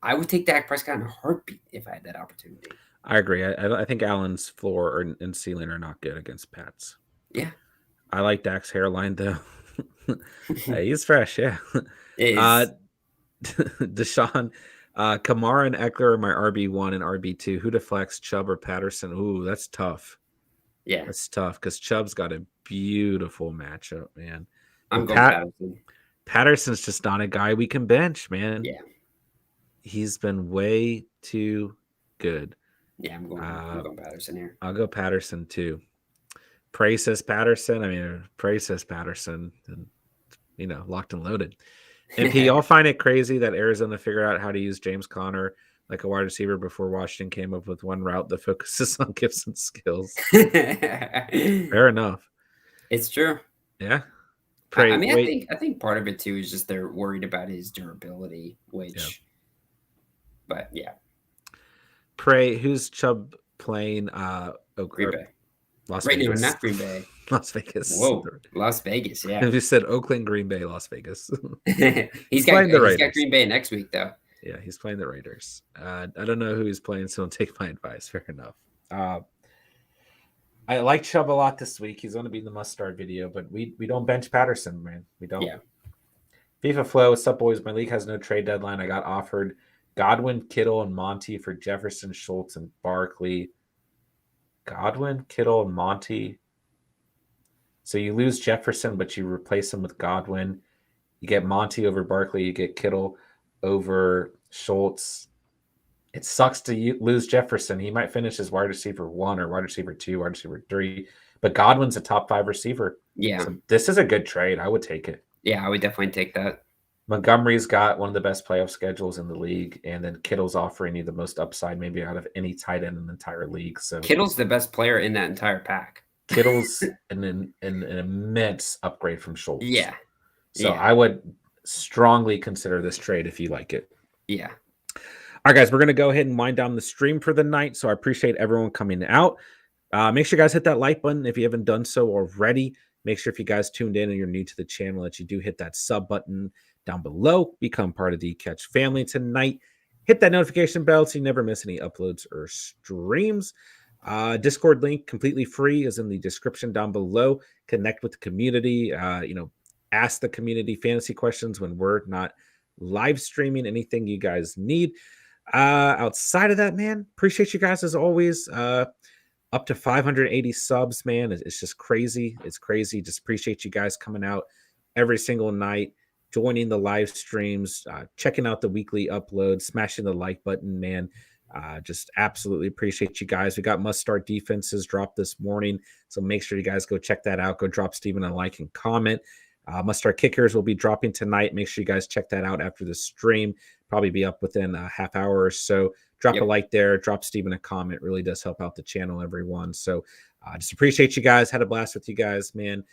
I would take Dak Prescott in a heartbeat if I had that opportunity. I agree. I think Allen's floor and ceiling are not good against Pats. Yeah. I like Dak's hairline, though. He's fresh, yeah. It is. Deshaun, Kamara and Eckler are my RB1 and RB2. Who to flex, Chubb or Patterson? Ooh, that's tough. Yeah. That's tough because Chubb's got a beautiful matchup, man. I'm going Patterson. Patterson's just not a guy we can bench, man. Yeah. He's been way too good. Yeah, I'm going Patterson here. I'll go Patterson too. Prey says Patterson. I mean, Prey says Patterson. And, locked and loaded. And P, y'all find it crazy that Arizona figured out how to use James Conner like a wide receiver before Washington came up with one route that focuses on Gibson's skills. Fair enough. It's true. Yeah. Prey, I think part of it too is just they're worried about his durability, which, but yeah. Prey, who's Chubb playing? Green Bay. Las Vegas. No, not Green Bay. Las Vegas. Whoa, Las Vegas. Yeah. If you said Oakland, Green Bay, Las Vegas. he's got Green Bay next week though. Yeah, he's playing the Raiders. I don't know who he's playing, so don't take my advice. Fair enough. I like Chubb a lot this week. He's going to be in the must-start video, but we don't bench Patterson, man. We don't. Yeah. FIFA Flow, what's up, boys? My league has no trade deadline. I got offered Godwin, Kittle, and Monty for Jefferson, Schultz, and Barkley. Godwin, Kittle, and Monty. So you lose Jefferson, but you replace him with Godwin. You get Monty over Barkley. You get Kittle over Schultz. It sucks to lose Jefferson. He might finish as wide receiver 1 or wide receiver 2, wide receiver 3. But Godwin's a top 5 receiver. Yeah. So this is a good trade. I would take it. Yeah, I would definitely take that. Montgomery's got one of the best playoff schedules in the league, and then Kittle's offering you the most upside maybe out of any tight end in the entire league. So Kittle's the best player in that entire pack. Kittle's an immense upgrade from Schultz. Yeah. So I would strongly consider this trade if you like it. Yeah. All right, guys, we're going to go ahead and wind down the stream for the night. So I appreciate everyone coming out. Make sure you guys hit that like button if you haven't done so already. Make sure if you guys tuned in and you're new to the channel that you do hit that sub button down below. Become part of the Catch family tonight. Hit that notification bell so you never miss any uploads or streams. Discord link, completely free, is in the description down below. Connect with the community. Ask the community fantasy questions when we're not live streaming. Anything you guys need. Outside of that, man, appreciate you guys as always. Up to 580 subs, man. It's just crazy. It's crazy. Just appreciate you guys coming out every single night, joining the live streams, checking out the weekly uploads, smashing the like button, man. Just absolutely appreciate you guys. We got must start defenses dropped this morning, so make sure you guys go check that out. Go drop Steven a like and comment. Must start kickers will be dropping tonight. Make sure you guys check that out after the stream. Probably be up within a half hour or so. Drop a like there. Drop Steven a comment. Really does help out the channel, everyone. So just appreciate you guys. Had a blast with you guys, man.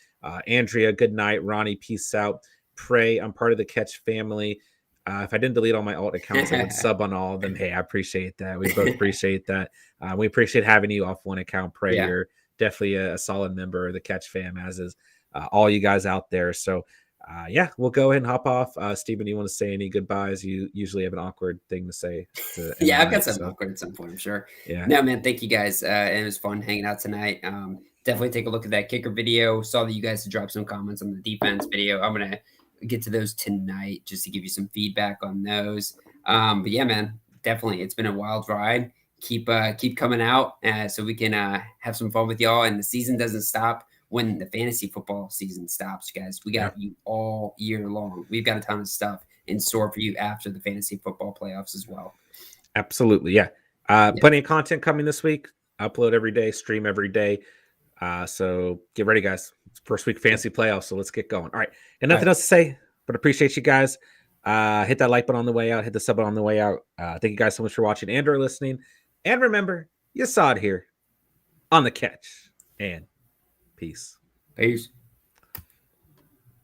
Andrea, good night. Ronnie, peace out. Pray, I'm part of the Catch family. If I didn't delete all my alt accounts, I would sub on all of them. Hey, I appreciate that. We both appreciate that. We appreciate having you off one account. Pray, you're definitely a solid member of the Catch fam, as is all you guys out there. So, we'll go ahead and hop off. Steven, you want to say any goodbyes? You usually have an awkward thing to say. I've got something awkward at some point, I'm sure. Yeah. No, man, thank you guys. It was fun hanging out tonight. Definitely take a look at that kicker video. Saw that you guys dropped some comments on the defense video. I'm going to get to those tonight just to give you some feedback on those. But yeah, man, definitely. It's been a wild ride. Keep coming out so we can have some fun with y'all. And the season doesn't stop when the fantasy football season stops, guys. We got you all year long. We've got a ton of stuff in store for you after the fantasy football playoffs as well. Absolutely. Yeah. Plenty of content coming this week. Upload every day, stream every day. So get ready, guys. It's first week fantasy playoffs, so let's get going. All right. And nothing else to say, but appreciate you guys. Hit that like button on the way out. Hit the sub button on the way out. Thank you guys so much for watching and or listening. And remember, you saw it here on the Catch. And peace. Peace.